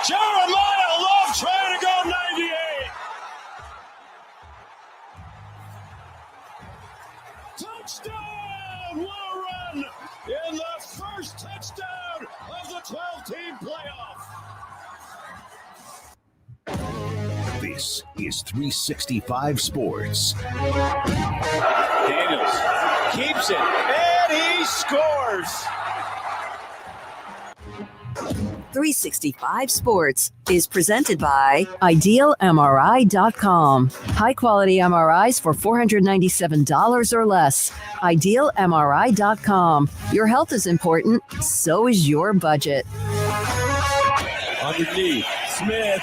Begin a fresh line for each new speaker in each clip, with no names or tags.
Jeremiah Love trying to go 98. Touchdown! What a run in the first touchdown of the 12-team playoff.
This is 365 Sports.
Daniels keeps it, and he scores.
365 Sports is presented by IdealMRI.com. High-quality MRIs for $497 or less. IdealMRI.com. Your health is important, so is your budget.
Underneath, Smith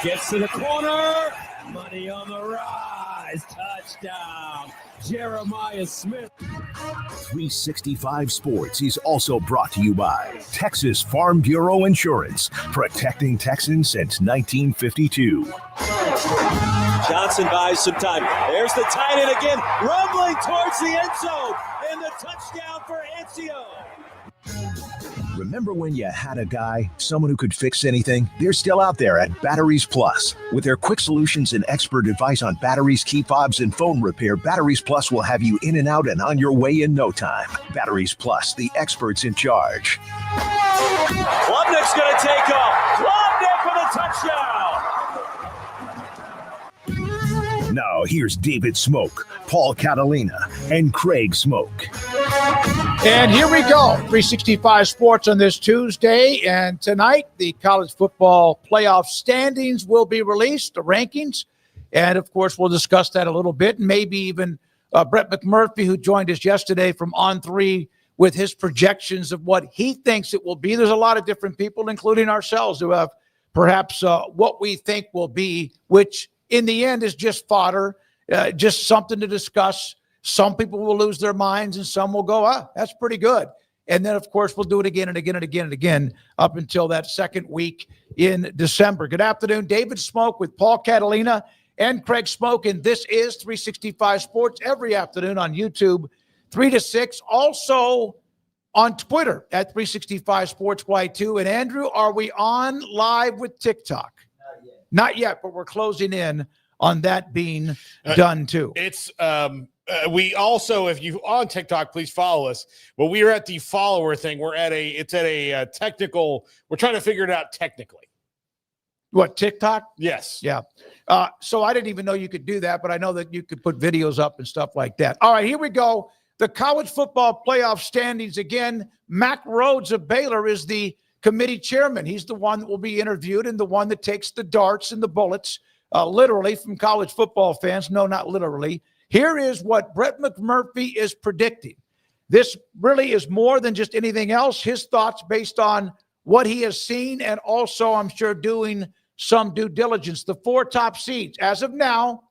gets to the corner. Money on the rise. Touchdown, Jeremiah Smith.
365 Sports is also brought to you by Texas Farm Bureau Insurance, protecting Texans since 1952.
Johnson buys some time. There's the tight end again, rumbling towards the end zone, and the touchdown for Ancio.
Remember when you had a guy, someone who could fix anything? They're still out there at Batteries Plus. With their quick solutions and expert advice on batteries, key fobs, and phone repair, Batteries Plus will have you in and out and on your way in no time. Batteries Plus, the experts in charge.
Klubnik's going to take off. Klubnik for the touchdown.
Now here's David Smoak, Paul Catalina, and Craig Smoak.
And here we go, 365 Sports on this Tuesday. And tonight, the college football playoff standings will be released, the rankings. And, of course, we'll discuss that a little bit. Maybe even Brett McMurphy, who joined us yesterday from On3 with his projections of what he thinks it will be. There's a lot of different people, including ourselves, who have perhaps what we think will be, which in the end is just fodder, just something to discuss. Some people will lose their minds and some will go, that's pretty good. And then, of course, we'll do it again and again and again and again up until that second week in December. Good afternoon, David Smoak with Paul Catalina and Craig Smoak. And this is 365 Sports every afternoon on YouTube, 3 to 6. Also on Twitter at 365 Sports Y2. And Andrew, are we on live with TikTok? Not yet, but we're closing in on that being done too.
It's we also, if you on TikTok, please follow us. Well, we are at the follower thing. It's at a technical. We're trying to figure it out technically.
What, TikTok?
Yes.
Yeah. So I didn't even know you could do that, but I know that you could put videos up and stuff like that. All right, here we go. The college football playoff standings again. Mack Rhodes of Baylor is the committee chairman. He's the one that will be interviewed and the one that takes the darts and the bullets, literally, from college football fans. No, not literally. Here is what Brett McMurphy is predicting. This really is more than just anything else. His thoughts based on what he has seen and also, I'm sure, doing some due diligence. The 4 top seeds as of now: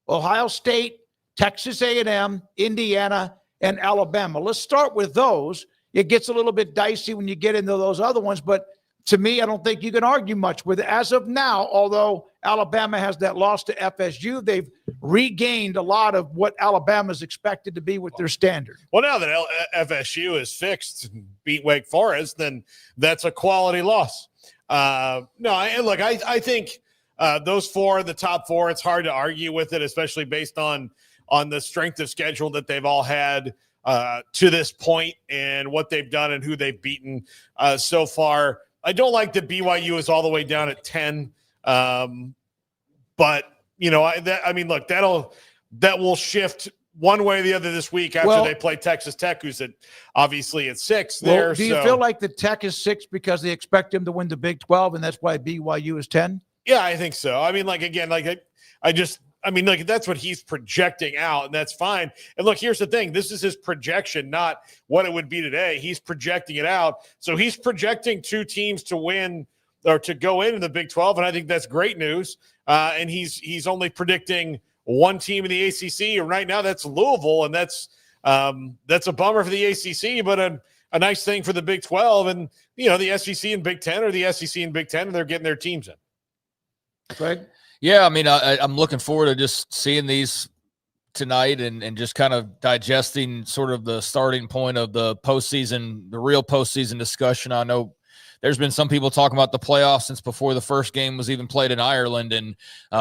Ohio State, Texas A&M, Indiana, and Alabama. Let's start with those. It gets a little bit dicey when you get into those other ones, but to me, I don't think you can argue much with it. As of now, although Alabama has that loss to FSU, they've regained a lot of what Alabama's expected to be with their standard.
Well, now that FSU is fixed and beat Wake Forest, then that's a quality loss. I think those 4, the top 4, it's hard to argue with it, especially based on the strength of schedule that they've all had to this point and what they've done and who they've beaten so far. I don't like that BYU is all the way down at 10. But, look, that will shift one way or the other this week after they play Texas Tech, who's obviously at 6 there.
Well, do you feel like the Tech is 6 because they expect him to win the Big 12 and that's why BYU is 10?
Yeah, I think so. That's what he's projecting out, and that's fine. And look, here's the thing. This is his projection, not what it would be today. He's projecting it out. So he's projecting 2 teams to win or to go into the Big 12, and I think that's great news. And he's only predicting 1 team in the ACC, and right now that's Louisville, and that's a bummer for the ACC, but a nice thing for the Big 12. And, the SEC and Big 10 or the SEC and Big 10, and they're getting their teams in.
Greg?
Yeah, I'm looking forward to just seeing these tonight and just kind of digesting sort of the starting point of the postseason, the real postseason discussion. I know there's been some people talking about the playoffs since before the first game was even played in Ireland. And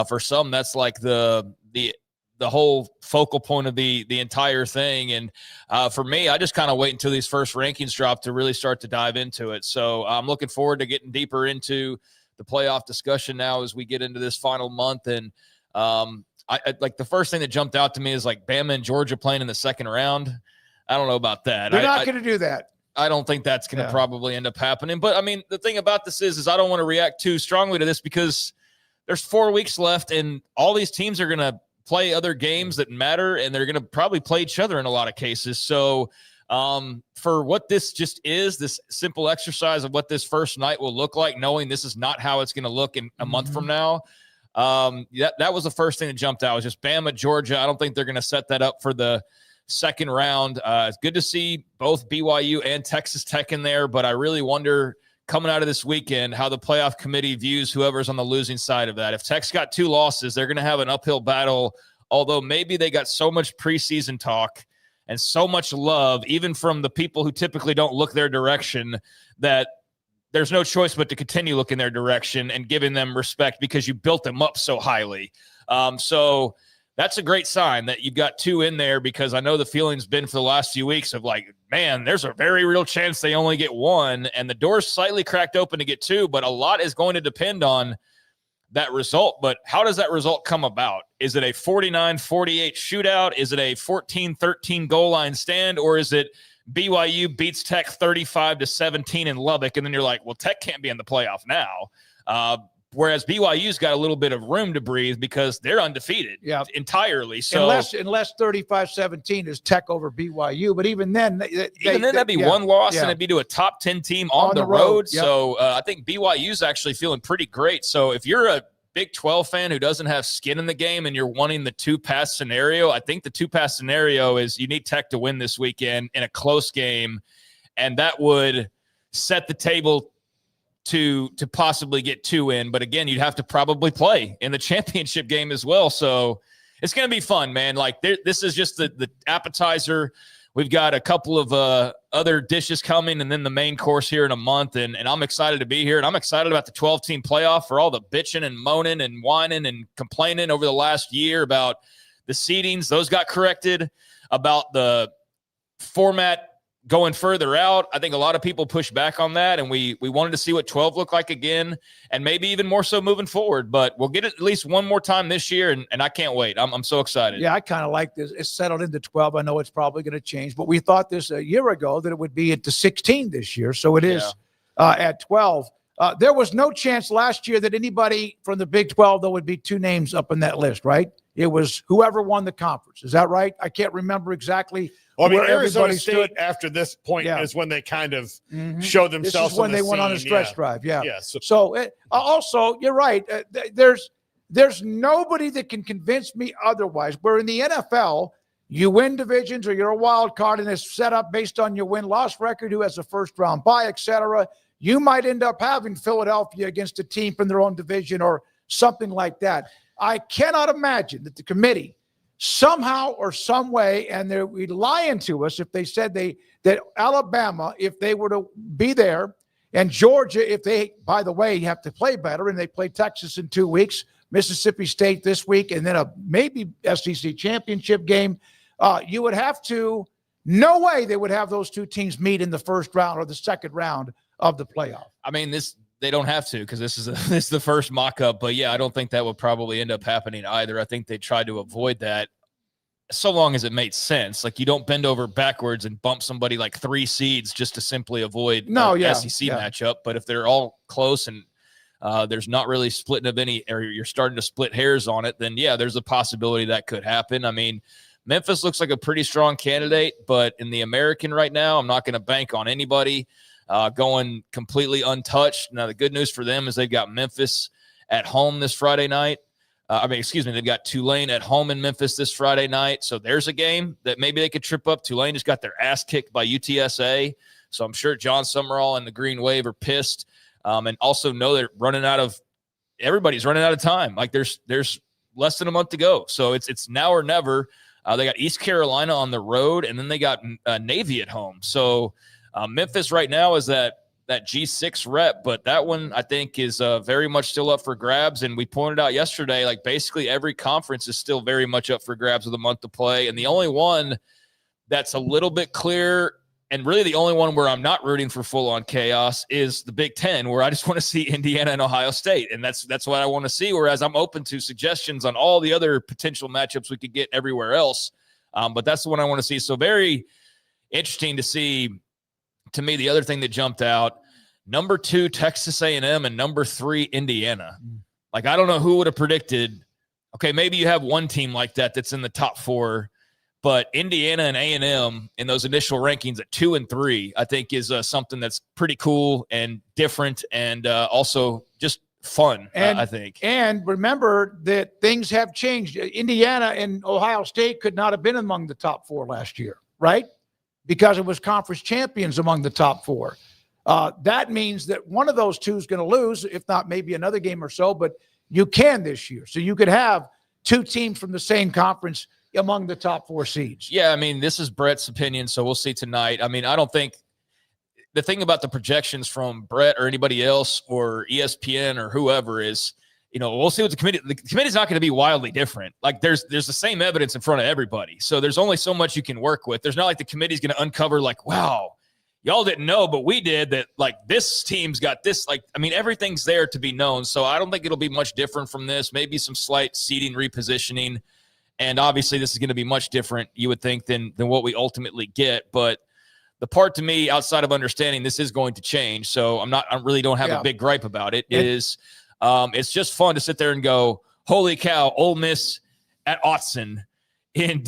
for some, that's like the whole focal point of the entire thing. And for me, I just kind of wait until these first rankings drop to really start to dive into it. So I'm looking forward to getting deeper into the playoff discussion now as we get into this final month. And I like the first thing that jumped out to me is like Bama and Georgia playing in the second round. I don't know about that.
They're not going to do that.
I don't think that's going to probably end up happening. But I mean, the thing about this is I don't want to react too strongly to this because there's 4 weeks left and all these teams are going to play other games that matter and they're going to probably play each other in a lot of cases. So for what this just is, this simple exercise of what this first night will look like, knowing this is not how it's going to look in a month from now. That was the first thing that jumped out was just Bama, Georgia. I don't think they're going to set that up for the second round. It's good to see both BYU and Texas Tech in there, but I really wonder coming out of this weekend how the playoff committee views whoever's on the losing side of that. If Tech's got 2 losses, they're going to have an uphill battle, although maybe they got so much preseason talk and so much love, even from the people who typically don't look their direction, that there's no choice but to continue looking their direction and giving them respect because you built them up so highly. So that's a great sign that you've got 2 in there, because I know the feeling's been for the last few weeks of like, man, there's a very real chance they only get 1, and the door's slightly cracked open to get 2, but a lot is going to depend on that result. But how does that result come about? Is it a 49-48 shootout? Is it a 14-13 goal line stand? Or is it BYU beats Tech 35-17 in Lubbock, and then you're like, well, Tech can't be in the playoff now. Whereas BYU's got a little bit of room to breathe because they're undefeated entirely. So
unless 35-17 is Tech over BYU, but even then,
that'd be 1 loss and it'd be to a top 10 team on the road. Yep. So I think BYU's actually feeling pretty great. So if you're a Big 12 fan who doesn't have skin in the game and you're wanting the 2-pass scenario, I think the 2-pass scenario is you need Tech to win this weekend in a close game, and that would set the table to possibly get 2 in. But again, you'd have to probably play in the championship game as well. So it's going to be fun, man. Like this is just the appetizer. We've got a couple of other dishes coming and then the main course here in a month. And I'm excited to be here. And I'm excited about the 12-team playoff for all the bitching and moaning and whining and complaining over the last year about the seedings. Those got corrected. About the format going further out, I think a lot of people push back on that, and we wanted to see what 12 looked like again, and maybe even more so moving forward. But we'll get it at least one more time this year, and I can't wait. I'm so excited.
Yeah, I kind of like this. It's settled into 12. I know it's probably going to change, but we thought this a year ago that it would be at the 16 this year, so it is at 12. There was no chance last year that anybody from the Big 12, there would be 2 names up in that list, right? It was whoever won the conference. Is that right? I can't remember exactly.
Well, I mean,
where
Arizona State
stood.
After this point is when they kind of showed themselves.
This is when they went on a stretch drive. Yeah. So also, you're right. There's nobody that can convince me otherwise. Where in the NFL, you win divisions or you're a wild card, and it's set up based on your win-loss record, who has a first-round bye, etc. You might end up having Philadelphia against a team from their own division or something like that. I cannot imagine that the committee somehow or some way, and they're lying to us if they said that Alabama, if they were to be there, and Georgia, if they, by the way, have to play better, and they play Texas in 2 weeks, Mississippi State this week, and then a maybe SEC championship game, you would have to, no way they would have those 2 teams meet in the first round or the second round of the playoff.
I mean, they don't have to, because this is the first mock-up. But, yeah, I don't think that would probably end up happening either. I think they tried to avoid that so long as it made sense. Like, you don't bend over backwards and bump somebody like 3 seeds just to simply avoid SEC matchup. But if they're all close and there's not really splitting of any, or you're starting to split hairs on it, then, yeah, there's a possibility that could happen. I mean, Memphis looks like a pretty strong candidate, but in the American right now, I'm not going to bank on anybody going completely untouched. Now, the good news for them is they've got Memphis at home this Friday night. They've got Tulane at home in Memphis this Friday night. So there's a game that maybe they could trip up. Tulane just got their ass kicked by UTSA. So I'm sure John Summerall and the Green Wave are pissed. And also know they're everybody's running out of time. Like there's less than a month to go. So it's now or never. They got East Carolina on the road, and then they got Navy at home. So Memphis right now is that that G6 rep, but that one I think is very much still up for grabs. And we pointed out yesterday, like basically every conference is still very much up for grabs with a month to play. And the only one that's a little bit clear, and really the only one where I'm not rooting for full-on chaos, is the Big Ten, where I just want to see Indiana and Ohio State. And that's what I want to see, whereas I'm open to suggestions on all the other potential matchups we could get everywhere else. But that's the one I want to see. So very interesting to see. To me, the other thing that jumped out, number 2, Texas A&M, and number 3, Indiana. Like, I don't know who would have predicted, okay, maybe you have one team like that that's in the top 4, but Indiana and A&M in those initial rankings at 2 and 3, I think is something that's pretty cool and different and also just fun, I think.
And remember that things have changed. Indiana and Ohio State could not have been among the top 4 last year, right? Because it was conference champions among the top 4. That means that one of those two is going to lose, if not maybe another game or so, but you can this year. So you could have 2 teams from the same conference among the top 4 seeds.
Yeah, I mean, this is Brett's opinion, so we'll see tonight. I mean, I don't think the thing about the projections from Brett or anybody else or ESPN or whoever is, we'll see what the committee's not going to be wildly different. Like there's the same evidence in front of everybody. So there's only so much you can work with. There's not like the committee's going to uncover like, wow, y'all didn't know, but we did that. Like this team's got this, everything's there to be known. So I don't think it'll be much different from this, maybe some slight seating repositioning. And obviously this is going to be much different, you would think, than what we ultimately get. But the part to me outside of understanding this is going to change. So I really don't have a big gripe about it. It's just fun to sit there and go, holy cow, Ole Miss at Autzen in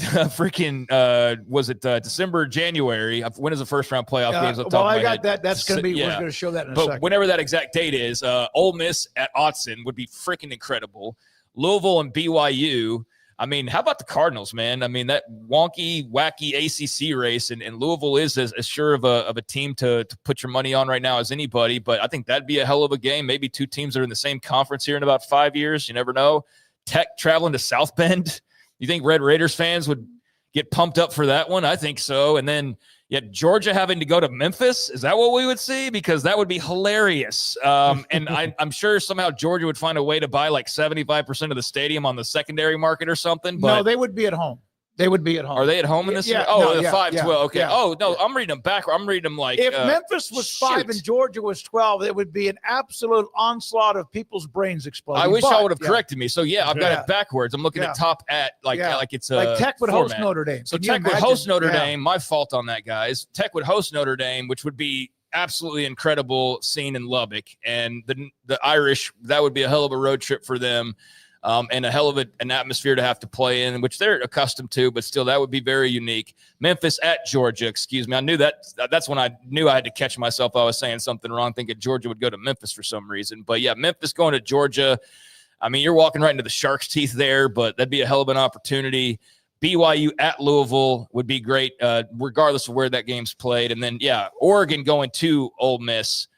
was it December, January? When is the first round playoff games?
Well, I got that. That's going to be, we're going to show that in a second.
But whenever that exact date is, Ole Miss at Autzen would be freaking incredible. Louisville and BYU. I mean, how about the Cardinals, man? I mean, that wonky, wacky ACC race, and Louisville is as sure of a team to put your money on right now as anybody. But I think that'd be a hell of a game. Maybe 2 teams are in the same conference here in about 5 years. You never know. Tech traveling to South Bend. You think Red Raiders fans would get pumped up for that one? I think so. And then Georgia having to go to Memphis. Is that what we would see? Because that would be hilarious. And I'm sure somehow Georgia would find a way to buy like 75% of the stadium on the secondary market or something. But
no, they would be at home. They would be at home.
Are they at home in this?
Yeah,
oh, no, 5-12.
Yeah,
okay.
Yeah,
oh, no, I'm reading them backward. I'm reading them like
if Memphis was 5 and Georgia was 12, it would be an absolute onslaught of people's brains exploding.
I wish I would have corrected me. So I've got it backwards. I'm looking at top at like it's
like Tech would
format.
host Notre Dame.
So Tech would host Notre Dame. My fault on that, guys. Tech would host Notre Dame, which would be absolutely incredible scene in Lubbock, and the Irish, that would be a hell of a road trip for them. And a hell of an atmosphere to have to play in, which they're accustomed to, but still that would be very unique. Memphis at Georgia, excuse me. I knew that's when I knew I had to catch myself. I was saying something wrong, thinking Georgia would go to Memphis for some reason. But yeah, Memphis going to Georgia. I mean, you're walking right into the Sharks' teeth there, but that'd be a hell of an opportunity. BYU at Louisville would be great, regardless of where that game's played. And then, Oregon going to Ole Miss.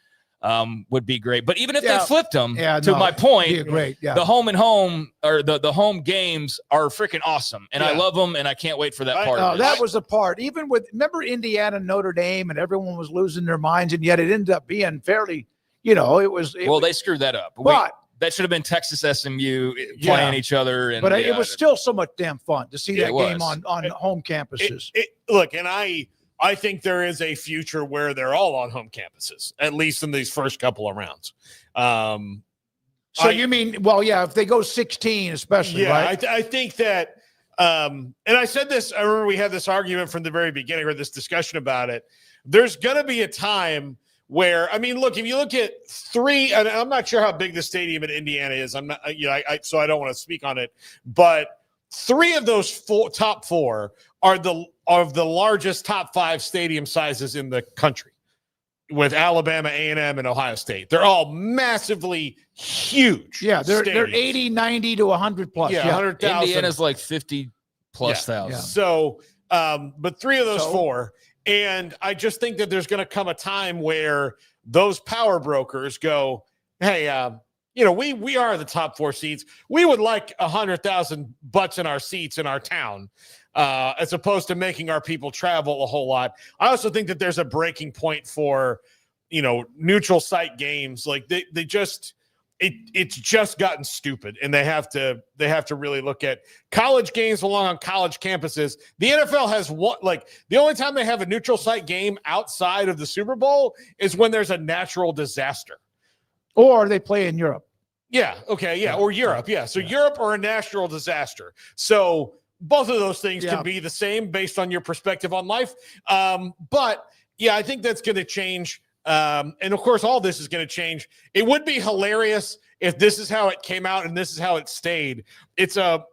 Would be great. But even if they flipped them, my point,
great.
The home and home or the home games are freaking awesome. And I love them, and I can't wait for that part of it.
That was the part. Even remember Indiana, Notre Dame, and everyone was losing their minds, and yet it ended up being fairly,
they screwed that up.
But
that should have been Texas SMU playing each other.
But it was still so much damn fun to see that game on home campuses.
Look, and I think there is a future where they're all on home campuses, at least in these first couple of rounds.
If they go 16, especially, right?
I think that, and I said this, I remember we had this argument from the very beginning, or this discussion about it. There's going to be a time where, I mean, look, if you look at 3, and I'm not sure how big the stadium in Indiana is. I'm not, so I don't want to speak on it, but 3 of those top 4 are the largest top 5 stadium sizes in the country, with Alabama, A&M, and Ohio State. They're all massively huge.
Yeah, they're 80, 90 to 100 plus.
Yeah, 100,000.
Indiana's like 50 plus thousand.
Yeah. So, but 3 of those 4, and I just think that there's going to come a time where those power brokers go, hey, we are the top 4 seeds. We would like 100,000 butts in our seats in our town, as opposed to making our people travel a whole lot. I also think that there's a breaking point for, neutral site games. Like they just it's just gotten stupid, and they have to really look at college games along on college campuses. The NFL has the only time they have a neutral site game outside of the Super Bowl is when there's a natural disaster,
or they play in Europe.
Yeah. Okay. Yeah. Or Europe. Yeah. So Europe or a natural disaster. So both of those things can be the same based on your perspective on life. But yeah, I think that's going to change. And of course, all this is going to change. It would be hilarious if this is how it came out and this is how it stayed. It's a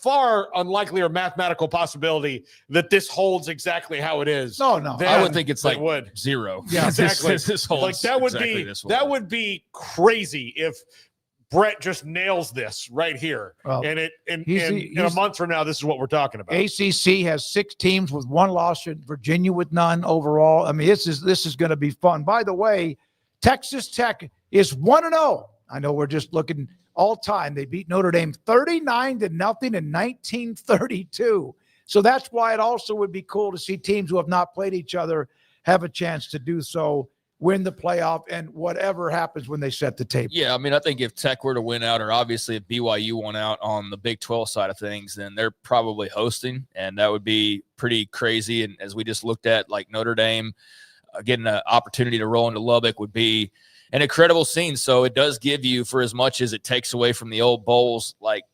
far unlikelier mathematical possibility that this holds exactly how it is.
No.
I would think it's like zero.
Yeah, exactly.
This holds
that would be crazy if Brett just nails this right here. Well, and in a month from now, this is what we're talking about.
ACC has 6 teams with 1 loss, and Virginia with none overall. I mean, this is going to be fun. By the way, Texas Tech is 1-0. I know we're just looking all time. They beat Notre Dame 39-0 in 1932. So that's why it also would be cool to see teams who have not played each other have a chance to do so, win the playoff, and whatever happens when they set the table.
Yeah, I mean, I think if Tech were to win out, or obviously if BYU won out on the Big 12 side of things, then they're probably hosting, and that would be pretty crazy. And as we just looked at, like Notre Dame getting an opportunity to roll into Lubbock would be an incredible scene. So it does give you, for as much as it takes away from the old bowls, like,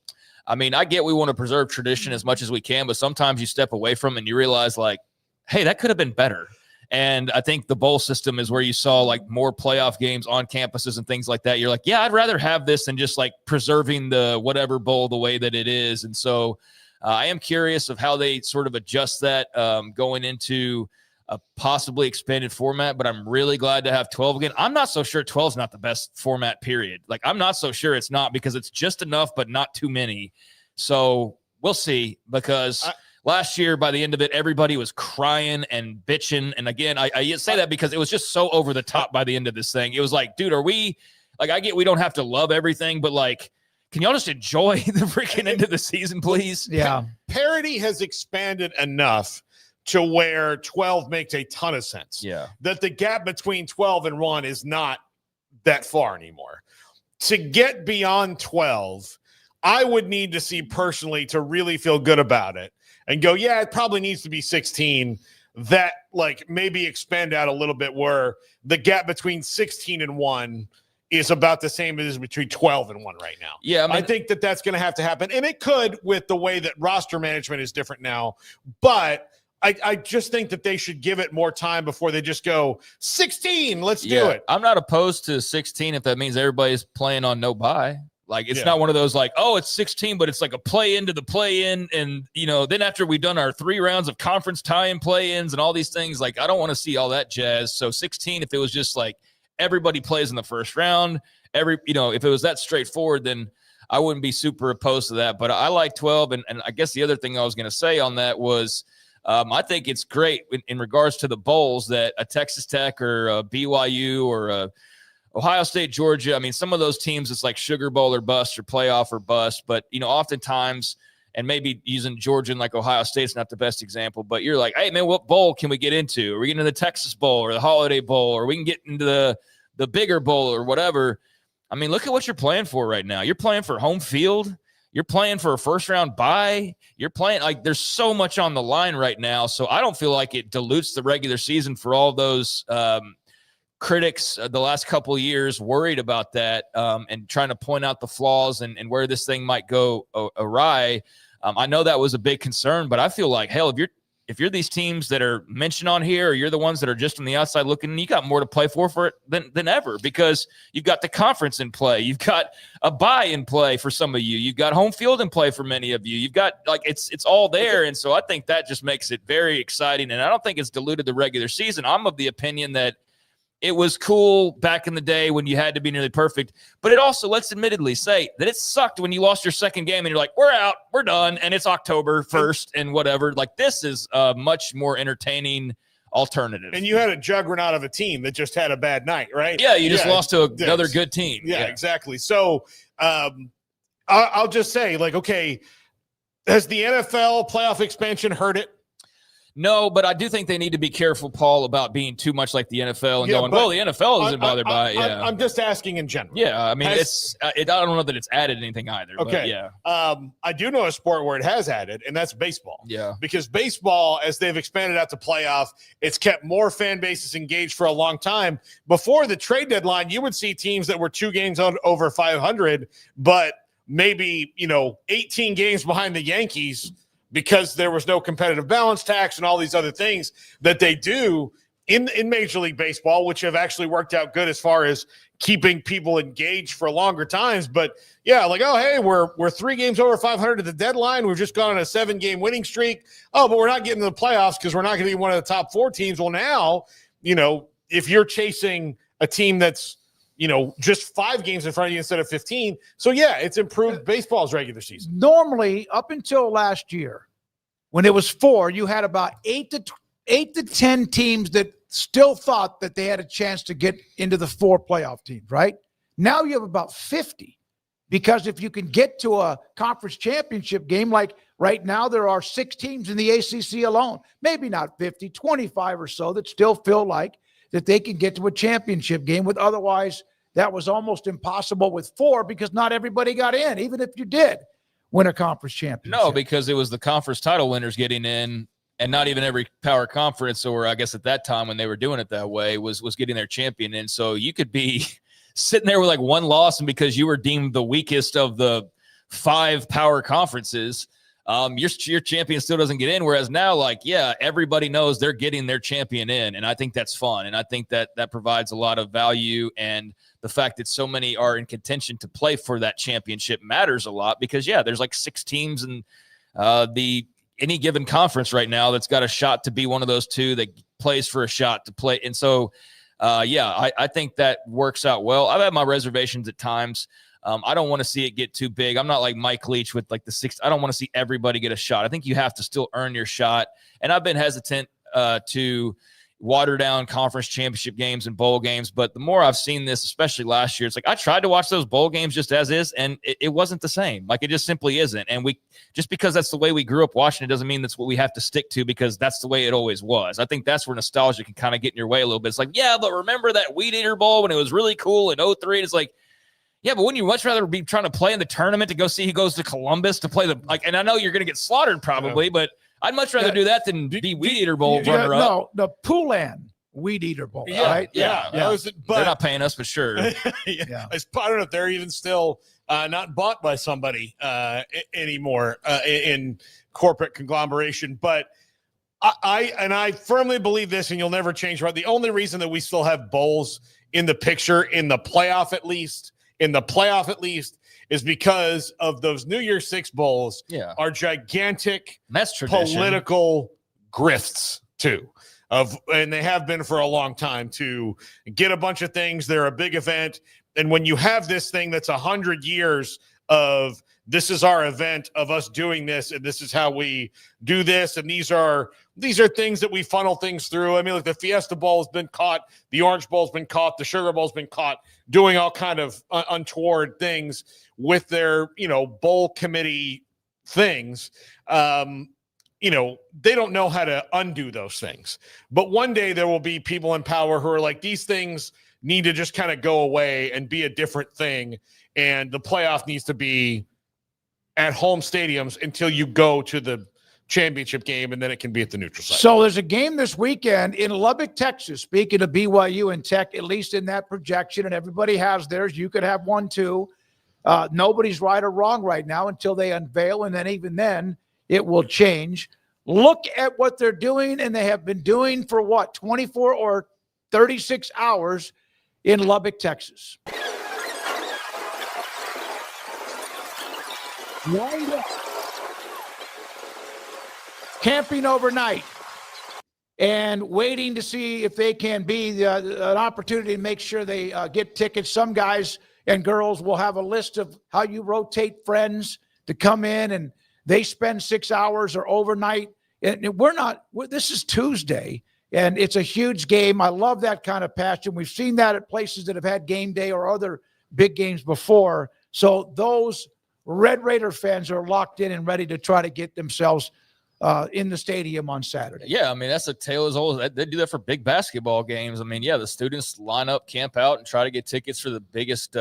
I mean, I get we want to preserve tradition as much as we can, but sometimes you step away from it and you realize, like, hey, that could have been better. And I think the bowl system is where you saw like more playoff games on campuses and things like that. You're like, yeah, I'd rather have this than just like preserving the whatever bowl the way that it is. And so I am curious of how they sort of adjust that going into a possibly expanded format, but I'm really glad to have 12 again. I'm not so sure 12 is not the best format, period. Like, I'm not so sure it's not, because it's just enough, but not too many. So we'll see, because last year, by the end of it, everybody was crying and bitching. And again, I say that because it was just so over the top by the end of this thing. It was like, dude, are we like, I get we don't have to love everything, but like, can y'all just enjoy the freaking end of the season, please?
Yeah.
Parity has expanded enough to where 12 makes a ton of sense.
Yeah.
That the gap between 12 and 1 is not that far anymore. To get beyond 12, I would need to see personally, to really feel good about it and go, yeah, it probably needs to be 16, that like maybe expand out a little bit, where the gap between 16 and 1 is about the same as between 12 and 1 right now.
Yeah,
I think that's going to have to happen. And it could, with the way that roster management is different now. But I just think that they should give it more time before they just go 16. Let's do it.
I'm not opposed to 16 if that means everybody's playing on no bye. Like, it's not one of those like, oh, it's 16, but it's like a play into the play in. And, then after we've done our 3 rounds of conference tie-in play-ins and all these things, like, I don't want to see all that jazz. So 16, if it was just like everybody plays in the first round, if it was that straightforward, then I wouldn't be super opposed to that. But I like 12. And I guess the other thing I was going to say on that was, I think it's great in regards to the bowls that a Texas Tech or a BYU or a Ohio State, Georgia, I mean, some of those teams, it's like Sugar Bowl or bust or playoff or bust. But, oftentimes, and maybe using Georgia and like Ohio State's not the best example, but you're like, hey, man, what bowl can we get into? Are we getting into the Texas Bowl or the Holiday Bowl, or we can get into the bigger bowl or whatever? I mean, look at what you're playing for right now. You're playing for home field. You're playing for a first-round bye. You're playing, like, there's so much on the line right now. So I don't feel like it dilutes the regular season for all those critics the last couple of years worried about that and trying to point out the flaws and where this thing might go awry. I know that was a big concern, but I feel like, hell, if you're these teams that are mentioned on here, or you're the ones that are just on the outside looking, you got more to play for it than ever, because you've got the conference in play. You've got a bye in play for some of you. You've got home field in play for many of you. You've got, like, it's all there. And so I think that just makes it very exciting. And I don't think it's diluted the regular season. I'm of the opinion that it was cool back in the day when you had to be nearly perfect, but it also, let's admittedly say that it sucked when you lost your second game and you're like, we're out, we're done, and it's October 1st and whatever. Like, this is a much more entertaining alternative.
And you had a juggernaut of a team that just had a bad night, right?
Yeah, you just lost to another good team.
Yeah, exactly. So I'll just say, like, okay, has the NFL playoff expansion hurt it?
No, but I do think they need to be careful, Paul, about being too much like the NFL and going, well, the NFL isn't bothered by it. Yeah.
I'm just asking in general.
Yeah, I mean, I don't know that it's added anything either.
Okay.
But yeah.
I do know a sport where it has added, and that's baseball.
Yeah.
Because baseball, as they've expanded out to playoff, it's kept more fan bases engaged for a long time. Before the trade deadline, you would see teams that were 2 games over 500, but maybe, 18 games behind the Yankees because there was no competitive balance tax and all these other things that they do in Major League Baseball, which have actually worked out good as far as keeping people engaged for longer times. But yeah, like, oh, hey, we're 3 games over 500 at the deadline. We've just gone on a 7-game winning streak. Oh, but we're not getting to the playoffs because we're not going to be one of the top 4 teams. Well, now, if you're chasing a team that's, just 5 games in front of you instead of 15. So yeah, it's improved baseball's regular season.
Normally, up until last year, when it was 4, you had about 8 to 10 teams that still thought that they had a chance to get into the 4 playoff teams, right? Now you have about 50, because if you can get to a conference championship game, like right now there are 6 teams in the ACC alone, maybe not 50, 25 or so that still feel like that they can get to a championship game, with otherwise that was almost impossible with 4, because not everybody got in, even if you did win a conference championship.
No, because it was the conference title winners getting in, and not even every power conference, or I guess at that time when they were doing it that way, was getting their champion in. So you could be sitting there with like 1 loss, and because you were deemed the weakest of the 5 power conferences, your champion still doesn't get in. Whereas now, everybody knows they're getting their champion in, and I think that's fun, and I think that provides a lot of value, and the fact that so many are in contention to play for that championship matters a lot, because there's like 6 teams in any given conference right now that's got a shot to be one of those 2 that plays for a shot to play. And so, I think that works out well. I've had my reservations at times. I don't want to see it get too big. I'm not like Mike Leach with like the 6. I don't want to see everybody get a shot. I think you have to still earn your shot. And I've been hesitant to water down conference championship games and bowl games. But the more I've seen this, especially last year, it's like I tried to watch those bowl games just as is, and it wasn't the same. Like, it just simply isn't. And just because that's the way we grew up watching it doesn't mean that's what we have to stick to, because that's the way it always was. I think that's where nostalgia can kind of get in your way a little bit. It's like, yeah, but remember that Weed Eater Bowl when it was really cool in 03? It's like, yeah, but wouldn't you much rather be trying to play in the tournament to go see who goes to Columbus to play and I know you're going to get slaughtered probably, but I'd much rather do that than be Weed Eater Bowl runner-up.
No, the Poulan Weed Eater Bowl, right?
Yeah.
But they're not paying us, but sure.
I don't know if they're even still not bought by somebody anymore in corporate conglomeration. But I firmly believe this, and you'll never change. Right? The only reason that we still have bowls in the picture, in the playoff at least, is because of those New Year's 6 bowls are gigantic political grifts too. And they have been for a long time to get a bunch of things. They're a big event. And when you have this thing that's 100 years of this is our event of us doing this, and this is how we do this, and these are things that we funnel things through. I mean, like the Fiesta Bowl has been caught, the Orange Bowl has been caught, the Sugar Bowl has been caught doing all kind of untoward things with their, bowl committee things. They don't know how to undo those things. But one day there will be people in power who are like, these things need to just kind of go away and be a different thing. And the playoff needs to be at home stadiums until you go to the championship game, and then it can be at the neutral site.
So there's a game this weekend in Lubbock, Texas. Speaking of BYU and Tech, at least in that projection, and everybody has theirs. You could have one too. Nobody's right or wrong right now until they unveil, and then even then it will change. Look at what they're doing, and they have been doing for 24 or 36 hours in Lubbock, Texas. Camping overnight and waiting to see if they can be an opportunity to make sure they get tickets. Some guys and girls will have a list of how you rotate friends to come in, and they spend 6 hours or overnight. And this is Tuesday, and it's a huge game. I love that kind of passion. We've seen that at places that have had game day or other big games before. So those Red Raider fans are locked in and ready to try to get themselves in the stadium on Saturday.
Yeah, I mean, that's a tale as old. They do that for big basketball games. I mean, yeah, the students line up, camp out, and try to get tickets for the biggest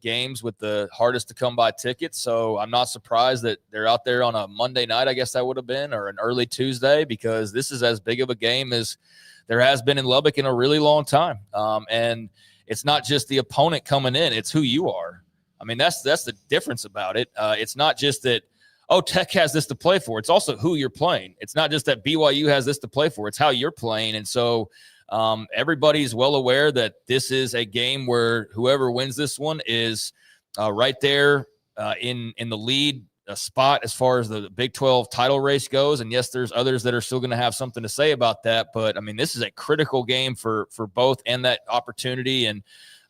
games with the hardest to come by tickets. So I'm not surprised that they're out there on a Monday night, I guess that would have been, or an early Tuesday, because this is as big of a game as there has been in Lubbock in a really long time. And it's not just the opponent coming in, it's who you are. I mean, that's the difference about it. It's not just that, oh, Tech has this to play for. It's also who you're playing. It's not just that BYU has this to play for. It's how you're playing. And so everybody's well aware that this is a game where whoever wins this one is right there in the lead spot as far as the Big 12 title race goes. And yes, there's others that are still going to have something to say about that. But, I mean, this is a critical game for both and that opportunity. And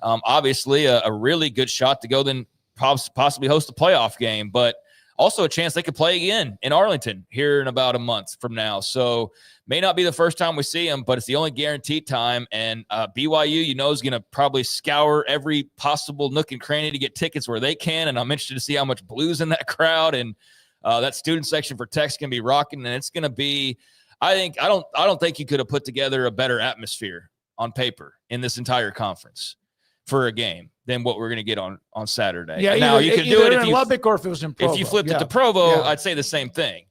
obviously a really good shot to go then possibly host a playoff game. But also a chance they could play again in Arlington here in about a month from now. So may not be the first time we see them, but it's the only guaranteed time. And BYU, is going to probably scour every possible nook and cranny to get tickets where they can. And I'm interested to see how much blue's in that crowd. And that student section for Tech's going to be rocking. And it's going to be, I don't think you could have put together a better atmosphere on paper in this entire conference for a game than what we're going to get on Saturday.
Yeah,
now you could do it if
in Lubbock or if it was in Provo.
If you flipped it to Provo, I'd say the same thing.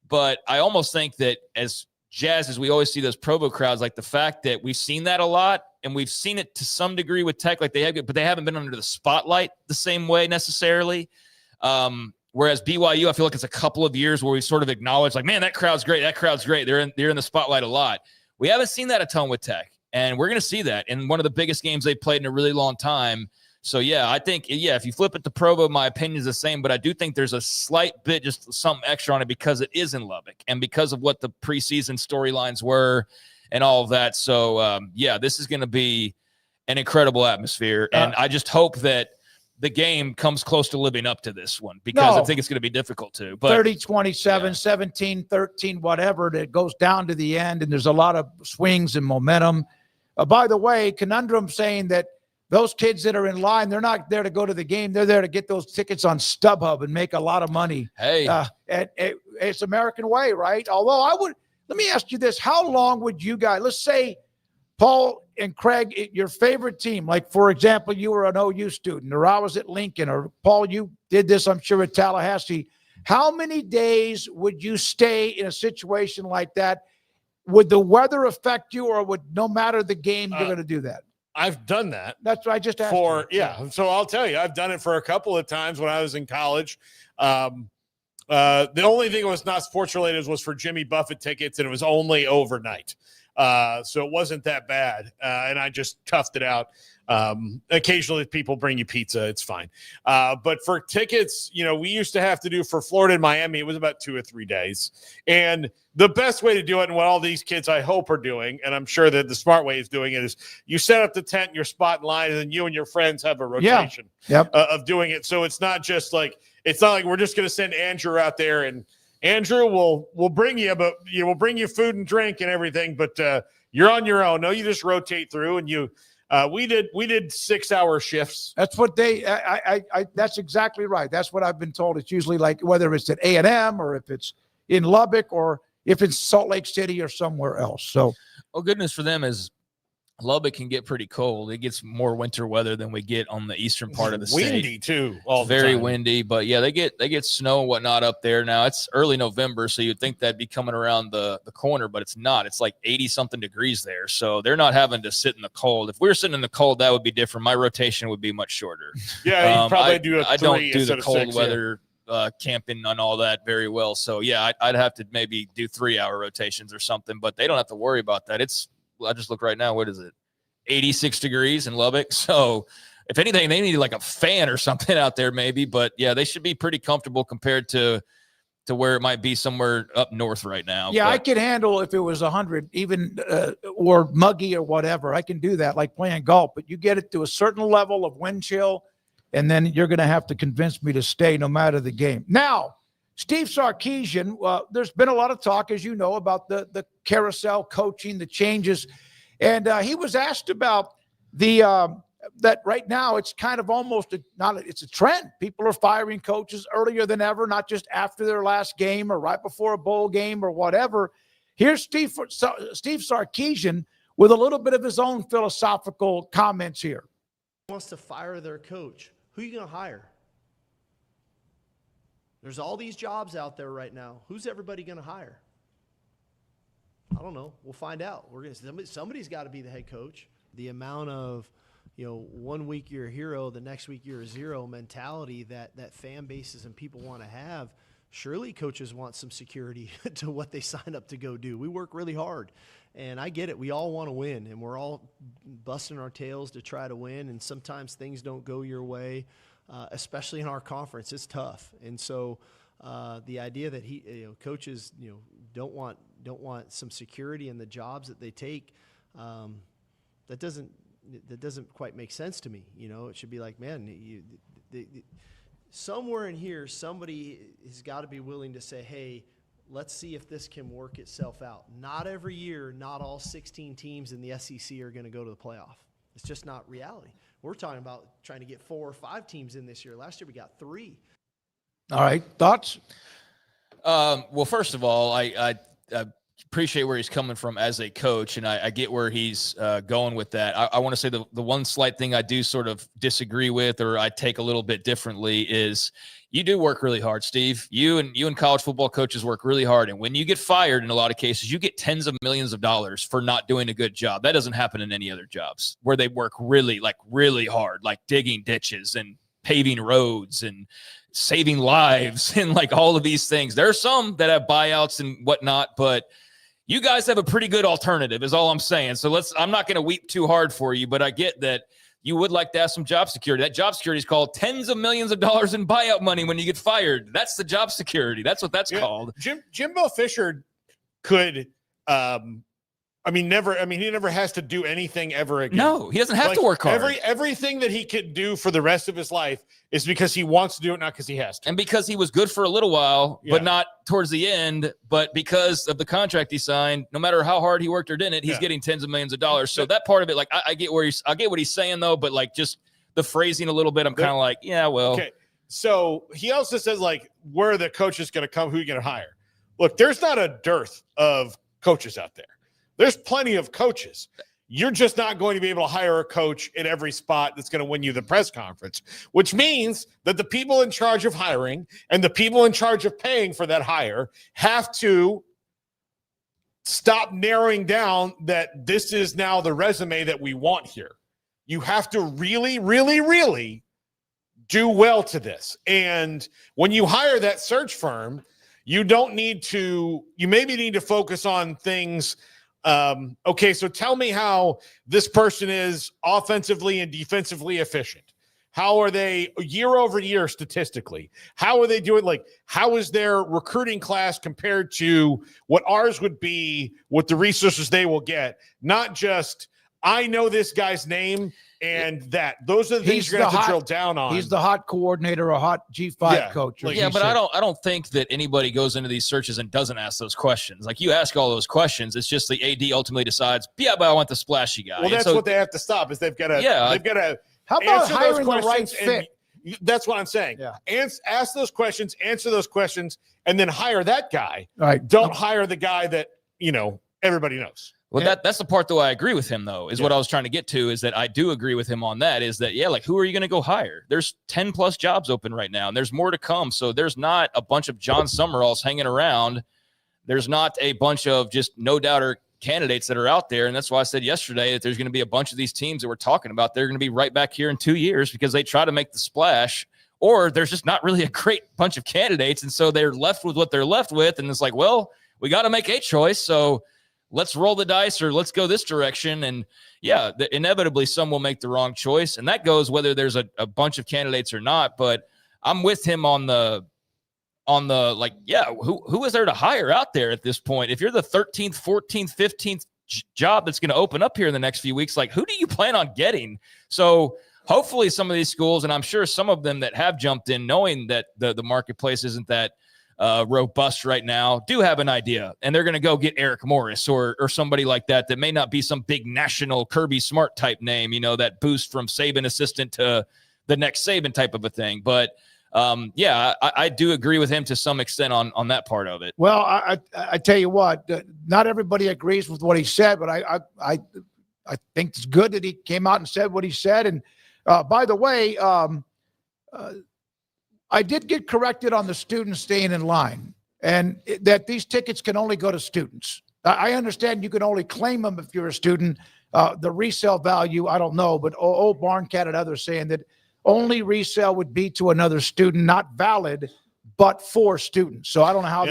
But I almost think that as jazzed as we always see those Provo crowds, like the fact that we've seen that a lot, and we've seen it to some degree with Tech, like they have, but they haven't been under the spotlight the same way necessarily. Whereas BYU, I feel like it's a couple of years where we sort of acknowledge, like, man, that crowd's great. That crowd's great. They're in the spotlight a lot. We haven't seen that a ton with Tech. And we're going to see that in one of the biggest games they've played in a really long time. So, yeah, I think, if you flip it to Provo, my opinion is the same. But I do think there's a slight bit, just something extra on it because it is in Lubbock and because of what the preseason storylines were and all of that. So, this is going to be an incredible atmosphere. And I just hope that the game comes close to living up to this one because I think it's going to be difficult to. But
30-27, 17-13, whatever, that goes down to the end, and there's a lot of swings and momentum. By the way, Conundrum saying that those kids that are in line, they're not there to go to the game. They're there to get those tickets on StubHub and make a lot of money.
Hey.
It's American way, right? Although let me ask you this. How long would you guys, let's say Paul and Craig, your favorite team, like, for example, you were an OU student, or I was at Lincoln, or Paul, you did this, I'm sure, at Tallahassee. How many days would you stay in a situation like that? Would the weather affect you, or would, no matter the game, you're going to do that?
I've done that.
That's what I just asked.
So I'll tell you, I've done it for a couple of times when I was in college. The only thing that was not sports related was for Jimmy Buffett tickets, and it was only overnight. So it wasn't that bad. And I just toughed it out. Occasionally people bring you pizza. It's fine. But for tickets, we used to have to do for Florida and Miami, it was about 2 or 3 days. And the best way to do it, and what all these kids I hope are doing, and I'm sure that the smart way is doing it, is you set up the tent, your spot in line, and then you and your friends have a rotation of doing it. So it's not like we're just going to send Andrew out there, and Andrew will bring you, but we'll bring you food and drink and everything, but you're on your own. No, you just rotate through, and we did 6-hour shifts.
That's what that's exactly right. That's what I've been told. It's usually like, whether it's at A&M or if it's in Lubbock or if it's Salt Lake City or somewhere else. So,
well, good news for them is Lubbock can get pretty cold. It gets more winter weather than we get on the eastern part of the state.
Windy too.
Very windy, but yeah, they get snow and whatnot up there. Now it's early November, so you'd think that'd be coming around the corner, but it's not. It's like 80-something degrees there, so they're not having to sit in the cold. If we were sitting in the cold, that would be different. My rotation would be much shorter.
Yeah, you probably do
I don't do the cold weather camping and all that very well. So yeah, I'd have to maybe do 3-hour rotations or something, but they don't have to worry about that. I just look right now. What is it? 86 degrees in Lubbock. So if anything, they need like a fan or something out there maybe, but yeah, they should be pretty comfortable compared to where it might be somewhere up north right now.
Yeah. But I could handle if it was 100 even or muggy or whatever. I can do that, like playing golf, but you get it to a certain level of wind chill, and then you're going to have to convince me to stay no matter the game. Now, Steve Sarkeesian, there's been a lot of talk, as you know, about the carousel coaching, the changes. And he was asked about the that right now it's kind of almost it's a trend. People are firing coaches earlier than ever, not just after their last game or right before a bowl game or whatever. Here's Steve Sarkeesian with a little bit of his own philosophical comments here.
Wants to fire their coach. Who are you going to hire? There's all these jobs out there right now. Who's everybody going to hire? I don't know. We'll find out. Somebody's got to be the head coach. The amount of, 1 week you're a hero, the next week you're a zero mentality that fan bases and people want to have. Surely coaches want some security to what they sign up to go do. We work really hard, and I get it. We all want to win, and we're all busting our tails to try to win, and sometimes things don't go your way, especially in our conference. It's tough, and so the idea that coaches don't want some security in the jobs that they take, that doesn't quite make sense to me. It should be like, man, somewhere in here, somebody has got to be willing to say, hey, let's see if this can work itself out. Not every year, not all 16 teams in the SEC are going to go to the playoff. It's just not reality. We're talking about trying to get 4 or 5 teams in this year. Last year we got 3.
All right, thoughts?
Well, first of all, I appreciate where he's coming from as a coach, and I get where he's going with that. I want to say the one slight thing I do sort of disagree with, or I take a little bit differently, is you do work really hard, Steve. You and college football coaches work really hard, and when you get fired, in a lot of cases, you get tens of millions of dollars for not doing a good job. That doesn't happen in any other jobs where they work really hard, like digging ditches and paving roads and saving lives and like all of these things. There are some that have buyouts and whatnot, but you guys have a pretty good alternative is all I'm saying. So I'm not going to weep too hard for you, but I get that you would like to have some job security. That job security is called tens of millions of dollars in buyout money when you get fired. That's the job security. That's what that's called.
Jimbo Fisher could, he never has to do anything ever again.
No, he doesn't have to work hard.
Everything that he could do for the rest of his life is because he wants to do it, not because he has to.
And because he was good for a little while, but not towards the end, but because of the contract he signed, no matter how hard he worked or didn't, he's getting tens of millions of dollars. So that part of it, like I get what he's saying though, but like just the phrasing a little bit, I'm kind of like, yeah, well. Okay.
So he also says like, where are the coaches going to come? Who are you going to hire? Look, there's not a dearth of coaches out there. There's plenty of coaches. You're just not going to be able to hire a coach at every spot that's going to win you the press conference, which means that the people in charge of hiring and the people in charge of paying for that hire have to stop narrowing down that this is now the resume that we want here. You have to really, really, really do well to this. And when you hire that search firm, you maybe need to focus on things. Okay, so tell me how this person is offensively and defensively efficient. How are they year over year statistically? How are they doing? Like, how is their recruiting class compared to what ours would be with the resources they will get? Not just, I know this guy's name and that. Those are the things you're going to have to drill down on.
He's the hot coordinator or hot G5 coach.
But I don't think that anybody goes into these searches and doesn't ask those questions. Like, you ask all those questions. It's just the AD ultimately decides, but I want the splashy guy.
Well, that's what they have to stop is they've got to
how about hiring the right fit?
That's what I'm saying.
Yeah.
Ask those questions, answer those questions, and then hire that guy.
All right.
Don't hire the guy that, everybody knows.
Well, that's the part, though, I agree with him, though, is what I was trying to get to, is that I do agree with him on that, is that, like, who are you going to go hire? There's 10-plus jobs open right now, and there's more to come. So there's not a bunch of John Summeralls hanging around. There's not a bunch of just no-doubter candidates that are out there, and that's why I said yesterday that there's going to be a bunch of these teams that we're talking about. They're going to be right back here in 2 years because they try to make the splash, or there's just not really a great bunch of candidates, and so they're left with what they're left with, and it's like, well, we got to make a choice, so let's roll the dice or let's go this direction. And inevitably some will make the wrong choice. And that goes whether there's a bunch of candidates or not. But I'm with him on the who is there to hire out there at this point? If you're the 13th, 14th, 15th job that's going to open up here in the next few weeks, like, who do you plan on getting? So hopefully some of these schools, and I'm sure some of them that have jumped in knowing that the marketplace isn't that robust right now, do have an idea, and they're going to go get Eric Morris or somebody like that may not be some big national Kirby Smart type name, that boost from Saban assistant to the next Saban type of a thing. But I do agree with him to some extent on that part of it.
Well, I tell you what, not everybody agrees with what he said, but I think it's good that he came out and said what he said. And by the way, I did get corrected on the students staying in line, and that these tickets can only go to students. I understand you can only claim them if you're a student. The resale value, I don't know, but old Barncat and others saying that only resale would be to another student, not valid, but for students. So I don't know how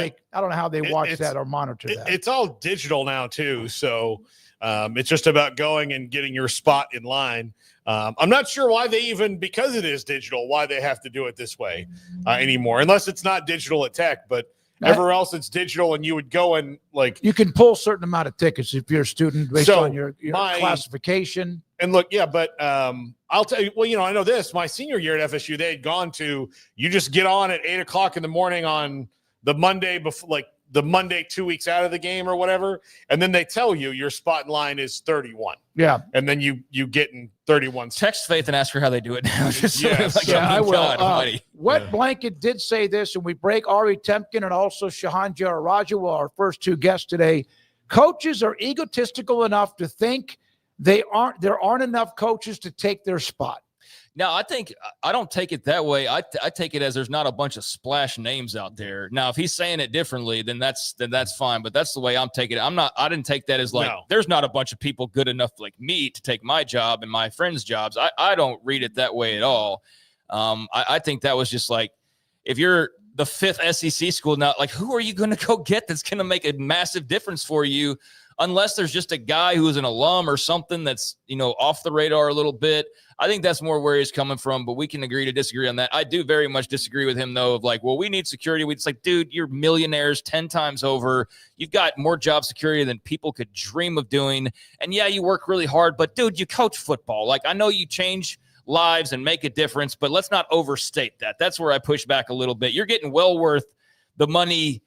they watch that or monitor that.
It's all digital now too, so it's just about going and getting your spot in line. I'm not sure why because it is digital, why they have to do it this way anymore, unless it's not digital at Tech, but everywhere else it's digital, and you would go and
you can pull a certain amount of tickets if you're a student based on your classification.
And look, but I'll tell you, I know this, my senior year at FSU, they had gone to, you just get on at 8:00 in the morning on the Monday before, the Monday 2 weeks out of the game or whatever, and then they tell you your spot in line is 31.
Yeah.
And then you get in 31.
Text Faith and ask her how they do it now.
I will. Wet Blanket did say this, and we break Ari Temkin and also Shahan Jaja, our first two guests today. Coaches are egotistical enough to think there aren't enough coaches to take their spot.
Now, I don't take it that way. I take it as there's not a bunch of splash names out there. Now, if he's saying it differently, then that's fine. But that's the way I'm taking it. I didn't take that as there's not a bunch of people good enough like me to take my job and my friends' jobs. I don't read it that way at all. I think that was just if you're the fifth SEC school now, who are you going to go get that's going to make a massive difference for you? Unless there's just a guy who's an alum or something that's, off the radar a little bit. I think that's more where he's coming from, but we can agree to disagree on that. I do very much disagree with him, though, of we need security. It's dude, you're millionaires 10 times over. You've got more job security than people could dream of doing. And yeah, you work really hard, but dude, you coach football. I know you change lives and make a difference, but let's not overstate that. That's where I push back a little bit. You're getting well worth the money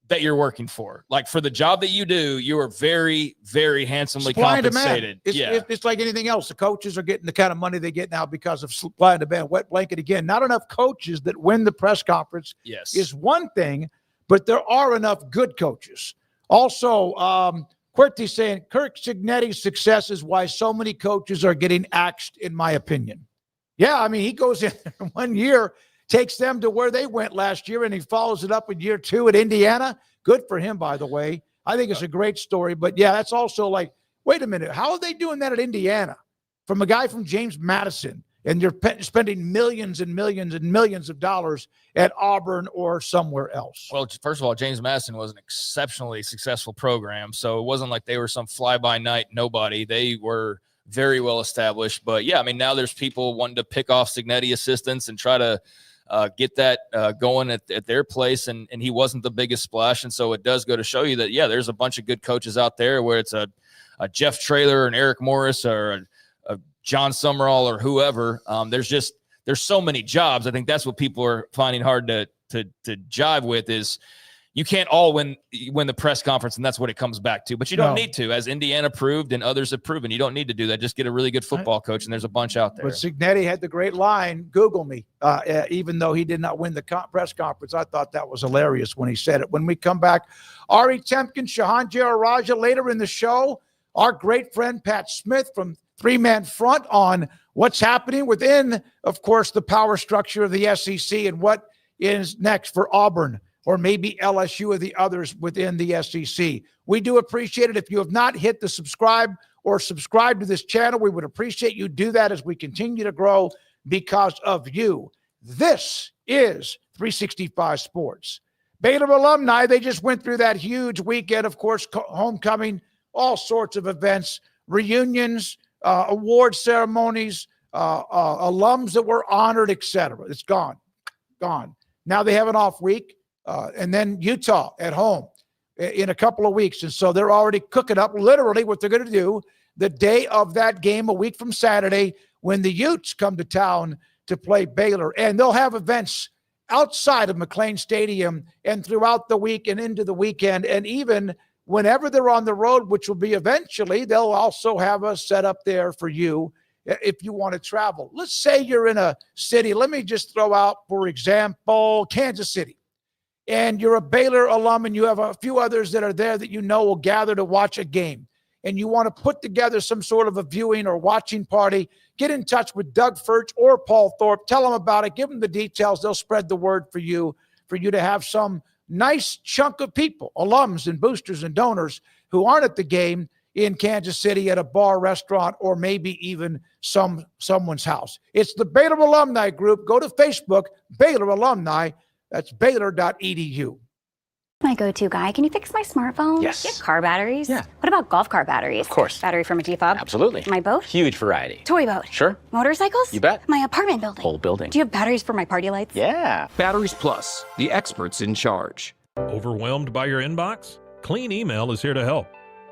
that you're working for. For the job that you do, you are very, very handsomely compensated.
It's like anything else. The coaches are getting the kind of money they get now because of supply and demand. Wet Blanket again. Not enough coaches that win the press conference is one thing, but there are enough good coaches. Also, Quirty saying Kirk Cignetti's success is why so many coaches are getting axed, in my opinion. Yeah, he goes in 1 year, takes them to where they went last year, and he follows it up in year 2 at Indiana. Good for him, by the way. I think it's a great story. But, yeah, that's also wait a minute, how are they doing that at Indiana? From a guy from James Madison, and you're spending millions and millions and millions of dollars at Auburn or somewhere else.
Well, first of all, James Madison was an exceptionally successful program, so it wasn't like they were some fly-by-night nobody. They were very well established. But, yeah, now there's people wanting to pick off Cignetti assistants and try to get that going at their place, and he wasn't the biggest splash. And so it does go to show you that, yeah, there's a bunch of good coaches out there, where it's a Jeff Traylor and Eric Morris or a John Summerall or whoever. There's so many jobs. I think that's what people are finding hard to jive with is you can't all win the press conference, and that's what it comes back to. But you don't need to, as Indiana proved and others have proven. You don't need to do that. Just get a really good football coach, and there's a bunch out there.
But Cignetti had the great line, Google me, even though he did not win the press conference. I thought that was hilarious when he said it. When we come back, Ari Temkin, Shahan Jaja later in the show, our great friend Pat Smith from Three-Man Front on what's happening within, of course, the power structure of the SEC and what is next for Auburn, or maybe LSU or the others within the SEC. We do appreciate it. If you have not hit the subscribe to this channel, we would appreciate you do that as we continue to grow because of you. This is 365 Sports. Baylor alumni, they just went through that huge weekend, of course, homecoming, all sorts of events, reunions, award ceremonies, alums that were honored, etc. It's gone. Now they have an off week. And then Utah at home in a couple of weeks. And so they're already cooking up literally what they're going to do the day of that game, a week from Saturday, when the Utes come to town to play Baylor. And they'll have events outside of McLean Stadium and throughout the week and into the weekend. And even whenever they're on the road, which will be eventually, they'll also have us set up there for you if you want to travel. Let's say you're in a city. Let me just throw out, for example, Kansas City. And you're a Baylor alum and you have a few others that are there that you know will gather to watch a game. And you want to put together some sort of a viewing or watching party, get in touch with Doug Furch or Paul Thorpe. Tell them about it. Give them the details. They'll spread the word for you to have some nice chunk of people, alums and boosters and donors who aren't at the game in Kansas City at a bar, restaurant, or maybe even someone's house. It's the Baylor Alumni Group. Go to Facebook, Baylor Alumni. That's Baylor.edu.
My go-to guy. Can you fix my smartphone?
Yes.
Do you have car batteries?
Yeah.
What about golf cart batteries?
Of course.
Battery from a G-Fob?
Absolutely.
My boat?
Huge variety.
Toy boat?
Sure.
Motorcycles?
You bet.
My apartment building?
Whole building.
Do you have batteries for my party lights?
Yeah.
Batteries Plus, the experts in charge.
Overwhelmed by your inbox? Clean Email is here to help.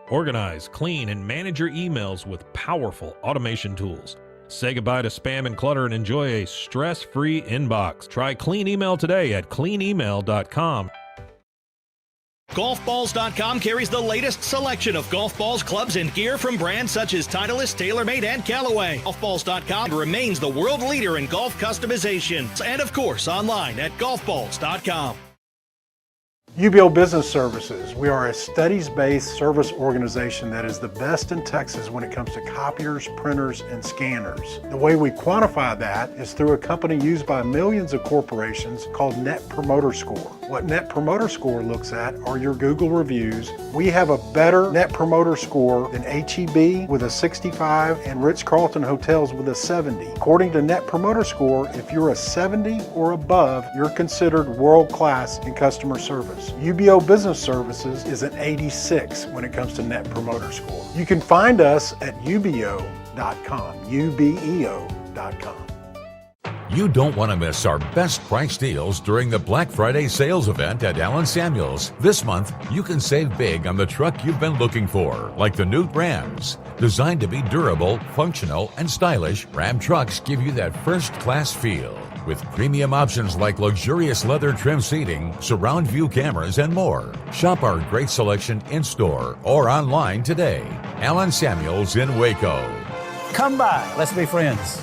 Organize, clean, and manage your emails with powerful automation tools. Say goodbye to spam and clutter and enjoy a stress-free inbox. Try Clean Email today at cleanemail.com.
Golfballs.com carries the latest selection of golf balls, clubs, and gear from brands such as Titleist, TaylorMade, and Callaway. Golfballs.com remains the world leader in golf customization. And of course, online at golfballs.com.
UBO Business Services. We are a studies-based service organization that is the best in Texas when it comes to copiers, printers, and scanners. The way we quantify that is through a company used by millions of corporations called Net Promoter Score. What Net Promoter Score looks at are your Google reviews. We have a better Net Promoter Score than H-E-B with a 65 and Ritz-Carlton Hotels with a 70. According to Net Promoter Score, if you're a 70 or above, you're considered world-class in customer service. UBO Business Services is an 86 when it comes to Net Promoter Score. You can find us at ubeo.com, ubeo.com.
You don't want to miss our best price deals during the Black Friday sales event at Allen Samuels. This month, you can save big on the truck you've been looking for, like the new Rams. Designed to be durable, functional, and stylish, Ram trucks give you that first-class feel. With premium options like luxurious leather trim seating, surround view cameras, and more. Shop our great selection in-store or online today. Allen Samuels in Waco.
Come by. Let's be friends.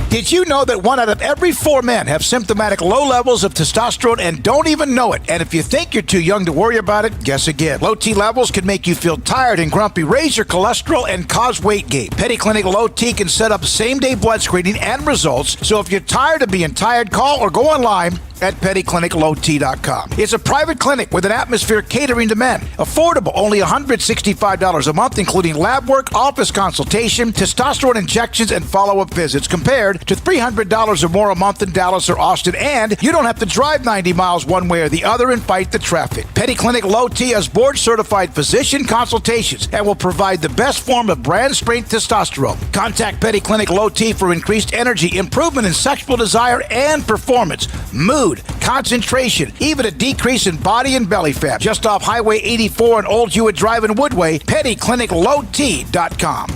Did you know that 1 out of every 4 men have symptomatic low levels of testosterone and don't even know it? And if you think you're too young to worry about it, guess again. Low T levels can make you feel tired and grumpy, raise your cholesterol, and cause weight gain. Petty Clinic Low T can set up same-day blood screening and results. So if you're tired of being tired, call or go online at pettycliniclowt.com. It's a private clinic with an atmosphere catering to men. Affordable, only $165 a month, including lab work, office consultation, testosterone injections, and follow-up visits, compared to $300 or more a month in Dallas or Austin. And you don't have to drive 90 miles one way or the other and fight the traffic. Petty Clinic Low T has board-certified physician consultations and will provide the best form of brand-strength testosterone. Contact Petty Clinic Low T for increased energy, improvement in sexual desire and performance, mood, concentration, even a decrease in body and belly fat. Just off Highway 84 and Old Hewitt Drive in Woodway, pettycliniclowt.com.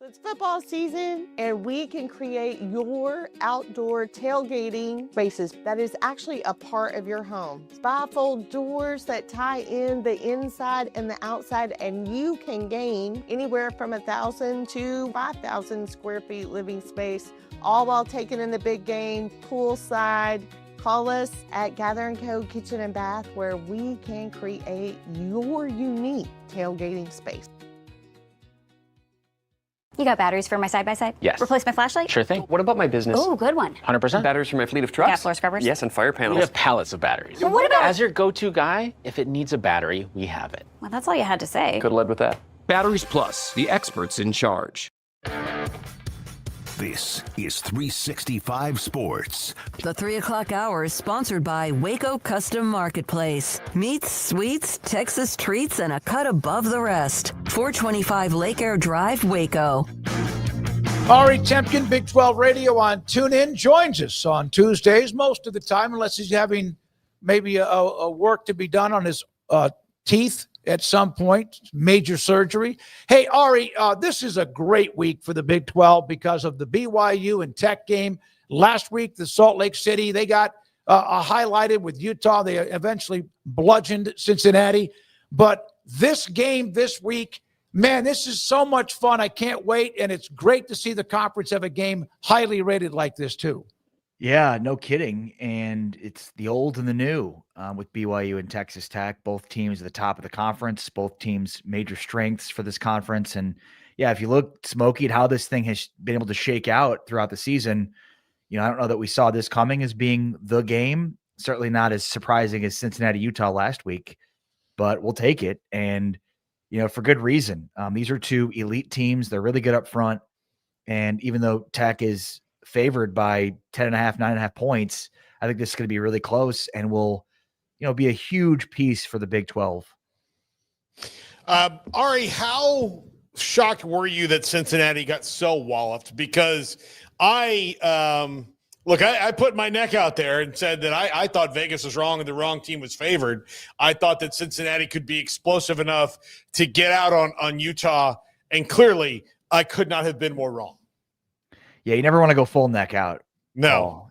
It's football season, and we can create your outdoor tailgating spaces that is actually a part of your home. Bifold doors that tie in the inside and the outside, and you can gain anywhere from 1,000 to 5,000 square feet living space, all while taking in the big game, poolside. Call us at Gather & Co. Kitchen and Bath, where we can create your unique tailgating space.
You got batteries for my side-by-side?
Yes.
Replace my flashlight?
Sure thing. What about my business?
Oh, good one.
100%.
Batteries for my fleet of trucks?
Gas floor scrubbers?
Yes, and fire panels. We have pallets of batteries.
Well, what about...
As your go-to guy, if it needs a battery, we have it.
Well, that's all you had to say.
Could have led with that.
Batteries Plus, the experts in charge.
This is 365 Sports.
The 3 o'clock hour is sponsored by Waco Custom Marketplace. Meats, sweets, Texas treats, and a cut above the rest. 425 Lake Air Drive, Waco.
Ari Temkin, Big 12 Radio on TuneIn, joins us on Tuesdays most of the time, unless he's having maybe a work to be done on his teeth. at some point, major surgery. Hey, Ari, this is a great week for the Big 12 because of the BYU and Tech game. Last week, the Salt Lake City, they got highlighted with Utah. They eventually bludgeoned Cincinnati. But this game this week, man, this is so much fun. I can't wait. And it's great to see the conference have a game highly rated like this, too.
Yeah, no kidding. And it's the old and the new with BYU and Texas Tech. Both teams at the top of the conference, both teams major strengths for this conference. And yeah, if you look, Smokey, at how this thing has been able to shake out throughout the season, I don't know that we saw this coming as being the game. Certainly not as surprising as Cincinnati, Utah last week, but we'll take it. And, for good reason. These are two elite teams. They're really good up front. And even though Tech is favored by 10.5, 9.5 points, I think this is going to be really close and will, be a huge piece for the Big 12.
Ari, how shocked were you that Cincinnati got so walloped? Because I put my neck out there and said that I thought Vegas was wrong and the wrong team was favored. I thought that Cincinnati could be explosive enough to get out on Utah, and clearly I could not have been more wrong.
Yeah, you never want to go full neck out.
No.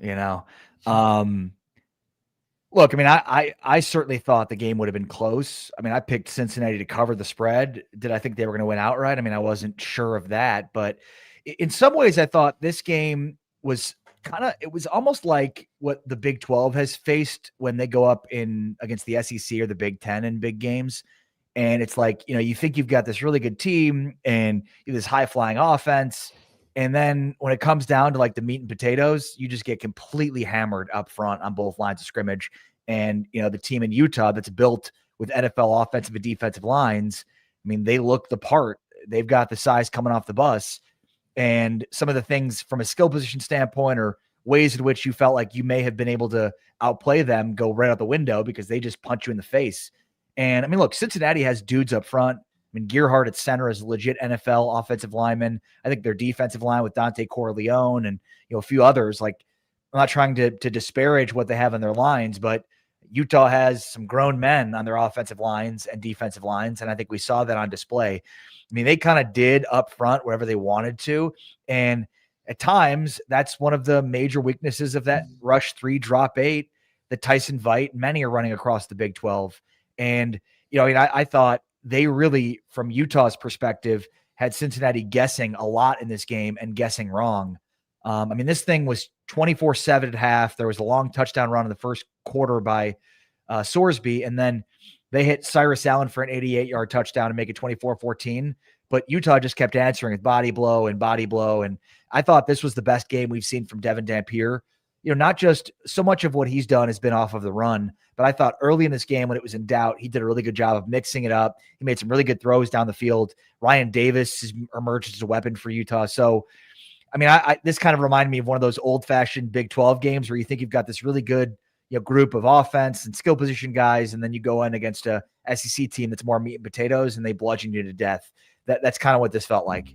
Look, I certainly thought the game would have been close. I picked Cincinnati to cover the spread. Did I think they were going to win outright? I wasn't sure of that, but in some ways I thought this game was it was almost like what the Big 12 has faced when they go up against the SEC or the Big 10 in big games. And it's like, you think you've got this really good team and this high flying offense. And then when it comes down to like the meat and potatoes, you just get completely hammered up front on both lines of scrimmage. And, the team in Utah that's built with NFL offensive and defensive lines, they look the part. They've got the size coming off the bus. And some of the things from a skill position standpoint or ways in which you felt like you may have been able to outplay them go right out the window because they just punch you in the face. And look, Cincinnati has dudes up front. Gearhart at center is a legit NFL offensive lineman. I think their defensive line with Dante Corleone and a few others, like I'm not trying to disparage what they have on their lines, but Utah has some grown men on their offensive lines and defensive lines. And I think we saw that on display. They kind of did up front wherever they wanted to. And at times that's one of the major weaknesses of that rush 3 drop 8 that Tyson Veit, many are running across the Big 12. And, I thought they really, from Utah's perspective, had Cincinnati guessing a lot in this game and guessing wrong. This thing was 24-7 at half. There was a long touchdown run in the first quarter by Sorsby, and then they hit Cyrus Allen for an 88-yard touchdown to make it 24-14. But Utah just kept answering with body blow. And I thought this was the best game we've seen from Devin Dampier. Not just so much of what he's done has been off of the run, but I thought early in this game when it was in doubt, he did a really good job of mixing it up. He made some really good throws down the field. Ryan Davis has emerged as a weapon for Utah. So, this kind of reminded me of one of those old-fashioned Big 12 games where you think you've got this really good group of offense and skill position guys, and then you go in against a SEC team that's more meat and potatoes, and they bludgeon you to death. That's kind of what this felt like.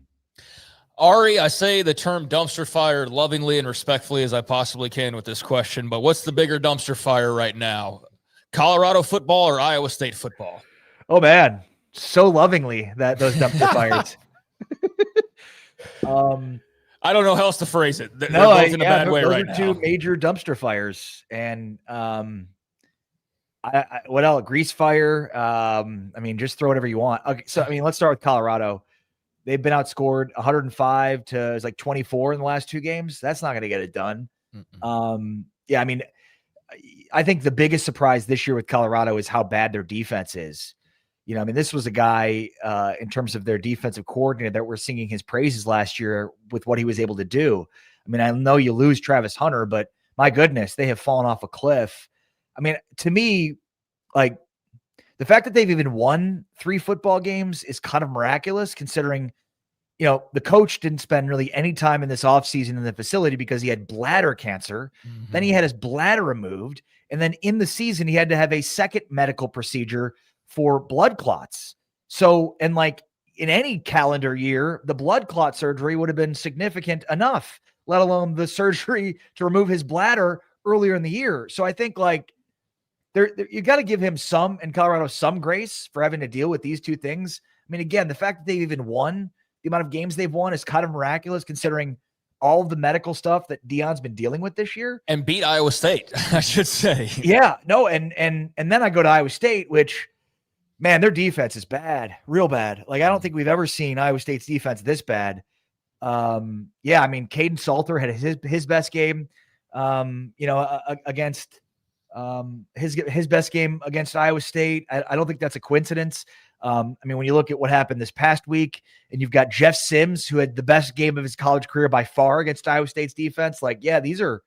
Ari, I say the term dumpster fire lovingly and respectfully as I possibly can with this question, but what's the bigger dumpster fire right now? Colorado football or Iowa State football?
Oh, man. So lovingly that those dumpster fires.
I don't know how else to phrase it. They're
both
in a bad way right now.
Those are two major dumpster fires. And what else? Grease fire. Just throw whatever you want. Okay, so, let's start with Colorado. They've been outscored 105 to 24 in the last 2 games. That's not going to get it done. I think the biggest surprise this year with Colorado is how bad their defense is. This was a guy in terms of their defensive coordinator that we're singing his praises last year with what he was able to do. I know you lose Travis Hunter, but my goodness, they have fallen off a cliff. To me, the fact that they've even won 3 football games is kind of miraculous considering, the coach didn't spend really any time in this offseason in the facility because he had bladder cancer. Mm-hmm. Then he had his bladder removed. And then in the season, he had to have a second medical procedure for blood clots. So, in any calendar year, the blood clot surgery would have been significant enough, let alone the surgery to remove his bladder earlier in the year. So I think you got to give him some, in Colorado, some grace for having to deal with these two things. I mean, again, the fact that they've even won, the amount of games they've won is kind of miraculous considering all of the medical stuff that Deion's been dealing with this year.
And beat Iowa State, I should say.
Yeah, no, and then I go to Iowa State, which, man, their defense is bad, real bad. Like, I don't think we've ever seen Iowa State's defense this bad. Yeah, I mean, Caden Salter had his best game, against his best game against Iowa State. I don't think that's a coincidence. I mean, when you look at what happened this past week, and you've got Jeff Sims, who had the best game of his college career by far against Iowa State's defense. Like, yeah, these are,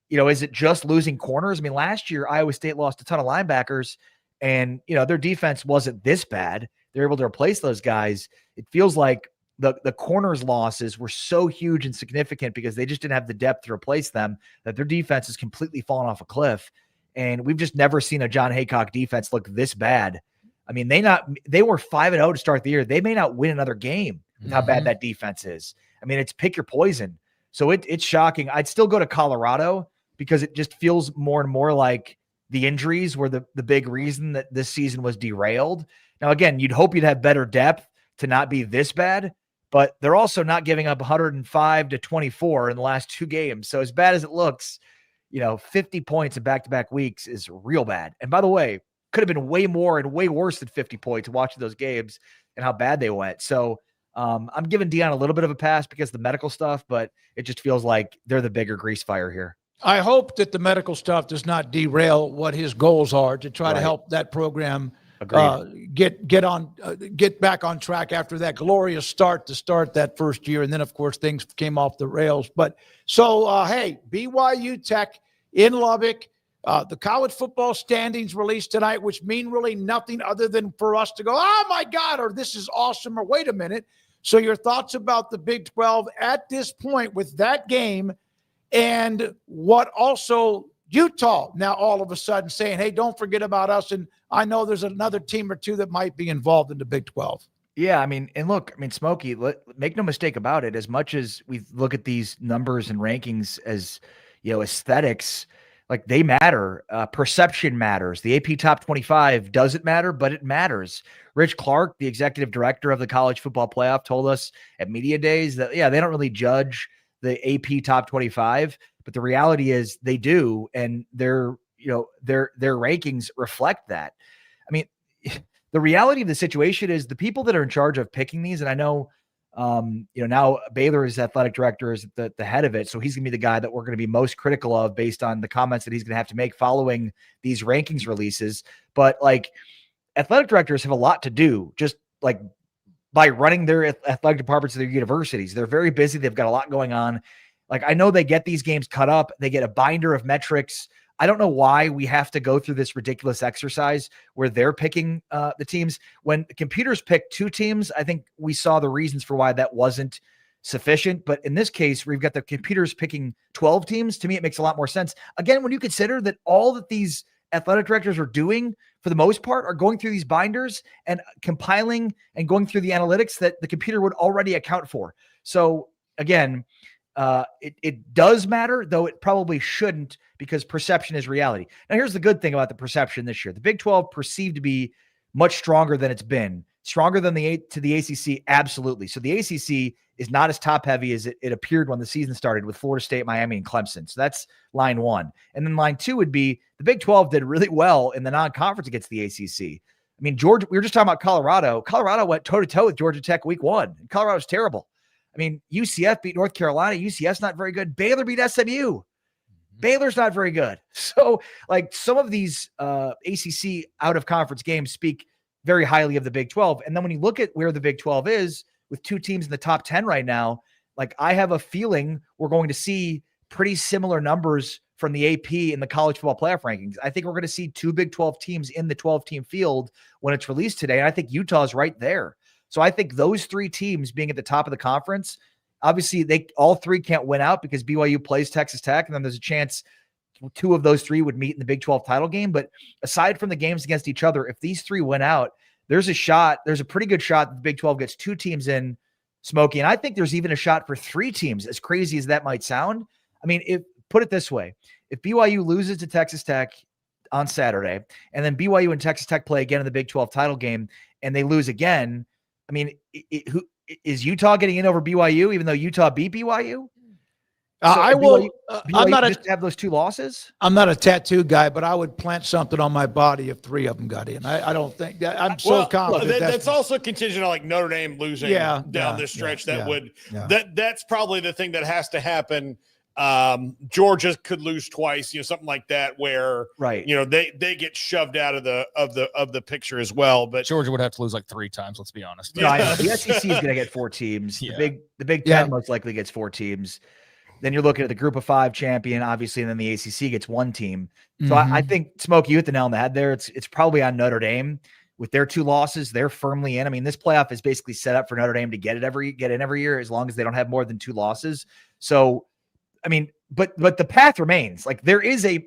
is it just losing corners? I mean, last year, Iowa State lost a ton of linebackers, and, their defense wasn't this bad. They're able to replace those guys. It feels like the corners losses were so huge and significant because they just didn't have the depth to replace them, that their defense has completely fallen off a cliff. And we've just never seen a John Haycock defense look this bad. I mean, they were 5-0 to start the year. They may not win another game with how bad that defense is. I mean, it's pick your poison. So it's shocking. I'd still go to Colorado because it just feels more and more like the injuries were the big reason that this season was derailed. Now, again, you'd hope you'd have better depth to not be this bad, but they're also not giving up 105 to 24 in the last two games. So as bad as it looks, 50 points in back-to-back weeks is real bad. And by the way, could have been way more and way worse than 50 points watching those games and how bad they went. So I'm giving Deion a little bit of a pass because of the medical stuff, but it just feels like they're the bigger grease fire here.
I hope that the medical stuff does not derail what his goals are to try to help that program get back on track after that glorious start that first year. And then, of course, things came off the rails. But so, hey, BYU Tech in Lubbock. The college football standings released tonight, which mean really nothing other than for us to go, oh, my God, or this is awesome, or wait a minute. So your thoughts about the Big 12 at this point with that game, and what also Utah now all of a sudden saying, hey, don't forget about us. And I know there's another team or two that might be involved in the Big 12.
Yeah, I mean, and look, Smokey, make no mistake about it. As much as we look at these numbers and rankings as, aesthetics, like they matter. Perception matters. The AP Top 25 doesn't matter, but it matters. Rich Clark, the executive director of the College Football Playoff, told us at Media Days that, they don't really judge the AP Top 25, but the reality is they do, and their rankings reflect that. I mean, the reality of the situation is the people that are in charge of picking these, and I know, now Baylor's athletic director is the head of it. So he's going to be the guy that we're going to be most critical of based on the comments that he's going to have to make following these rankings releases. But like athletic directors have a lot to do just like by running their athletic departments of their universities. They're very busy. They've got a lot going on. Like, I know they get these games cut up. They get a binder of metrics. I don't know why we have to go through this ridiculous exercise where they're picking the teams. When the computers pick two teams, I think we saw the reasons for why that wasn't sufficient. But in this case, we've got the computers picking 12 teams. To me, it makes a lot more sense. Again, when you consider that all that these athletic directors are doing, for the most part, are going through these binders and compiling and going through the analytics that the computer would already account for. So again, it does matter, though it probably shouldn't, because perception is reality. Now, here's the good thing about the perception this year. The Big 12 perceived to be much stronger than it's been. Stronger than the ACC, absolutely. So the ACC is not as top-heavy as it appeared when the season started with Florida State, Miami, and Clemson. So that's line one. And then line two would be the Big 12 did really well in the non-conference against the ACC. I mean, Georgia, we were just talking about Colorado. Colorado went toe-to-toe with Georgia Tech week one. And Colorado's terrible. I mean, UCF beat North Carolina. UCF's not very good. Baylor beat SMU. Baylor's not very good. So, like, some of these ACC out-of-conference games speak very highly of the Big 12. And then when you look at where the Big 12 is with two teams in the top 10 right now, like, I have a feeling we're going to see pretty similar numbers from the AP in the college football playoff rankings. I think we're going to see two Big 12 teams in the 12-team field when it's released today. And I think Utah is right there. So I think those three teams being at the top of the conference, obviously they all three can't win out because BYU plays Texas Tech, and then there's a chance two of those three would meet in the Big 12 title game. But aside from the games against each other, if these three win out, there's a pretty good shot that the Big 12 gets two teams in, Smokey. And I think there's even a shot for three teams, as crazy as that might sound. I mean, put it this way, if BYU loses to Texas Tech, on Saturday, and then BYU and Texas Tech play again in the Big 12 title game, and they lose again. I mean, who is Utah getting in over BYU, even though Utah beat BYU?
I will.
BYU
I'm not
just have those 2 losses.
I'm not a tattoo guy, but I would plant something on my body if 3 of them got in. I don't think that. I'm so confident.
That's also contingent on like Notre Dame losing down this stretch. That's probably the thing that has to happen. Georgia could lose twice, something like that, where they get shoved out of the picture as well. But
Georgia would have to lose like 3 times. Let's be honest.
No, the SEC is going to get 4 teams. The Big Ten most likely gets 4 teams. Then you're looking at the Group of 5 champion, obviously, and then the ACC gets 1 team. So I think, Smoak, you hit the nail on the head there. It's probably on Notre Dame with their 2 losses. They're firmly in. I mean, this playoff is basically set up for Notre Dame to get in every year, as long as they don't have more than 2 losses. So, I mean, but the path remains. Like, there is a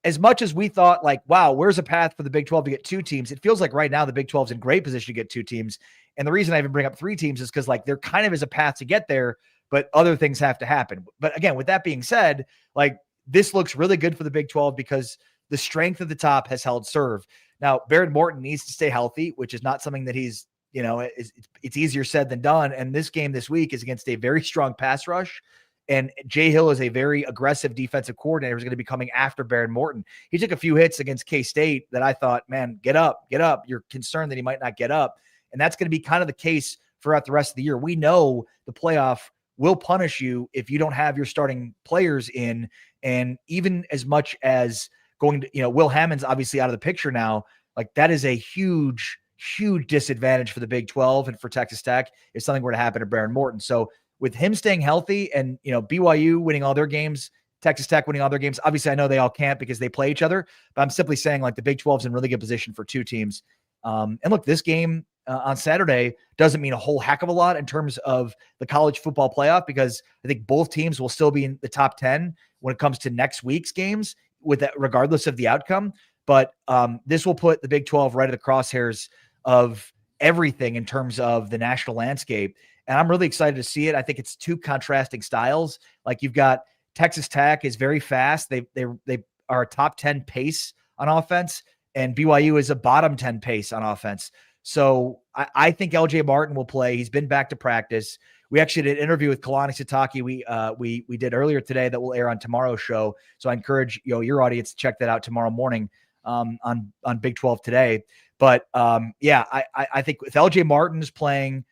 as much as we thought, like, wow, where's a path for the Big 12 to get 2 teams? It feels like right now the Big 12 is in great position to get 2 teams. And the reason I even bring up 3 teams is because, like, there kind of is a path to get there, but other things have to happen. But again, with that being said, like, this looks really good for the Big 12 because the strength of the top has held serve. Now, Baron Morton needs to stay healthy, which is not something that he's, it's easier said than done. And this game this week is against a very strong pass rush. And Jay Hill is a very aggressive defensive coordinator who's going to be coming after Baron Morton. He took a few hits against K-State that I thought, man, get up. You're concerned that he might not get up. And that's going to be kind of the case throughout the rest of the year. We know the playoff will punish you if you don't have your starting players in. And even as much as going to, Will Hammond's obviously out of the picture now, like, that is a huge, huge disadvantage for the Big 12 and for Texas Tech if something were to happen to Baron Morton. So with him staying healthy and, BYU winning all their games, Texas Tech winning all their games, obviously I know they all can't because they play each other, but I'm simply saying, like, the Big 12 is in really good position for 2 teams. And look, this game on Saturday doesn't mean a whole heck of a lot in terms of the college football playoff, because I think both teams will still be in the top 10 when it comes to next week's games, with that, regardless of the outcome. But this will put the Big 12 right at the crosshairs of everything in terms of the national landscape. And I'm really excited to see it. I think it's 2 contrasting styles. Like, you've got Texas Tech is very fast. They are a top 10 pace on offense, and BYU is a bottom 10 pace on offense. So I think LJ Martin will play. He's been back to practice. We actually did an interview with Kalani Sitake. We did earlier today that will air on tomorrow's show. So I encourage your audience to check that out tomorrow morning on Big 12 Today. But I think if LJ Martin is playing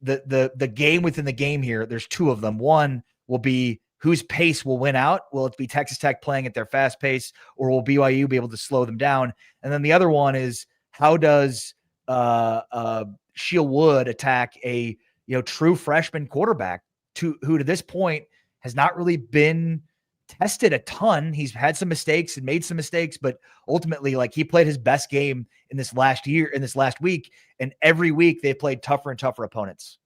the game within the game here, there's 2 of them. One will be whose pace will win out. Will it be Texas Tech playing at their fast pace, or will BYU be able to slow them down? And then the other one is, how does Sheil Wood attack a true freshman quarterback who to this point has not really been tested a ton. He's had some mistakes and made some mistakes, but ultimately, like, he played his best game in this last week, and every week they played tougher and tougher opponents.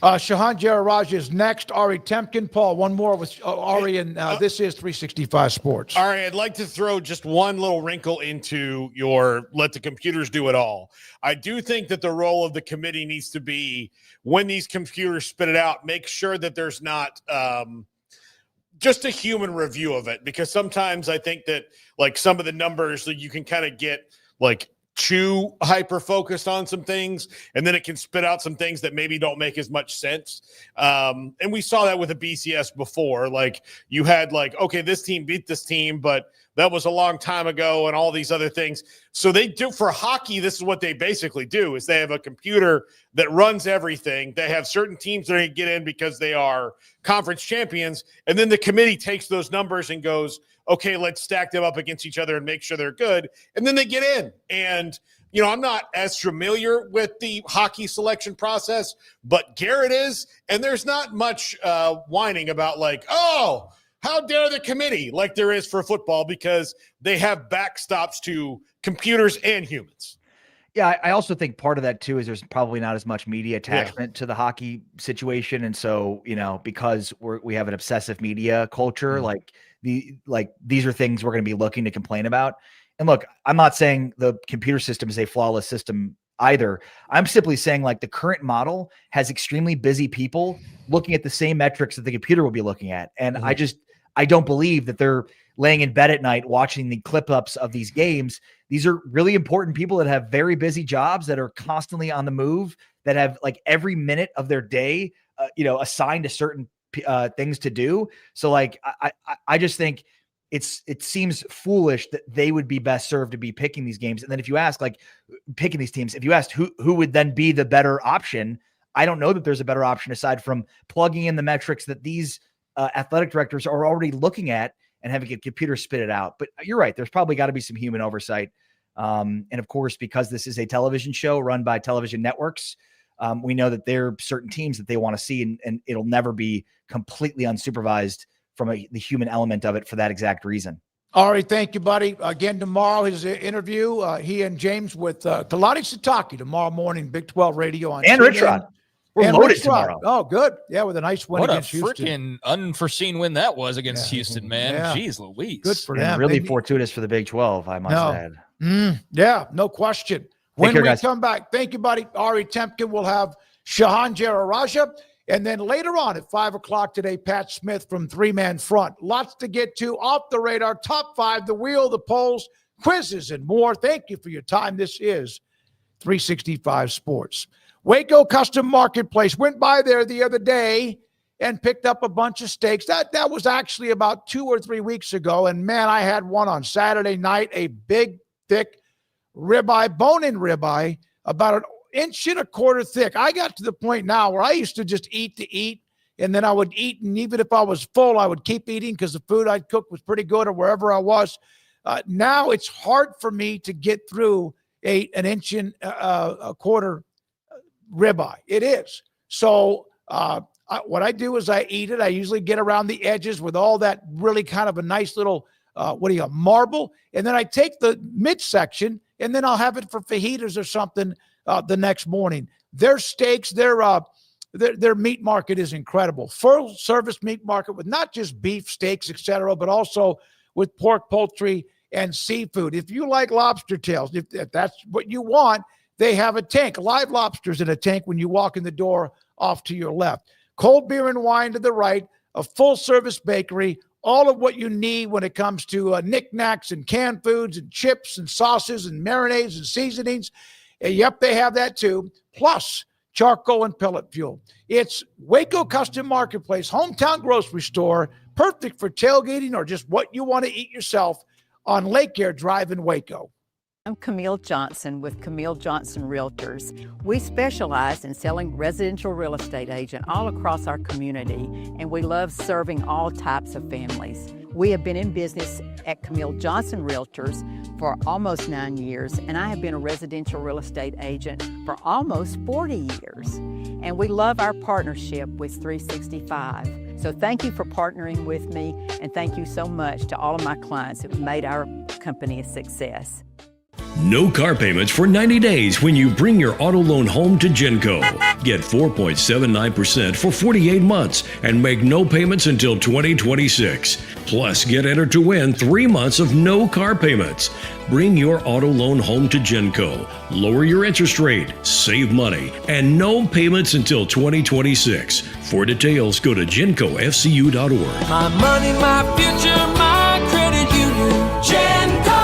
Shahan Jaja is next. Ari Temkin. Paul, one more with Ari, and this is 365 Sports.
All right, I'd like to throw just one little wrinkle into your let the computers do it all. I do think that the role of the committee needs to be, when these computers spit it out, make sure that there's not just a human review of it, because sometimes I think that, like, some of the numbers that you can kind of get, like, too hyper focused on some things, and then it can spit out some things that maybe don't make as much sense. And we saw that with a BCS before. Like, you had, like, okay, this team beat this team, but that was a long time ago, and all these other things. So they do, for hockey, this is what they basically do, is they have a computer that runs everything. They have certain teams that they get in because they are conference champions, and then the committee takes those numbers and goes, okay, let's stack them up against each other and make sure they're good. And then they get in. And, I'm not as familiar with the hockey selection process, but Garrett is. And there's not much whining about, like, oh, how dare the committee, like there is for football, because they have backstops to computers and humans.
Yeah, I also think part of that too is there's probably not as much media attachment to the hockey situation, and so because we have an obsessive media culture, these are things we're going to be looking to complain about. And look, I'm not saying the computer system is a flawless system either. I'm simply saying, like, the current model has extremely busy people looking at the same metrics that the computer will be looking at, and I don't believe that they're laying in bed at night watching the clip-ups of these games. These are really important people that have very busy jobs, that are constantly on the move, that have like every minute of their day, assigned to certain things to do. So like, I just think it seems foolish that they would be best served to be picking these games. And then if you ask, like, picking these teams, if you asked who would then be the better option, I don't know that there's a better option aside from plugging in the metrics that these athletic directors are already looking at and having a computer spit it out. But you're right. There's probably got to be some human oversight. And of course, because this is a television show run by television networks, we know that there are certain teams that they want to see, and it'll never be completely unsupervised from the human element of it for that exact reason.
Ari, thank you, buddy. Again, tomorrow, his interview, he and James with Kalani Sitake tomorrow morning, Big 12 radio on
and Rich Rod. We're loaded tomorrow.
Oh, good. Yeah, with a nice win against Houston.
What a freaking unforeseen win that was against Houston, man. Yeah. Jeez Louise.
Good for them.
Really fortuitous for the Big 12, I must add.
Yeah, no question. When we come back, thank you, buddy. Ari Temkin will have Shahan Jaja. And then later on at 5 o'clock today, Pat Smith from Three Man Front. Lots to get to, off the radar, top 5, the wheel, the polls, quizzes, and more. Thank you for your time. This is 365 Sports. Waco Custom Marketplace. Went by there the other day and picked up a bunch of steaks. That was actually about 2 or 3 weeks ago. And man, I had one on Saturday night, a big, thick ribeye, bone-in ribeye, about an 1.25 inches thick. I got to the point now where I used to just eat to eat, and then I would eat, and even if I was full, I would keep eating because the food I'd cook was pretty good or wherever I was. Now it's hard for me to get through an 1.25 inches ribeye. It is. So what I do is I eat it. I usually get around the edges with all that really kind of a nice little, marble. And then I take the midsection, and then I'll have it for fajitas or something the next morning. Their steaks, their meat market is incredible. Full service meat market with not just beef, steaks, etc., but also with pork, poultry, and seafood. If you like lobster tails, if that's what you want, they have a tank, live lobsters in a tank when you walk in the door off to your left. Cold beer and wine to the right, a full-service bakery, all of what you need when it comes to knickknacks and canned foods and chips and sauces and marinades and seasonings. And yep, they have that too, plus charcoal and pellet fuel. It's Waco Custom Marketplace, hometown grocery store, perfect for tailgating or just what you want to eat yourself on Lake Air Drive in Waco.
I'm Camille Johnson with Camille Johnson Realtors. We specialize in selling residential real estate agent all across our community, and we love serving all types of families. We have been in business at Camille Johnson Realtors for almost 9 years, and I have been a residential real estate agent for almost 40 years. And we love our partnership with 365. So thank you for partnering with me, and thank you so much to all of my clients who have made our company a success.
No car payments for 90 days when you bring your auto loan home to Genco. Get 4.79% for 48 months and make no payments until 2026. Plus, get entered to win 3 months of no car payments. Bring your auto loan home to Genco. Lower your interest rate, save money, and no payments until 2026. For details, go to GencoFCU.org.
My money, my future, my credit union. Genco.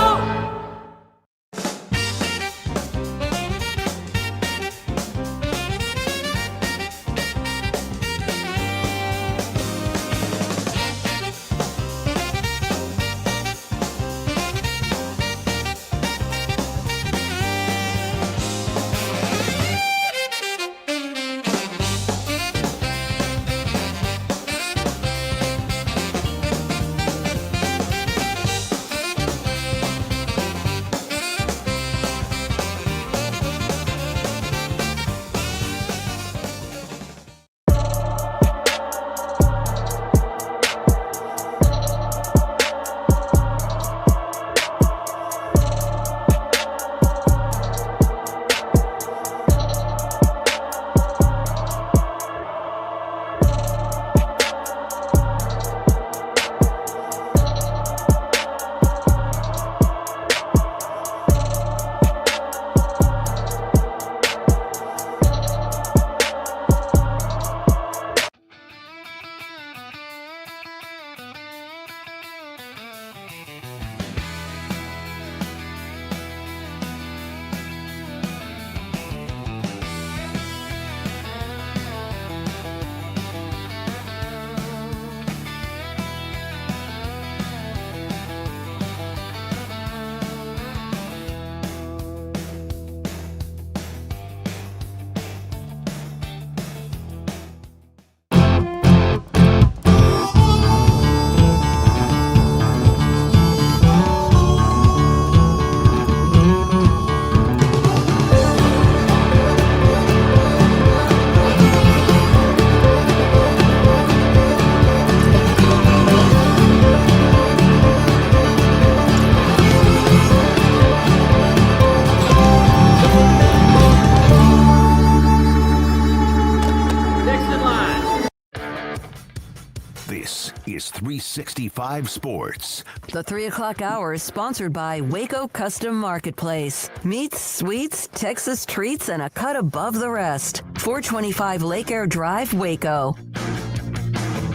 This is 365 Sports.
The 3 o'clock hour is sponsored by Waco Custom Marketplace. Meats, sweets, Texas treats, and a cut above the rest. 425 Lake Air Drive, Waco.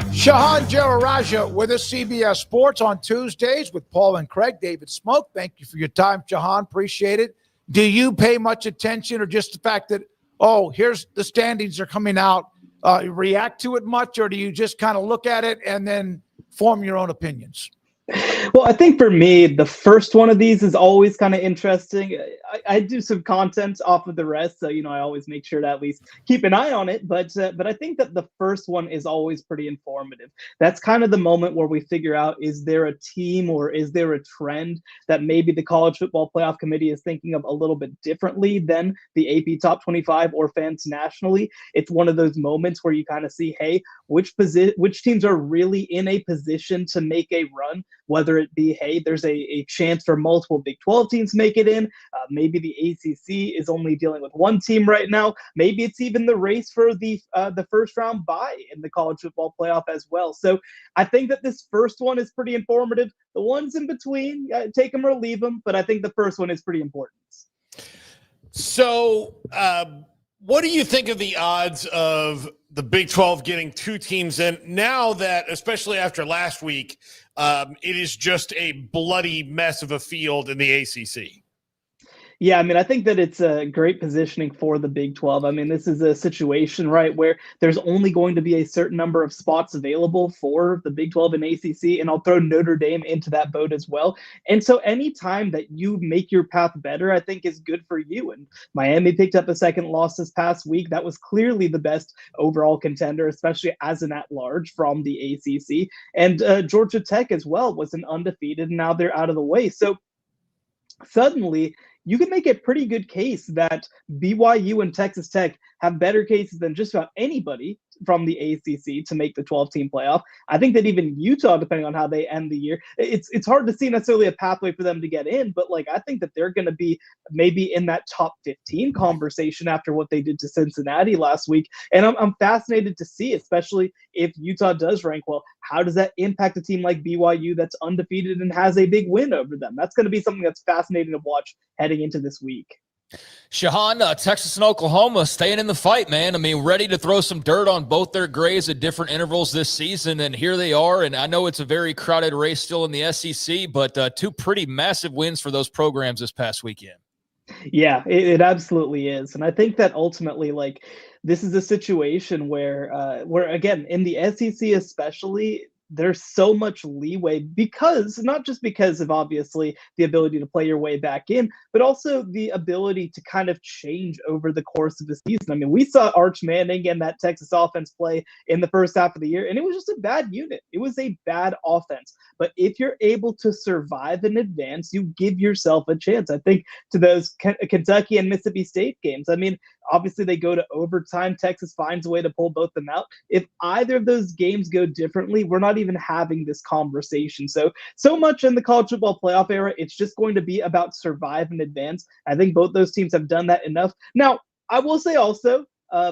Shahan Jaja with us, CBS Sports on Tuesdays with Paul and Craig. David Smoak, thank you for your time, Shahan. Appreciate it. Do you pay much attention, or just the fact that, here's the standings are coming out, react to it much, or do you just kind of look at it and then form your own opinions?
Well, I think for me, the first one of these is always kind of interesting. I do some content off of the rest, so I always make sure to at least keep an eye on it. But I think that the first one is always pretty informative. That's kind of the moment where we figure out, is there a team or is there a trend that maybe the College Football Playoff Committee is thinking of a little bit differently than the AP Top 25 or fans nationally? It's one of those moments where you kind of see, hey, which teams are really in a position to make a run, whether it be, hey, there's a chance for multiple Big 12 teams to make it in. Maybe the ACC is only dealing with one team right now. Maybe it's even the race for the first round bye in the college football playoff as well. So I think that this first one is pretty informative. The ones in between, take them or leave them. But I think the first one is pretty important.
So what do you think of the odds of the Big 12 getting two teams in now that, especially after last week, it is just a bloody mess of a field in the ACC?
Yeah, I think that it's a great positioning for the Big 12. This is a situation, right, where there's only going to be a certain number of spots available for the Big 12 and ACC, and I'll throw Notre Dame into that boat as well. And so any time that you make your path better, I think is good for you. And Miami picked up a second loss this past week. That was clearly the best overall contender, especially as an at-large from the ACC. And Georgia Tech as well was an undefeated, and now they're out of the way. So suddenly, you can make a pretty good case that BYU and Texas Tech have better cases than just about anybody from the ACC to make the 12-team playoff. I think that even Utah, depending on how they end the year, it's hard to see necessarily a pathway for them to get in, but I think that they're going to be maybe in that top 15 conversation after what they did to Cincinnati last week. And I'm fascinated to see, especially if Utah does rank well, how does that impact a team like BYU that's undefeated and has a big win over them? That's going to be something that's fascinating to watch heading into this week.
Shahan, Texas and Oklahoma staying in the fight, man. Ready to throw some dirt on both their grades at different intervals this season, and here they are. And I know it's a very crowded race still in the SEC, but two pretty massive wins for those programs this past weekend.
Yeah, it absolutely is. And I think that ultimately, this is a situation where again, in the SEC especially, there's so much leeway not just because of obviously the ability to play your way back in, but also the ability to kind of change over the course of the season. We saw Arch Manning and that Texas offense play in the first half of the year, and it was just a bad unit. It was a bad offense. But if you're able to survive in advance, you give yourself a chance. I think to those Kentucky and Mississippi State games, obviously they go to overtime. Texas finds a way to pull both them out. If either of those games go differently, we're not even having this conversation. So much in the college football playoff era, it's just going to be about survive in advance. I think both those teams have done that enough. Now, I will say also,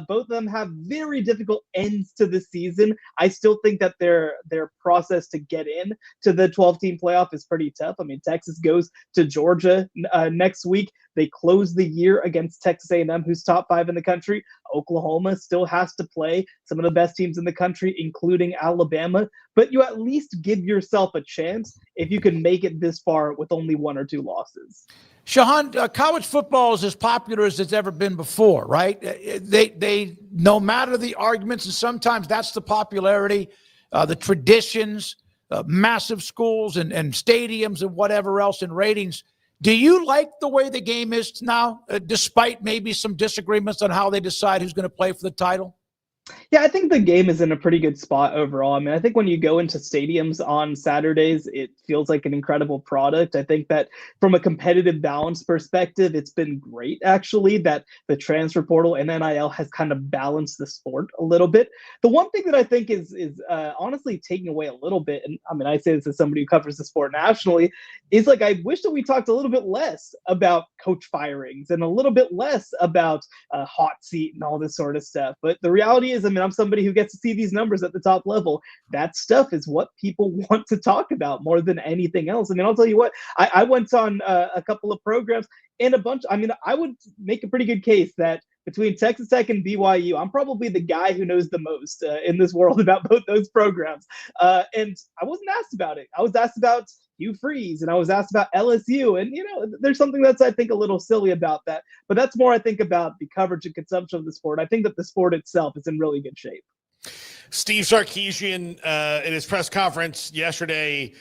both of them have very difficult ends to the season. I still think that their process to get in to the 12-team playoff is pretty tough. Texas goes to Georgia next week. They close the year against Texas A&M, who's top 5 in the country. Oklahoma still has to play some of the best teams in the country, including Alabama. But you at least give yourself a chance if you can make it this far with only 1 or 2 losses.
Shahan, college football is as popular as it's ever been before, right? They no matter the arguments, and sometimes that's the popularity, the traditions, massive schools and stadiums and whatever else in ratings. Do you like the way the game is now, despite maybe some disagreements on how they decide who's going to play for the title?
Yeah, I think the game is in a pretty good spot overall. I think when you go into stadiums on Saturdays, it feels like an incredible product. I think that from a competitive balance perspective, it's been great, actually, that the transfer portal and NIL has kind of balanced the sport a little bit. The one thing that I think is honestly taking away a little bit, and I say this as somebody who covers the sport nationally, is I wish that we talked a little bit less about coach firings and a little bit less about hot seat and all this sort of stuff. But the reality is is, I mean, I'm somebody who gets to see these numbers at the top level. That stuff is what people want to talk about more than anything else. I mean, I'll tell you what, I went on a couple of programs and I would make a pretty good case that between Texas Tech and BYU, I'm probably the guy who knows the most in this world about both those programs. And I wasn't asked about it. I was asked about Hugh Freeze, and I was asked about LSU. And, there's something that's, I think, a little silly about that. But that's more, I think, about the coverage and consumption of the sport. I think that the sport itself is in really good shape.
Steve Sarkeesian, in his press conference yesterday,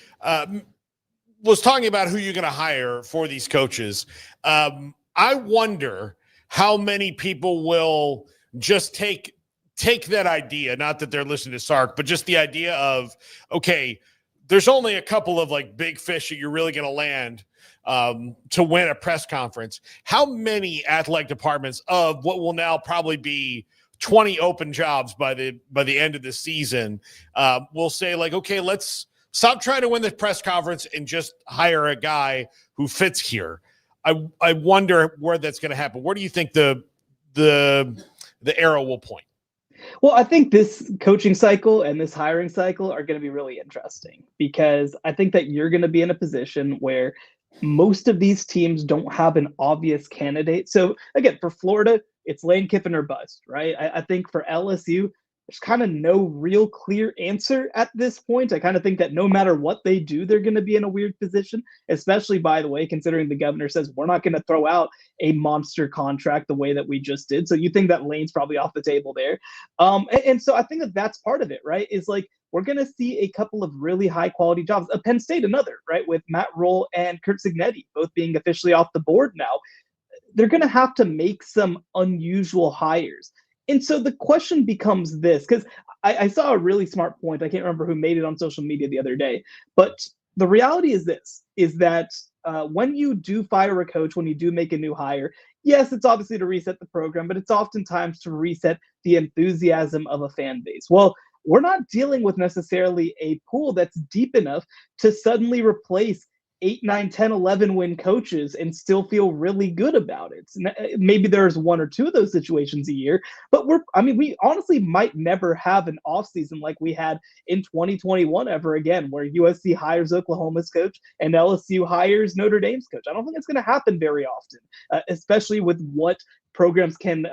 was talking about who you're going to hire for these coaches. I wonder how many people will just take that idea, not that they're listening to Sark, but just the idea of, okay, there's only a couple of like big fish that you're really going to land to win a press conference. How many athletic departments of what will now probably be 20 open jobs by the end of the season will say like, okay, let's stop trying to win the press conference and just hire a guy who fits here. I wonder where that's going to happen. Where do you think the arrow will point?
Well, I think this coaching cycle and this hiring cycle are going to be really interesting because I think that you're going to be in a position where most of these teams don't have an obvious candidate. So again, for Florida, it's Lane Kiffin or bust, right? I think for LSU, there's kind of no real clear answer at this point. I kind of think that no matter what they do, they're going to be in a weird position, especially, by the way, considering the governor says we're not going to throw out a monster contract the way that we just did. So you think that Lane's probably off the table there. And so I think that that's part of it, right? Is like we're going to see a couple of really high quality jobs. Penn State, another, right? With Matt Rule and Kurt Cignetti both being officially off the board now. They're going to have to make some unusual hires. And so the question becomes this, because I saw a really smart point. I can't remember who made it on social media the other day. But the reality is this, is that when you do fire a coach, when you do make a new hire, yes, it's obviously to reset the program, but it's oftentimes to reset the enthusiasm of a fan base. Well, we're not dealing with necessarily a pool that's deep enough to suddenly replace 8, 9, 10, 11 win coaches and still feel really good about it. Maybe there's one or two of those situations a year, but we honestly might never have an offseason like we had in 2021 ever again, where USC hires Oklahoma's coach and LSU hires Notre Dame's coach. I don't think it's going to happen very often, especially with what programs can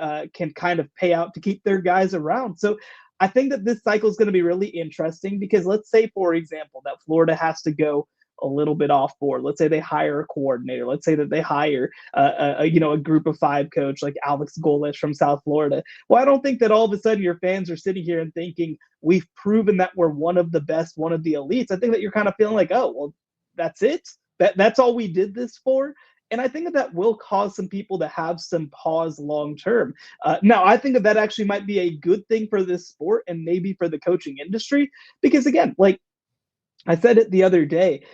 kind of pay out to keep their guys around. So I think that this cycle is going to be really interesting because let's say, for example, that Florida has to go a little bit off board. Let's say they hire a coordinator. Let's say that they hire a group of 5 coach like Alex Golesh from South Florida. Well, I don't think that all of a sudden your fans are sitting here and thinking we've proven that we're one of the best, one of the elites. I think that you're kind of feeling like, oh, well, that's it. That's all we did this for. And I think that will cause some people to have some pause long term. Now, I think that actually might be a good thing for this sport and maybe for the coaching industry, because again, like I said it the other day,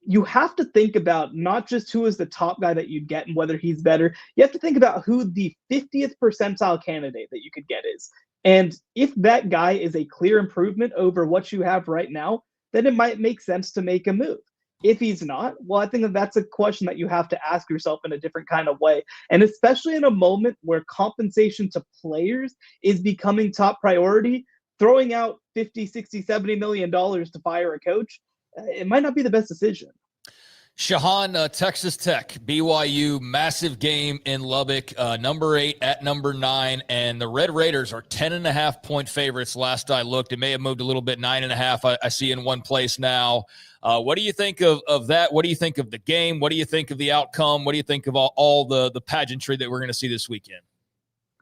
you have to think about not just who is the top guy that you'd get and whether he's better. You have to think about who the 50th percentile candidate that you could get is. And if that guy is a clear improvement over what you have right now, then it might make sense to make a move. If he's not, well, I think that that's a question that you have to ask yourself in a different kind of way. And especially in a moment where compensation to players is becoming top priority, throwing out $50, $60, $70 million to fire a coach, it might not be the best decision.
Shahan, Texas Tech, BYU, massive game in Lubbock, number 8 at number 9, and the Red Raiders are 10.5-point favorites last I looked. It may have moved a little bit, 9.5 I see in one place now. What do you think of that? What do you think of the game? What do you think of the outcome? What do you think of all the pageantry that we're going to see this weekend?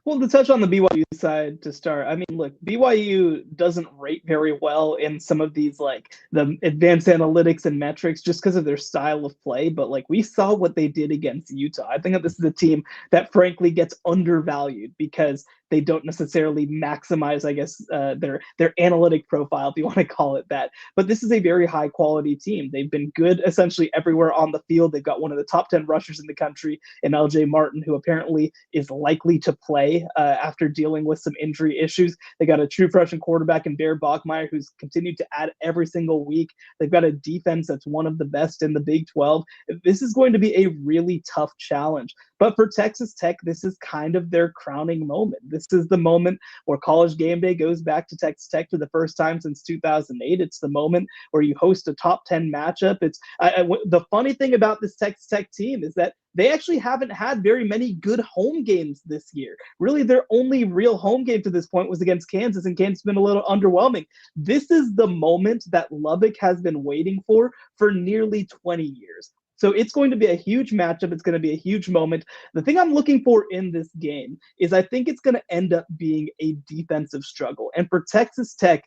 Well, to touch on the BYU side to start, I mean, look, BYU doesn't rate very well in some of these, like the advanced analytics and metrics just because of their style of play. But like we saw what they did against Utah. I think that this is a team that frankly gets undervalued because they don't necessarily maximize, I guess, their analytic profile, if you want to call it that. But this is a very high quality team. They've been good essentially everywhere on the field. They've got one of the top 10 rushers in the country in LJ Martin, who apparently is likely to play after dealing with some injury issues. They got a true freshman quarterback in Bear Bachmeier, who's continued to add every single week. They've got a defense that's one of the best in the Big 12. This is going to be a really tough challenge. But for Texas Tech, this is kind of their crowning moment. This is the moment where College Game Day goes back to Texas Tech for the first time since 2008. It's the moment where you host a top 10 matchup. The funny thing about this Texas Tech team is that they actually haven't had very many good home games this year. Really, their only real home game to this point was against Kansas, and Kansas has been a little underwhelming. This is the moment that Lubbock has been waiting for nearly 20 years. So it's going to be a huge matchup. It's going to be a huge moment. The thing I'm looking for in this game is I think it's going to end up being a defensive struggle. And for Texas Tech,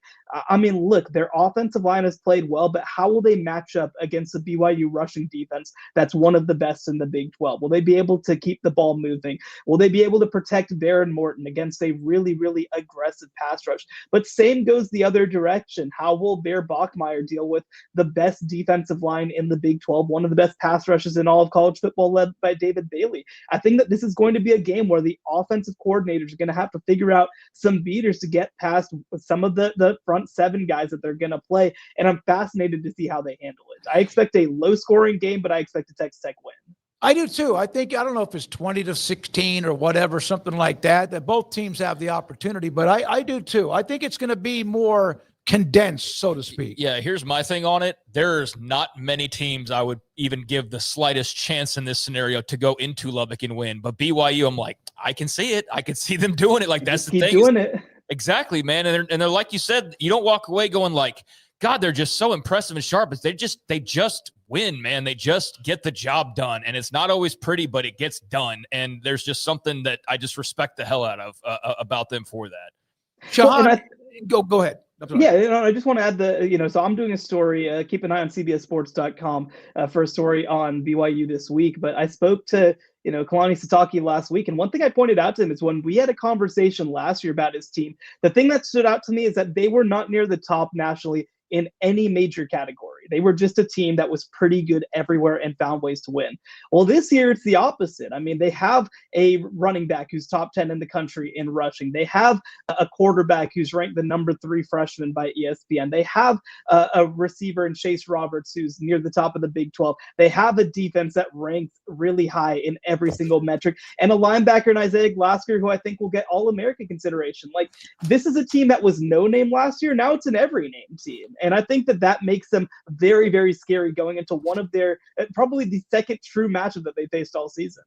I mean, look, their offensive line has played well, but how will they match up against the BYU rushing defense that's one of the best in the Big 12? Will they be able to keep the ball moving? Will they be able to protect Baron Morton against a really, really aggressive pass rush? But same goes the other direction. How will Bear Bachmeier deal with the best defensive line in the Big 12, one of the best pass rushes in all of college football, led by David Bailey? I think that this is going to be a game where the offensive coordinators are going to have to figure out some beaters to get past some of the front seven guys that they're going to play, and I'm fascinated to see how they handle it. I expect a low-scoring game, but I expect a Texas Tech win.
I do too. I don't know if it's 20-16 or whatever, something like that both teams have the opportunity, but I do too. I think it's going to be more condensed, so to speak.
Yeah, here's my thing on it. There's not many teams I would even give the slightest chance in this scenario to go into Lubbock and win. But BYU, I'm like, I can see it. I can see them doing it. Like, that's the thing.
Keep doing it.
Exactly, man. And they're like you said, you don't walk away going like, God, they're just so impressive and sharp. They just win, man. They just get the job done. And it's not always pretty, but it gets done. And there's just something that I just respect the hell out of about them for that.
Shahan, go ahead.
Yeah, I just want to add so I'm doing a story, keep an eye on cbssports.com for a story on BYU this week, but I spoke to, Kalani Sitake last week, and one thing I pointed out to him is when we had a conversation last year about his team, the thing that stood out to me is that they were not near the top nationally in any major category. They were just a team that was pretty good everywhere and found ways to win. Well, this year it's the opposite. I mean, they have a running back who's top 10 in the country in rushing. They have a quarterback who's ranked the number 3 freshman by ESPN. They have a receiver in Chase Roberts who's near the top of the Big 12. They have a defense that ranks really high in every single metric, and a linebacker in Isaiah Glasker who I think will get All-American consideration. Like, this is a team that was no name last year. Now it's an every name team. And I think that makes them very, very scary going into one of their probably the second true matchup that they faced all season.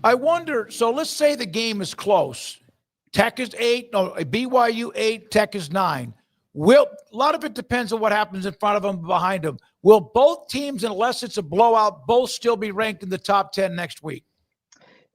I wonder, so let's say the game is close. Tech is 8, BYU 8, Tech is 9. A lot of it depends on what happens in front of them, behind them. Will both teams, unless it's a blowout, both still be ranked in the top 10 next week?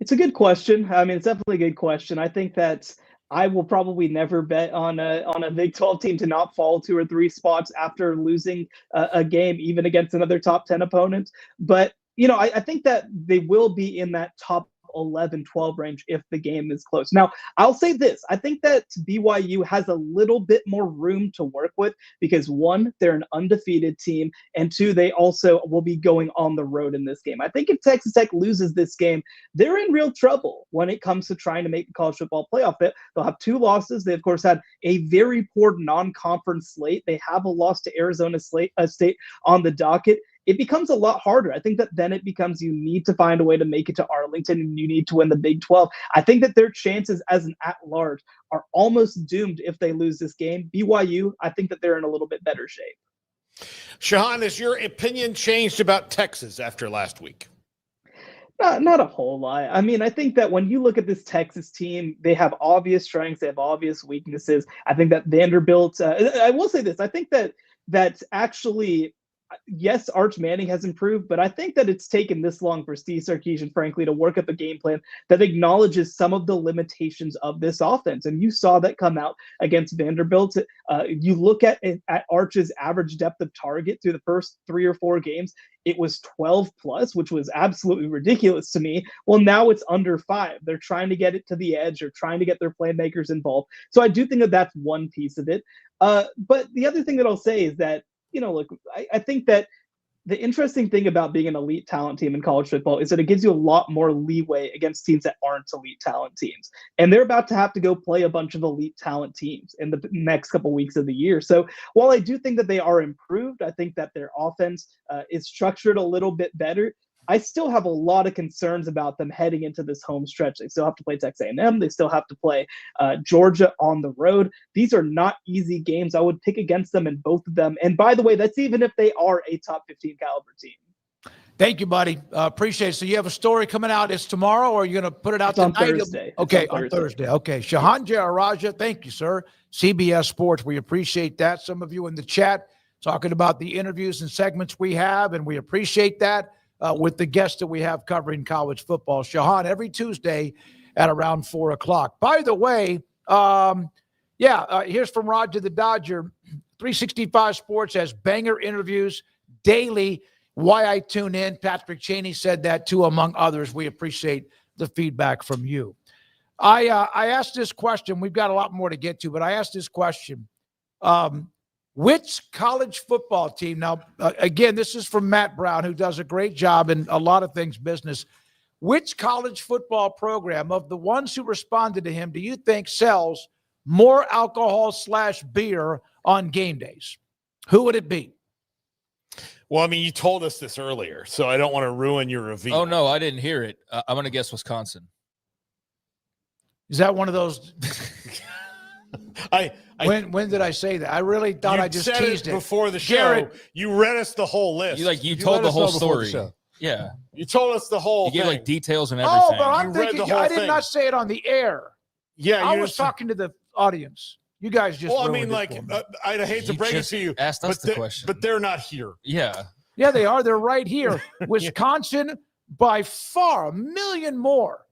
It's a good question. I mean, it's definitely a good question. I think that I will probably never bet on a Big 12 team to not fall 2 or 3 spots after losing a game, even against another top 10 opponent. But, I think that they will be in that top 11, 12 range if the game is close. Now, I'll say this. I think that BYU has a little bit more room to work with because, 1, they're an undefeated team, and 2, they also will be going on the road in this game. I think if Texas Tech loses this game, they're in real trouble when it comes to trying to make the college football playoff. They'll have 2 losses. They, of course, had a very poor non-conference slate. They have a loss to Arizona State on the docket. It becomes a lot harder. I think that then it becomes you need to find a way to make it to Arlington and you need to win the Big 12. I think that their chances as an at-large are almost doomed if they lose this game. BYU, I think that they're in a little bit better shape.
Shahan, has your opinion changed about Texas after last week?
Not a whole lot. I mean, I think that when you look at this Texas team, they have obvious strengths, they have obvious weaknesses. I think that Vanderbilt, I will say this, I think that actually, yes, Arch Manning has improved, but I think that it's taken this long for Steve Sarkeesian, frankly, to work up a game plan that acknowledges some of the limitations of this offense. And you saw that come out against Vanderbilt. You look at Arch's average depth of target through the first 3 or 4 games, it was 12 plus, which was absolutely ridiculous to me. Well, now it's under 5. They're trying to get it to the edge. They're trying to get their playmakers involved. So I do think that that's one piece of it. But the other thing that I'll say is that, look, I think that the interesting thing about being an elite talent team in college football is that it gives you a lot more leeway against teams that aren't elite talent teams. And they're about to have to go play a bunch of elite talent teams in the next couple weeks of the year. So while I do think that they are improved, I think that their offense is structured a little bit better. I still have a lot of concerns about them heading into this home stretch. They still have to play Texas A&M. They still have to play Georgia on the road. These are not easy games. I would pick against them in both of them. And by the way, that's even if they are a top 15 caliber team.
Thank you, buddy. Appreciate it. So you have a story coming out. It's tomorrow, or are you going to put it out
It's on
tonight?
Thursday.
Okay, on Thursday. Okay. Shahan Jaja, thank you, sir. CBS Sports. We appreciate that. Some of you in the chat talking about the interviews and segments we have, and we appreciate that with the guests that we have covering college football. Shahan, every Tuesday at around 4 o'clock. By the way, here's from Roger the Dodger. 365 Sports has banger interviews daily. Why I tune in. Patrick Cheney said that too, among others. We appreciate the feedback from you. I asked this question. We've got a lot more to get to, but I asked this question. Which college football team? Now, again, this is from Matt Brown, who does a great job in a lot of things business. Which college football program of the ones who responded to him do you think sells more alcohol/beer on game days? Who would it be?
Well, I mean, you told us this earlier, so I don't want to ruin your reveal.
Oh, no, I didn't hear it. I'm going to guess Wisconsin.
Is that one of those? When did I say that? I really thought I just
said
teased it
before the show.
Garrett,
you read us the whole list.
You told the whole story. Yeah.
You told us the whole
You
thing.
gave details and everything.
Oh, but I'm
You read
thinking,
the whole
I did
thing.
not say it on the air.
Yeah,
I was talking to the audience. You guys just
Well, I
ruined
mean,
it for me.
I'd hate to
You
break it
just
to you.
asked us
but
the question.
But they're not here.
Yeah.
Yeah, they are. They're right here. Wisconsin, by far, 1 million more.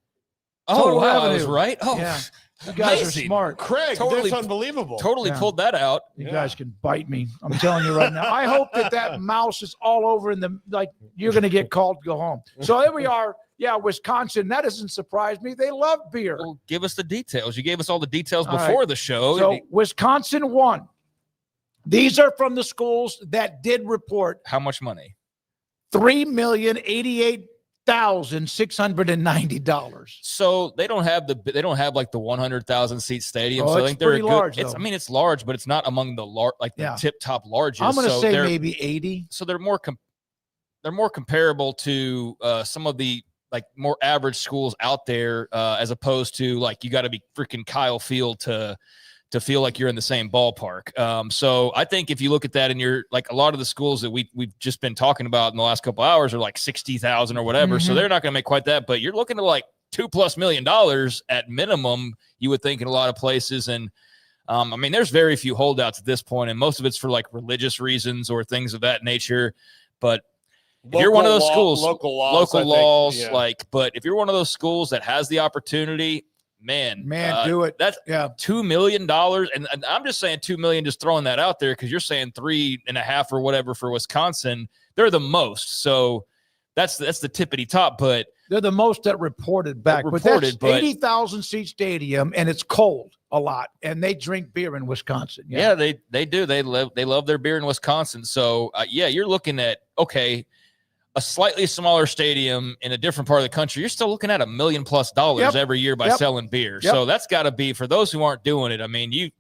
Oh,
total
wow, I
revenue.
was right? Oh,
yeah. You guys
amazing.
are smart.
Craig,
Totally-
that's unbelievable.
Totally
Yeah.
pulled that out.
You guys can bite me. I'm telling you right now. I hope that mouse is all over in the, like, you're going to get called to go home. So there we are. Yeah, Wisconsin. That doesn't surprise me. They love beer.
Well, give us the details. You gave us all the details
All
before
right.
the show.
So Wisconsin won. These are from the schools that did report.
How much money?
$3,088,690.
So they don't have like the 100,000 seat stadium.
Oh,
so I
it's
think they're
pretty
a good,
large,
it's,
though.
I mean, it's large, but it's not among the
Yeah.
tip top largest.
I'm going to
So
say
they're-
maybe 80.
So they're more comparable to some of the like more average schools out there, as opposed to like you got to be freaking Kyle Field to feel like you're in the same ballpark. So I think if you look at that and you're like a lot of the schools that we've just been talking about in the last couple hours are like 60,000 or whatever. So
Mhm.
they're not going to make quite that, but you're looking at like $2+ million at minimum, you would think in a lot of places. And I mean, there's very few holdouts at this point, and most of it's for like religious reasons or things of that nature. But if you're one of those schools,
local laws, yeah.
but if you're one of those schools that has the opportunity, man,
do it.
That's $2 million. And I'm just saying $2 million, just throwing that out there because you're saying 3.5 or whatever for Wisconsin. They're the most. So that's the tippity top, but
They're the most that reported back. But that's 80,000 seat stadium, and it's cold a lot, and they drink beer in Wisconsin.
yeah, they do. They love their beer in Wisconsin. So you're looking at, okay, a slightly smaller stadium in a different part of the country, you're still looking at $1 million+ every year by selling beer.
Yep.
So that's got to be, for those who aren't doing it, I mean, you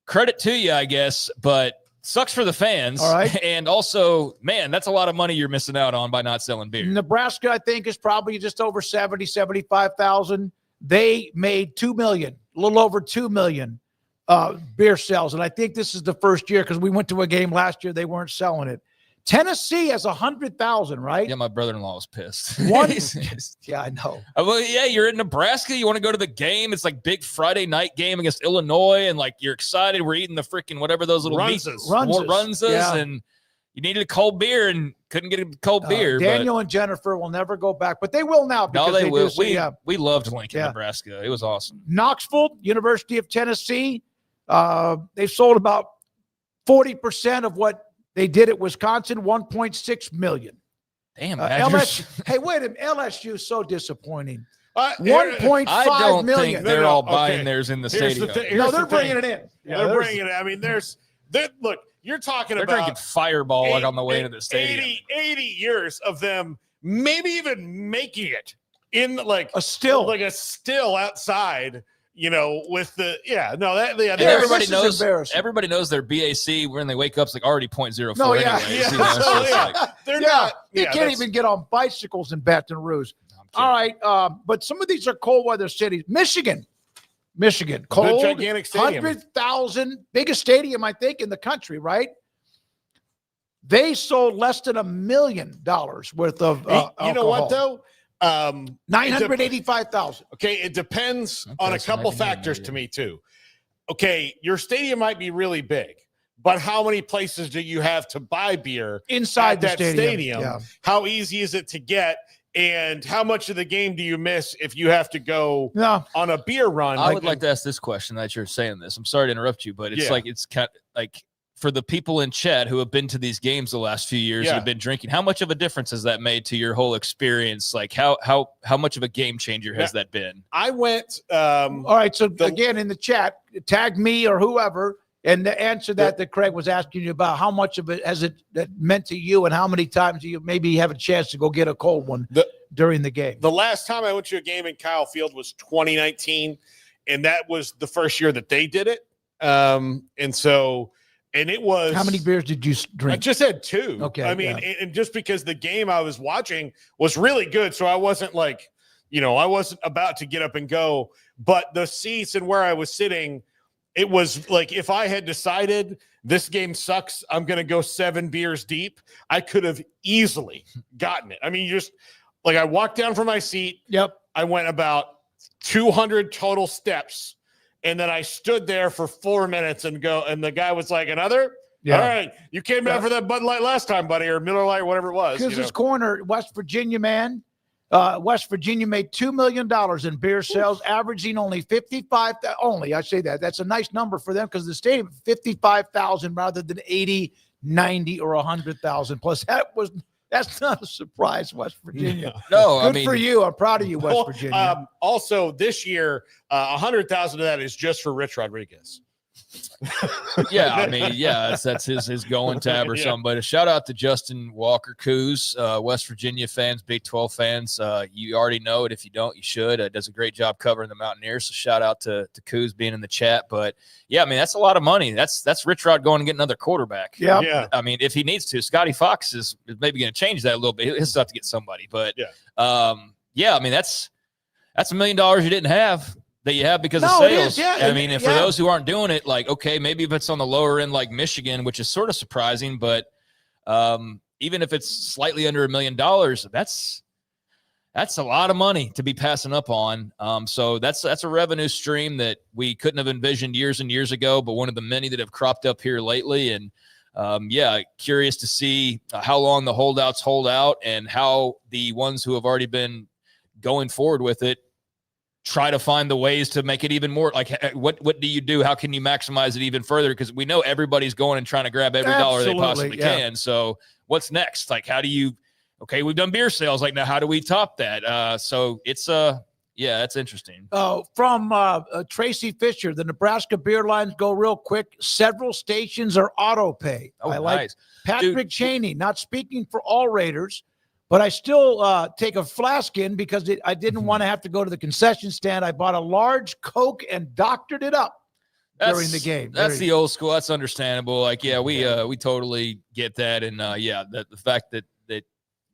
credit to you, I guess, but sucks for the fans.
All right.
And also, man, that's a lot of money you're missing out on by not selling beer.
Nebraska, I think, is probably just over 75,000. They made $2 million, a little over $2 million beer sales. And I think this is the first year because we went to a game last year. They weren't selling it. Tennessee has 100,000, right?
Yeah, my brother-in-law was pissed.
Yeah, I know.
Well, yeah, you're in Nebraska. You want to go to the game. It's like big Friday night game against Illinois, and like you're excited. We're eating the freaking whatever those little runzas, and you needed a cold beer and couldn't get a cold beer.
Daniel and Jennifer will never go back, but they will now.
No, they will.
Do,
we loved Lincoln, Nebraska. It was awesome.
Knoxville, University of Tennessee, they've sold about 40% of what they did at Wisconsin, 1.6 million.
Damn,
LSU. Hey, wait a minute. LSU is so disappointing.
I
1.5
don't
million.
think they're all buying theirs in the stadium.
No, they're bringing it in.
Yeah, they're bringing it. I mean, look, you're talking
They're
about
drinking Fireball like on the way to the stadium.
80 years of them maybe even making it in like
a still
outside. with the
everybody knows their BAC when they wake up is like already 0.04.
No, yeah,
anyways,
they're not.
They can't even get on bicycles in Baton Rouge. All right, but some of these are cold weather cities. Michigan, cold,
gigantic stadium,
100,000, biggest stadium I think in the country, right? They sold less than $1 million worth of alcohol.
You know what though?
985,000.
Okay, it depends on a couple factors to me too. Okay, your stadium might be really big, but how many places do you have to buy beer
inside
that
the
stadium?
Yeah.
How easy is it to get? And how much of the game do you miss if you have to go on a beer run?
I would like to ask this question that you're saying this. I'm sorry to interrupt you, but it's it's kind of like for the people in chat who have been to these games the last few years and have been drinking, how much of a difference has that made to your whole experience? Like how much of a game changer has that been?
I went.
All right. So again, in the chat, tag me or whoever. And the answer that Craig was asking you about, how much of it has it meant to you and how many times do you maybe have a chance to go get a cold one during the game?
The last time I went to a game in Kyle Field was 2019, and that was the first year that they did it. And it was.
How many beers did you drink?
I just had 2.
Okay.
I mean, and just because the game I was watching was really good, so I wasn't like, I wasn't about to get up and go. But the seats and where I was sitting, it was like if I had decided this game sucks, I'm going to go 7 beers deep, I could have easily gotten it. I mean, just like I walked down from my seat.
Yep.
I went about 200 total steps, and then I stood there for 4 minutes and the guy was like, another? Yeah. All right. You came out for that Bud Light last time, buddy, or Miller Light, whatever it was.
Because this corner, West Virginia man, West Virginia made $2 million in beer sales, averaging only 55. I say that. That's a nice number for them because the stadium 55,000 rather than 80, 90, or 100,000. Plus, that's not a surprise, West Virginia.
No,
good for you. I'm proud of you, West Virginia.
Also, this year, 100,000 of that is just for Rich Rodriguez.
That's his going tab or something. But a shout out to Justin Walker Coos, West Virginia fans, Big 12 fans. You already know it. If you don't, you should. Does a great job covering the Mountaineers. So shout out to Coos being in the chat. But that's a lot of money. That's Rich Rod going to get another quarterback.
Yeah.
I mean, if he needs to, Scotty Fox is maybe going to change that a little bit. He'll still have to get somebody. But I mean, that's $1 million you didn't have. That you have because of sales. I mean, and for those who aren't doing it, like, okay, maybe if it's on the lower end, like Michigan, which is sort of surprising, but even if it's slightly under $1 million, that's a lot of money to be passing up on. So that's a revenue stream that we couldn't have envisioned years and years ago, but one of the many that have cropped up here lately. And curious to see how long the holdouts hold out and how the ones who have already been going forward with it try to find the ways to make it even more like what do you do? How can you maximize it even further? Because we know everybody's going and trying to grab every dollar they possibly can. So what's next? Like, how do you, we've done beer sales. Like now, how do we top that? So it's that's interesting.
From Tracy Fisher, the Nebraska beer lines go real quick. Several stations are auto pay. I like Patrick Cheney, not speaking for all Raiders, but I still take a flask in because I didn't want to have to go to the concession stand. I bought a large Coke and doctored it up during the game.
That's the old school. That's understandable. Like, we totally get that. And the fact that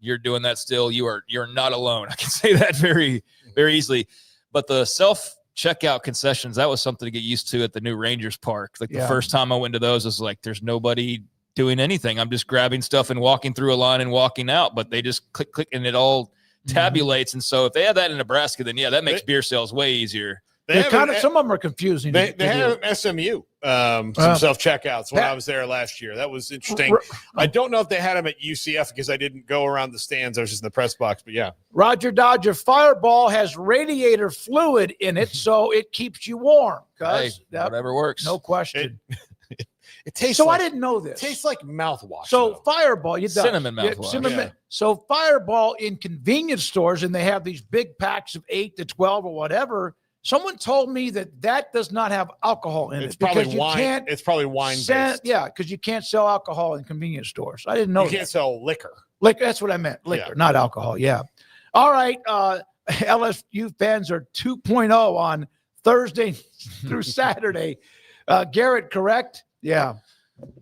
you're doing that still, you're not alone. I can say that very, very easily. But the self-checkout concessions, that was something to get used to at the new Rangers Park. Like the first time I went to those, it was like, there's nobody doing anything. I'm just grabbing stuff and walking through a line and walking out, but they just click and it all tabulates. And so if they have that in Nebraska, then that makes beer sales way easier.
Some of them are confusing.
They have SMU, some self-checkouts when I was there last year. That was interesting. I don't know if they had them at UCF because I didn't go around the stands. I was just in the press box, but yeah.
Roger Dodger, Fireball has radiator fluid in it, so it keeps you warm.
Whatever works.
No question.
It tastes.
So I didn't know this.
It tastes like mouthwash.
So Fireball,
cinnamon mouthwash.
So Fireball in convenience stores, and they have these big packs of 8 to 12 or whatever. Someone told me that does not have alcohol in it.
It's probably wine. It's probably wine based.
Yeah, because you can't sell alcohol in convenience stores. I didn't know
you can't sell liquor.
That's what I meant. Liquor, not alcohol. Yeah. All right. LSU fans are 2.0 on Thursday through Saturday. Garrett, correct? Yeah.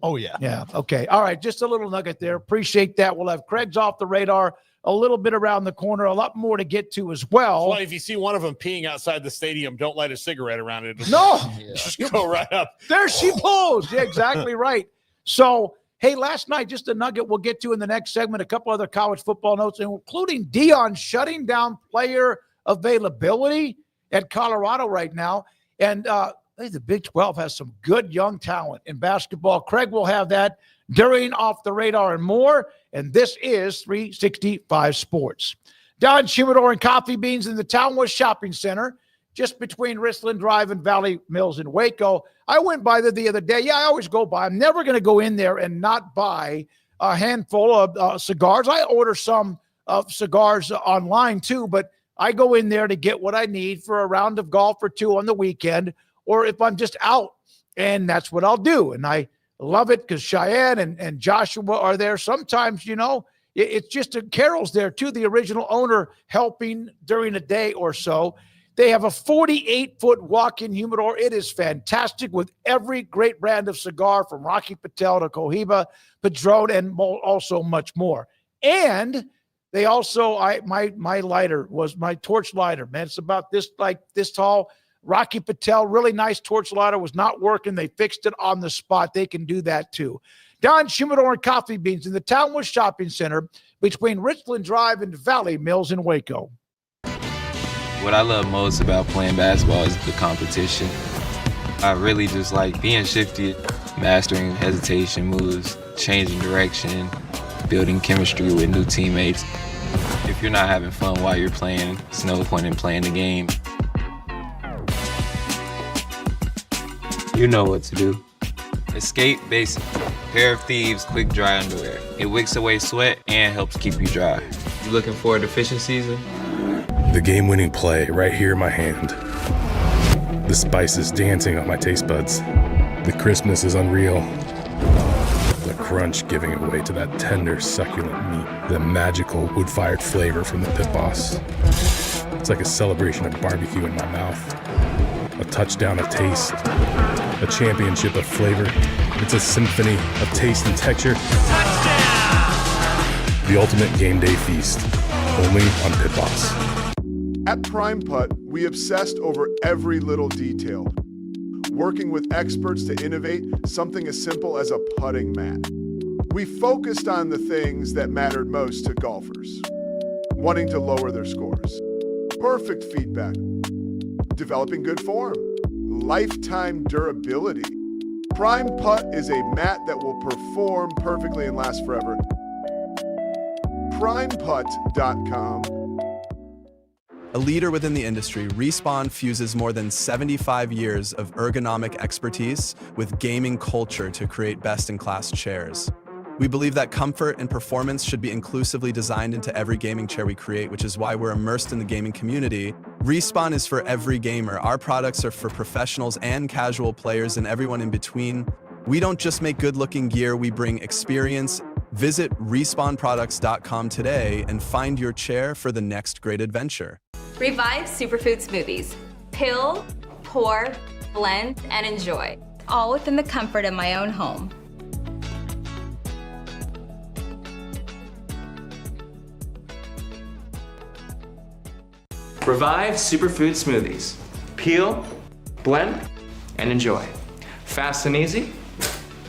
Oh, yeah.
Yeah. Okay. All right. Just a little nugget there. Appreciate that. We'll have Craig's off the radar a little bit around the corner, a lot more to get to as well.
Well, if you see one of them peeing outside the stadium, don't light a cigarette around it.
No.
Just go right up.
There she blows. Yeah, exactly right. So, hey, last night, just a nugget we'll get to in the next segment, a couple other college football notes, including Dion shutting down player availability at Colorado right now. And the Big 12 has some good young talent in basketball. Craig will have that during Off the Radar and more. And this is 365 Sports. Don Humidor and Coffee Beans in the Townwest Shopping Center, just between Richland Drive and Valley Mills in Waco. I went by there the other day. Yeah, I always go by. I'm never going to go in there and not buy a handful of cigars. I order some cigars online too, but I go in there to get what I need for a round of golf or two on the weekend, or if I'm just out, and that's what I'll do. And I love it because Cheyenne and Joshua are there. Sometimes, it's just Carol's there too, the original owner, helping during a day or so. They have a 48-foot walk-in humidor. It is fantastic with every great brand of cigar from Rocky Patel to Cohiba, Padron, and also much more. And they also, my lighter was my torch lighter, man. It's about this tall. Rocky Patel, really nice torch lighter, was not working. They fixed it on the spot. They can do that too. Don Humidor and Coffee Beans in the Townwest Shopping Center between Richland Drive and Valley Mills in Waco.
What I love most about playing basketball is the competition. I really just like being shifty, mastering hesitation moves, changing direction, building chemistry with new teammates. If you're not having fun while you're playing, there's no point in playing the game. You know what to do. Escape Basic. Pair of Thieves quick dry underwear. It wicks away sweat and helps keep you dry. You looking forward to fishing season?
The game-winning play right here in my hand. The spices dancing on my taste buds. The crispness is unreal. The crunch giving it away to that tender, succulent meat. The magical wood-fired flavor from the Pit Boss. It's like a celebration of barbecue in my mouth. A touchdown of taste. A championship of flavor. It's a symphony of taste and texture. Touchdown! The ultimate game day feast. Only on Pit Boss.
At Prime Putt, we obsessed over every little detail, working with experts to innovate something as simple as a putting mat. We focused on the things that mattered most to golfers, wanting to lower their scores, perfect feedback, developing good form, lifetime durability. Prime Putt is a mat that will perform perfectly and last forever. PrimePutt.com.
A leader within the industry, Respawn fuses more than 75 years of ergonomic expertise with gaming culture to create best-in-class chairs. We believe that comfort and performance should be inclusively designed into every gaming chair we create, which is why we're immersed in the gaming community. Respawn is for every gamer. Our products are for professionals and casual players and everyone in between. We don't just make good-looking gear, we bring experience. Visit respawnproducts.com today and find your chair for the next great adventure.
Revive Superfood Smoothies. Pill, pour, blend, and enjoy. All within the comfort of my own home.
Revive Superfood Smoothies. Peel, blend, and enjoy. Fast and easy,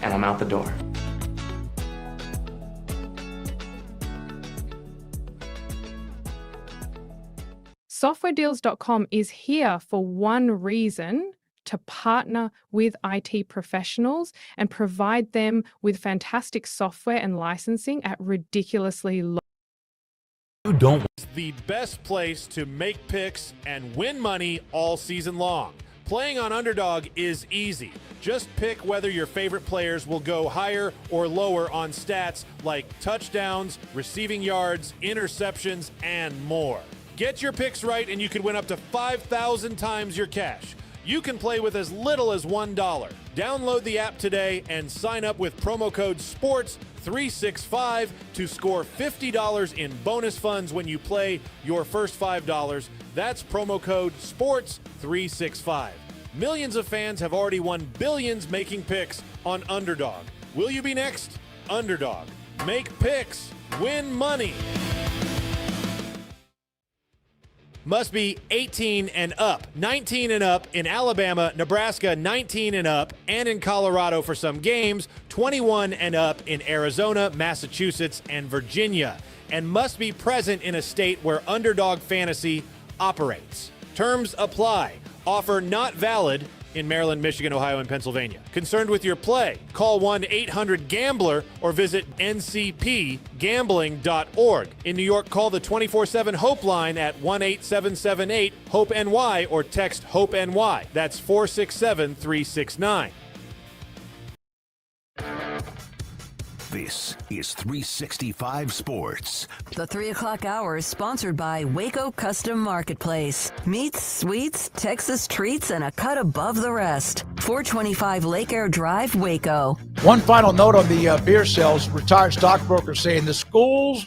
and I'm out the door.
SoftwareDeals.com is here for one reason: to partner with IT professionals and provide them with fantastic software and licensing at ridiculously low.
You don't. It's the best place to make picks and win money all season long. Playing on Underdog is easy. Just pick whether your favorite players will go higher or lower on stats like touchdowns, receiving yards, interceptions, and more. Get your picks right and you can win up to 5,000 times your cash. You can play with as little as $1. Download the app today and sign up with promo code SPORTS365 to score $50 in bonus funds when you play your first $5. That's promo code SPORTS365. Millions of fans have already won billions making picks on Underdog. Will you be next? Underdog. Make picks. Win money. Must be 18 and up, 19 and up in Alabama, Nebraska, 19 and up, and in Colorado for some games, 21 and up in Arizona, Massachusetts, and Virginia, and must be present in a state where Underdog Fantasy operates. Terms apply. Offer not valid in Maryland, Michigan, Ohio, and Pennsylvania. Concerned with your play? Call 1-800-GAMBLER or visit ncpgambling.org. In New York, call the 24/7 Hope line at 1-8778-HOPE-NY or text HOPE-NY. That's 467-369.
This is 365 Sports.
The 3 o'clock hour is sponsored by Waco Custom Marketplace. Meats, sweets, Texas treats, and a cut above the rest. 425 Lake Air Drive, Waco.
One final note on the beer sales. Retired stockbrokers saying the schools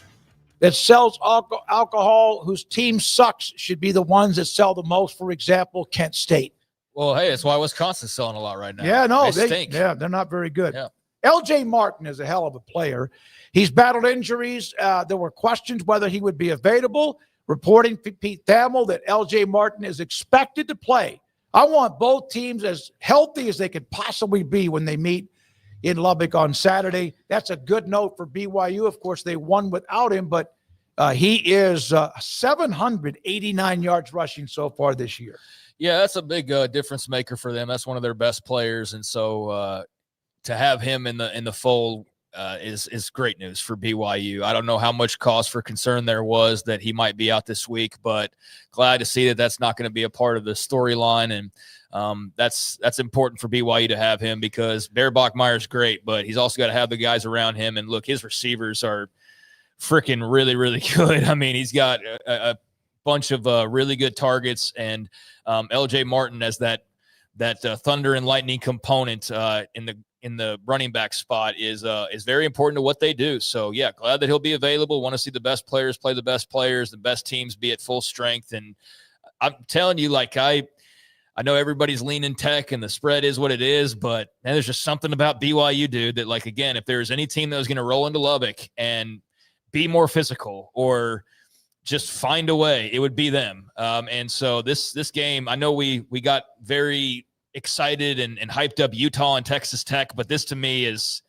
that sells alcohol whose team sucks should be the ones that sell the most. For example, Kent State.
Well, hey, that's why Wisconsin's selling a lot right now.
Yeah, no,
they stink.
Yeah, they're not very good.
Yeah.
LJ Martin is a hell of a player. He's battled injuries. There were questions whether he would be available. Reporting Pete Thamel that LJ Martin is expected to play. I want both teams as healthy as they could possibly be when they meet in Lubbock on Saturday. That's a good note for BYU. Of course, they won without him, but he is 789 yards rushing so far this year.
Yeah, that's a big difference maker for them. That's one of their best players, and so to have him in the fold is great news for BYU. I don't know how much cause for concern there was that he might be out this week, but glad to see that that's not going to be a part of the storyline, and that's important for BYU to have him because Bear Bachmeier's great, but he's also got to have the guys around him. And look, his receivers are freaking really, really good. I mean, he's got a bunch of really good targets, and LJ Martin as that thunder and lightning component in the running back spot is very important to what they do. So yeah, glad that he'll be available. Want to see the best players play the best players, the best teams be at full strength. And I'm telling you, like I know everybody's leaning Tech and the spread is what it is, but man, there's just something about BYU, dude, that like, again, if there's any team that was going to roll into Lubbock and be more physical or just find a way, it would be them. And so this game, I know we got very excited and hyped up Utah and Texas Tech, but this to me it's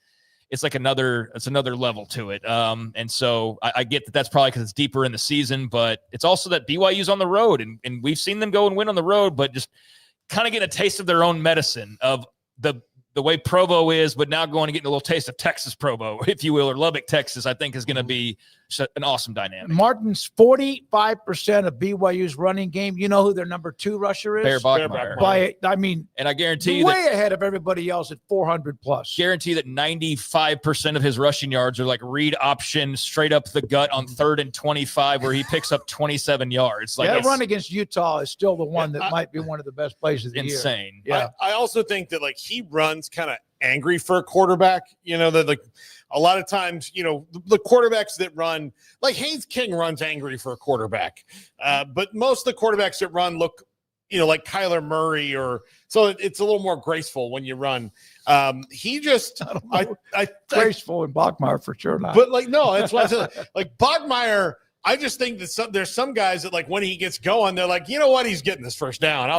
another level to it. And so I get that that's probably because it's deeper in the season, but it's also that BYU's on the road and we've seen them go and win on the road, but just kind of get a taste of their own medicine of the way Provo is, but now going and getting a little taste of Texas Provo, if you will, or Lubbock, Texas, I think is going to be an awesome dynamic.
Martin's 45% of BYU's running game. You know who their number 2 rusher is?
Bear Bachmeier.
And
I guarantee you
way ahead of everybody else at 400 plus.
Guarantee that 95% of his rushing yards are like read option straight up the gut on 3rd and 25, where he picks up 27 yards. Like
that run against Utah is still the one that might be one of the best plays of the year.
Insane.
Yeah.
I also think that like he runs kind of angry for a quarterback, that like a lot of times, the quarterbacks that run like Haynes King runs angry for a quarterback. But most of the quarterbacks that run look, like Kyler Murray so it's a little more graceful when you run. He just,
graceful and Bachmeier for sure not.
But like, no, that's why I said like Bachmeier. I just think that there's some guys that like when he gets going, they're like, you know what, he's getting this first down.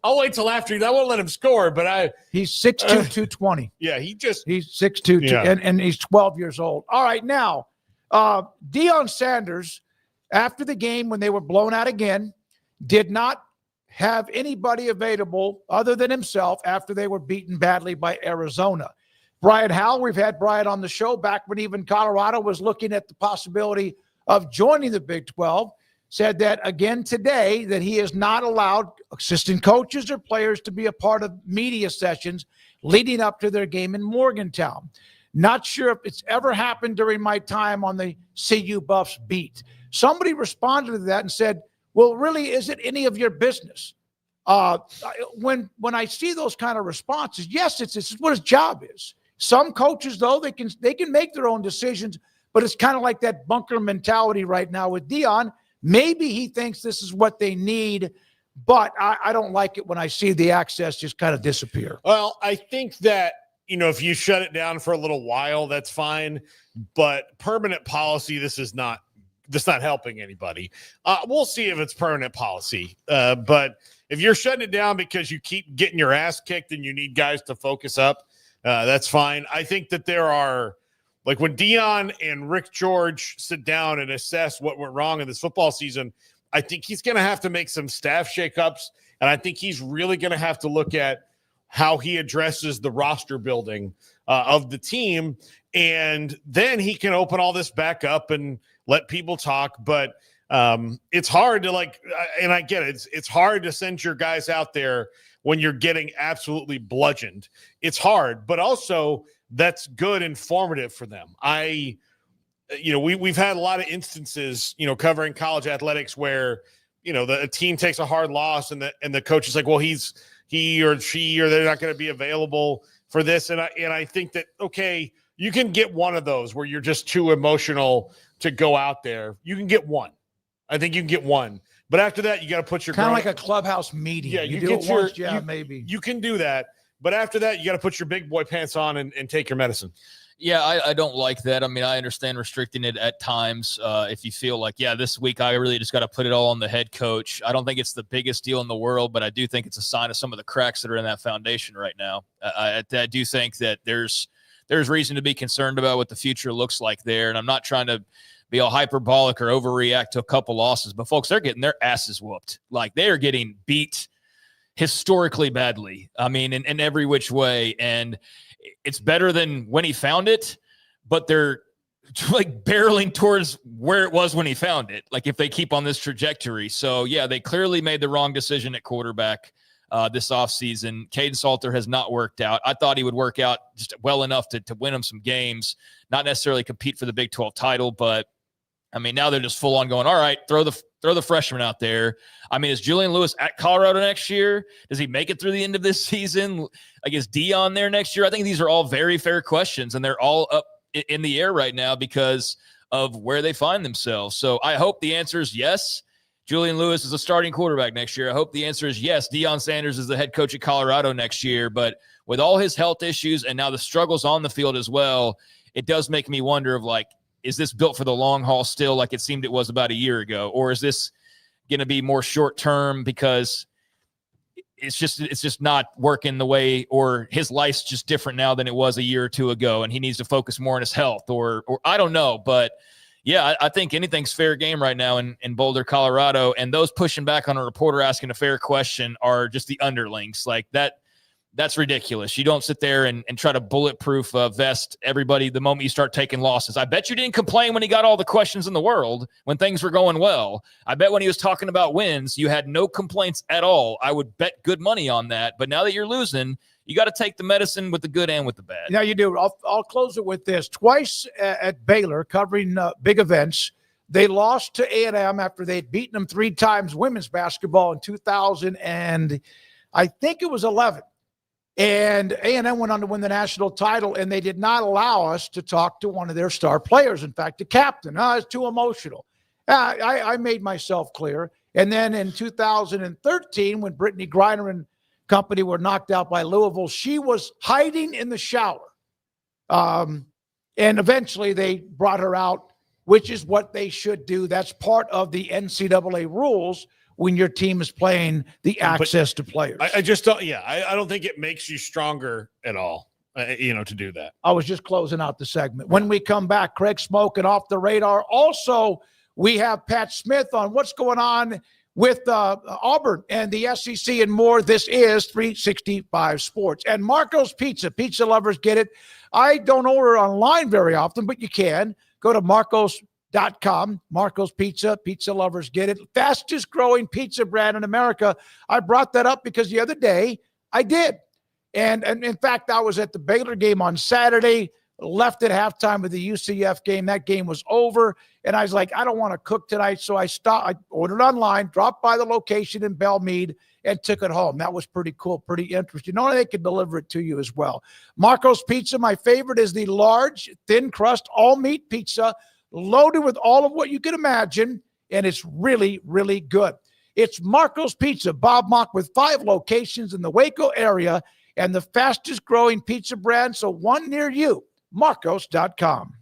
I'll wait till after. I won't let him score. But
he's 6'2", 220.
Yeah, he's
6'2", and he's 12 years old. All right, now Deion Sanders, after the game when they were blown out again, did not have anybody available other than himself after they were beaten badly by Arizona. Brian Howell, we've had Brian on the show back when even Colorado was looking at the possibility of joining the Big 12, said that again today that he has not allowed assistant coaches or players to be a part of media sessions leading up to their game in Morgantown. Not sure if it's ever happened during my time on the CU Buffs beat. Somebody responded to that and said, well, really, is it any of your business? When I see those kind of responses, yes, it's what his job is. Some coaches, though, they can make their own decisions, but it's kind of like that bunker mentality right now with Deion. Maybe he thinks this is what they need, but I don't like it when I see the access just kind of disappear.
Well, I think that, if you shut it down for a little while, that's fine. But permanent policy, this is not helping anybody. We'll see if it's permanent policy. But if you're shutting it down because you keep getting your ass kicked and you need guys to focus up, that's fine. I think that there are, like when Deion and Rick George sit down and assess what went wrong in this football season, I think he's going to have to make some staff shakeups. And I think he's really going to have to look at how he addresses the roster building of the team. And then he can open all this back up and let people talk. But it's hard to and I get it. It's hard to send your guys out there when you're getting absolutely bludgeoned. It's hard, but also that's good, informative for them. We've had a lot of instances, covering college athletics where, the team takes a hard loss and the coach is like, well, he or she, or they're not going to be available for this. And I think that, okay, you can get one of those where you're just too emotional to go out there. You can get one. I think you can get one. But after that, you got to put your
kind of like a clubhouse meeting.
Yeah,
you do it once, maybe.
You can do that. But after that, you got to put your big boy pants on and take your medicine.
Yeah, I don't like that. I mean, I understand restricting it at times if you feel like, this week I really just got to put it all on the head coach. I don't think it's the biggest deal in the world, but I do think it's a sign of some of the cracks that are in that foundation right now. I do think that there's reason to be concerned about what the future looks like there, and I'm not trying to be all hyperbolic or overreact to a couple losses, but folks, they're getting their asses whooped. Like, they are getting beat historically badly. I mean, in every which way. And it's better than when he found it, but they're like barreling towards where it was when he found it. Like, if they keep on this trajectory. So yeah, they clearly made the wrong decision at quarterback this offseason. Caden Salter has not worked out. I thought he would work out just well enough to win them some games, not necessarily compete for the Big 12 title, but I mean, now they're just full on going, all right, throw the freshman out there. I mean, is Julian Lewis at Colorado next year? Does he make it through the end of this season? I guess Dion there next year? I think these are all very fair questions, and they're all up in the air right now because of where they find themselves. So I hope the answer is yes. Julian Lewis is a starting quarterback next year. I hope the answer is yes. Deion Sanders is the head coach at Colorado next year. But with all his health issues and now the struggles on the field as well, it does make me wonder of, like, is this built for the long haul still, like it seemed it was about a year ago? Or is this going to be more short term because it's just not working the way, or his life's just different now than it was a year or two ago, and he needs to focus more on his health, or I don't know. But yeah, I think anything's fair game right now in Boulder, Colorado, and those pushing back on a reporter asking a fair question are just the underlings. Like, that's ridiculous. You don't sit there and try to bulletproof vest everybody the moment you start taking losses. I bet you didn't complain when he got all the questions in the world when things were going well. I bet when he was talking about wins, you had no complaints at all. I would bet good money on that. But now that you're losing, you got to take the medicine with the good and with the bad.
Yeah, you do. I'll close it with this. Twice at Baylor, covering big events, they lost to A&M after they'd beaten them 3 times women's basketball in 2000 and I think it was 11. And A&M went on to win the national title, and they did not allow us to talk to one of their star players. In fact, the captain. It's too emotional. I made myself clear. And then in 2013, when Brittany Griner and company were knocked out by Louisville, she was hiding in the shower. And eventually they brought her out, which is what they should do. That's part of the NCAA rules when your team is playing the access to players.
I just don't. Yeah, I don't think it makes you stronger at all. To do that.
I was just closing out the segment. When we come back, Craig Smoak and Off the Radar. Also, we have Pat Smith on what's going on with Auburn and the SEC and more. This is 365 Sports. And Marco's Pizza. Pizza lovers get it. I don't order online very often, but you can. Go to Marco's.com. Marco's Pizza. Pizza lovers get it. Fastest growing pizza brand in America. I brought that up because the other day I did. And in fact, I was at the Baylor game on Saturday, left at halftime of the UCF game. That game was over. And I was like, I don't want to cook tonight. So I ordered online, dropped by the location in Belmead, and took it home. That was pretty cool, pretty interesting. Only they could deliver it to you as well. Marco's Pizza, my favorite, is the large, thin crust, all meat pizza, loaded with all of what you can imagine, and it's really, really good. It's Marco's Pizza, Bob Mock, with 5 locations in the Waco area and the fastest growing pizza brand, so one near you, marcos.com.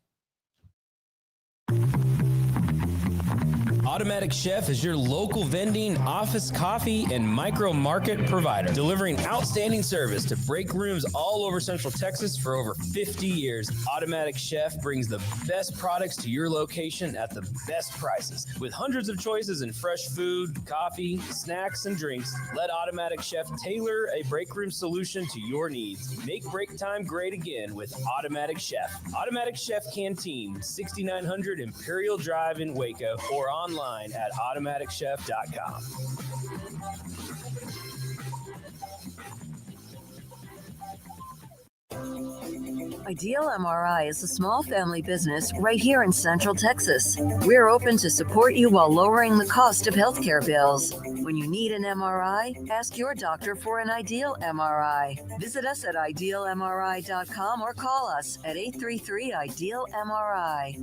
Automatic Chef is your local vending, office coffee, and micro market provider, delivering outstanding service to break rooms all over Central Texas for over 50 years. Automatic Chef brings the best products to your location at the best prices. With hundreds of choices in fresh food, coffee, snacks, and drinks, let Automatic Chef tailor a break room solution to your needs. Make break time great again with Automatic Chef. Automatic Chef Canteen, 6900 Imperial Drive in Waco, or online at automaticchef.com.
Ideal MRI is a small family business right here in Central Texas. We're open to support you while lowering the cost of healthcare bills. When you need an MRI, ask your doctor for an Ideal MRI. Visit us at idealmri.com or call us at 833-IDEAL-MRI.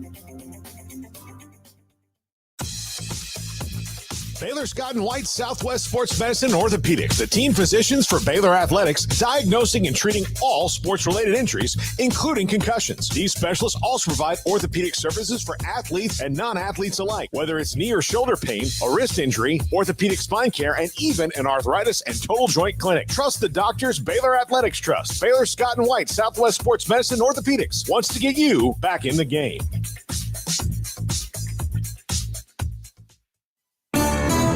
Baylor Scott & White Southwest Sports Medicine and Orthopedics, the team physicians for Baylor Athletics, diagnosing and treating all sports-related injuries, including concussions. These specialists also provide orthopedic services for athletes and non-athletes alike, whether it's knee or shoulder pain, a wrist injury, orthopedic spine care, and even an arthritis and total joint clinic. Trust the doctors Baylor Athletics trust. Baylor Scott & White Southwest Sports Medicine and Orthopedics wants to get you back in the game.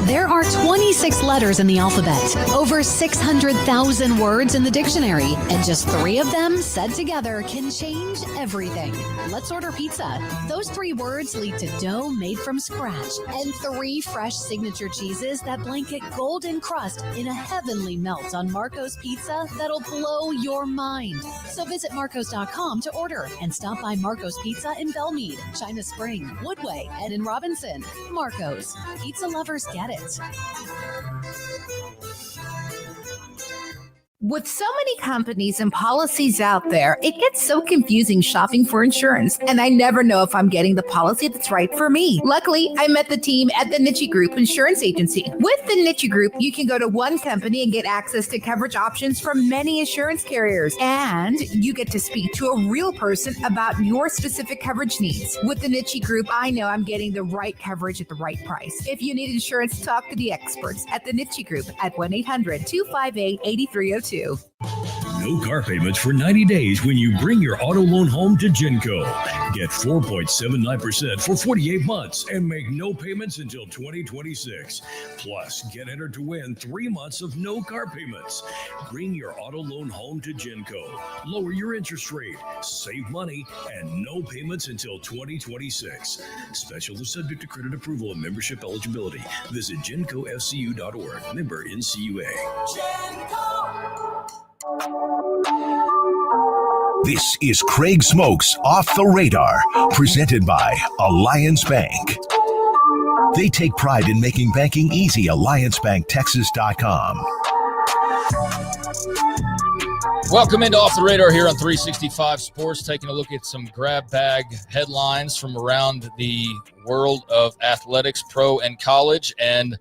There are 26 letters in the alphabet, over 600,000 words in the dictionary, and just 3 of them said together can change everything. Let's order pizza. Those 3 words lead to dough made from scratch and 3 fresh signature cheeses that blanket golden crust in a heavenly melt on Marco's Pizza that'll blow your mind. So visit marcos.com to order and stop by Marco's Pizza in Belmead, China Spring, Woodway, and in Robinson. Marco's. Pizza lovers get it.
With so many companies and policies out there, it gets so confusing shopping for insurance, and I never know if I'm getting the policy that's right for me. Luckily, I met the team at the Niche Group Insurance Agency. With the Niche Group, you can go to one company and get access to coverage options from many insurance carriers, and you get to speak to a real person about your specific coverage needs. With the Niche Group, I know I'm getting the right coverage at the right price. If you need insurance, talk to the experts at the Niche Group at 1-800-258-8302.
No car payments for 90 days when you bring your auto loan home to Genco. Get 4.79% for 48 months and make no payments until 2026. Plus, get entered to win 3 months of no car payments. Bring your auto loan home to Genco. Lower your interest rate, save money, and no payments until 2026. Special is subject to credit approval and membership eligibility. Visit GencoFCU.org. Member NCUA.
This is Craig Smoak's Off the Radar, presented by Alliance Bank. They take pride in making banking easy. AllianceBankTexas.com.
Welcome into Off the Radar here on 365 Sports, taking a look at some grab bag headlines from around the world of athletics, pro and college. And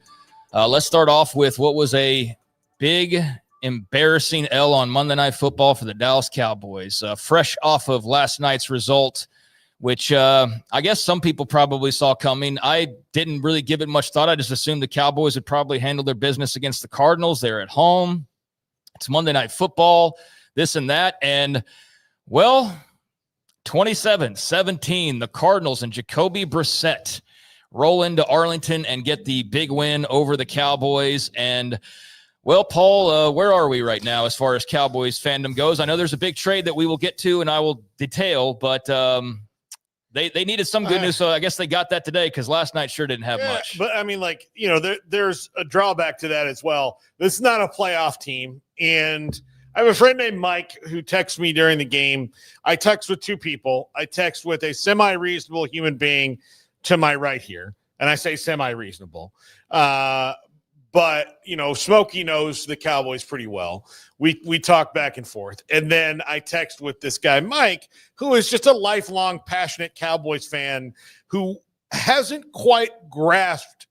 let's start off with what was a big, embarrassing L on Monday Night Football for the Dallas Cowboys. Fresh off of last night's result, which I guess some people probably saw coming. I didn't really give it much thought. I just assumed the Cowboys would probably handle their business against the Cardinals. They're at home. It's Monday Night Football, this and that. And, well, 27-17, the Cardinals and Jacoby Brissett roll into Arlington and get the big win over the Cowboys. And, well, Paul, where are we right now as far as Cowboys fandom goes? I know there's a big trade that we will get to and I will detail, but they needed some good news, so I guess they got that today because last night sure didn't have much.
But, I mean, like, you know, there's a drawback to that as well. This is not a playoff team, and I have a friend named Mike who texts me during the game. I text with 2 people. I text with a semi-reasonable human being to my right here, and I say semi-reasonable. But, Smokey knows the Cowboys pretty well. We talk back and forth. And then I text with this guy, Mike, who is just a lifelong, passionate Cowboys fan who hasn't quite grasped,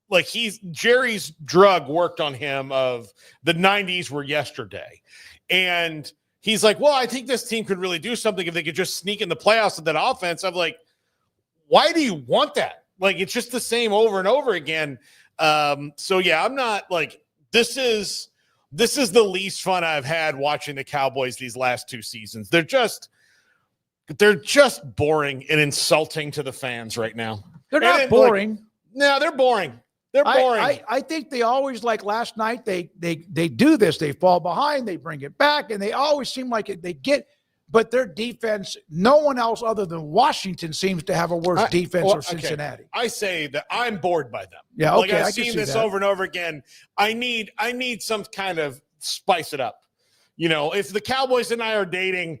like Jerry's drug worked on him of the 90s were yesterday. And he's like, well, I think this team could really do something if they could just sneak in the playoffs with that offense. I'm like, why do you want that? Like, it's just the same over and over again. So yeah, I'm not like, this is the least fun I've had watching the Cowboys these last 2 seasons. They're just boring and insulting to the fans right now.
They're not boring.
No, they're boring. They're boring.
I think they always, like last night, they do this. They fall behind, they bring it back, and they always seem like they get. But their defense, no one else other than Washington seems to have a worse defense or Cincinnati.
Okay. I say that I'm bored by them.
Yeah, okay.
Like I've seen this over and over again. I need some kind of spice it up. If the Cowboys and I are dating,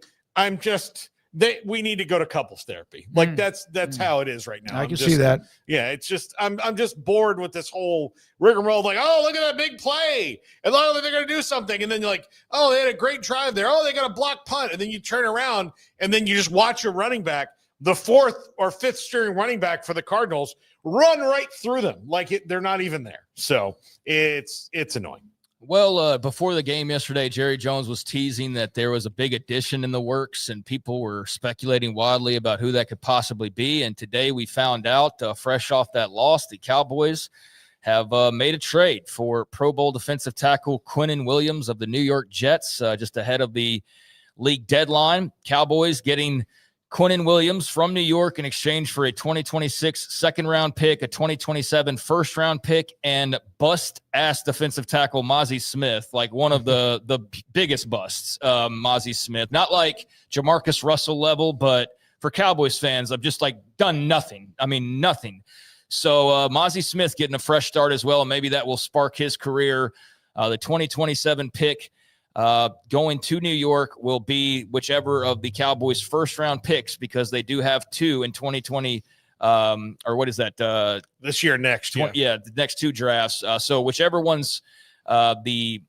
we need to go to couples therapy. Like that's how it is right now.
I can see that.
Yeah, it's just I'm just bored with this whole rigmarole. Like, oh, look at that big play, and they're going to do something, and then you're like, oh, they had a great drive there. Oh, they got a block punt, and then you turn around, and then you just watch your running back, the 4th or 5th string running back for the Cardinals, run right through them like they're not even there. So it's annoying.
Well, before the game yesterday, Jerry Jones was teasing that there was a big addition in the works, and people were speculating wildly about who that could possibly be. And today we found out, fresh off that loss, the Cowboys have made a trade for Pro Bowl defensive tackle Quinnen Williams of the New York Jets, just ahead of the league deadline. Cowboys getting Quinnen Williams from New York in exchange for a 2026 second-round pick, a 2027 first-round pick, and bust-ass defensive tackle Mozzie Smith, like one of the biggest busts, Mozzie Smith. Not like Jamarcus Russell level, but for Cowboys fans, I've just done nothing. I mean, nothing. So Mozzie Smith getting a fresh start as well, and maybe that will spark his career. The 2027 pick going to New York will be whichever of the Cowboys' first-round picks, because they do have 2 in 2020, or what is that?
This year, next.
The next 2 drafts. So whichever one's the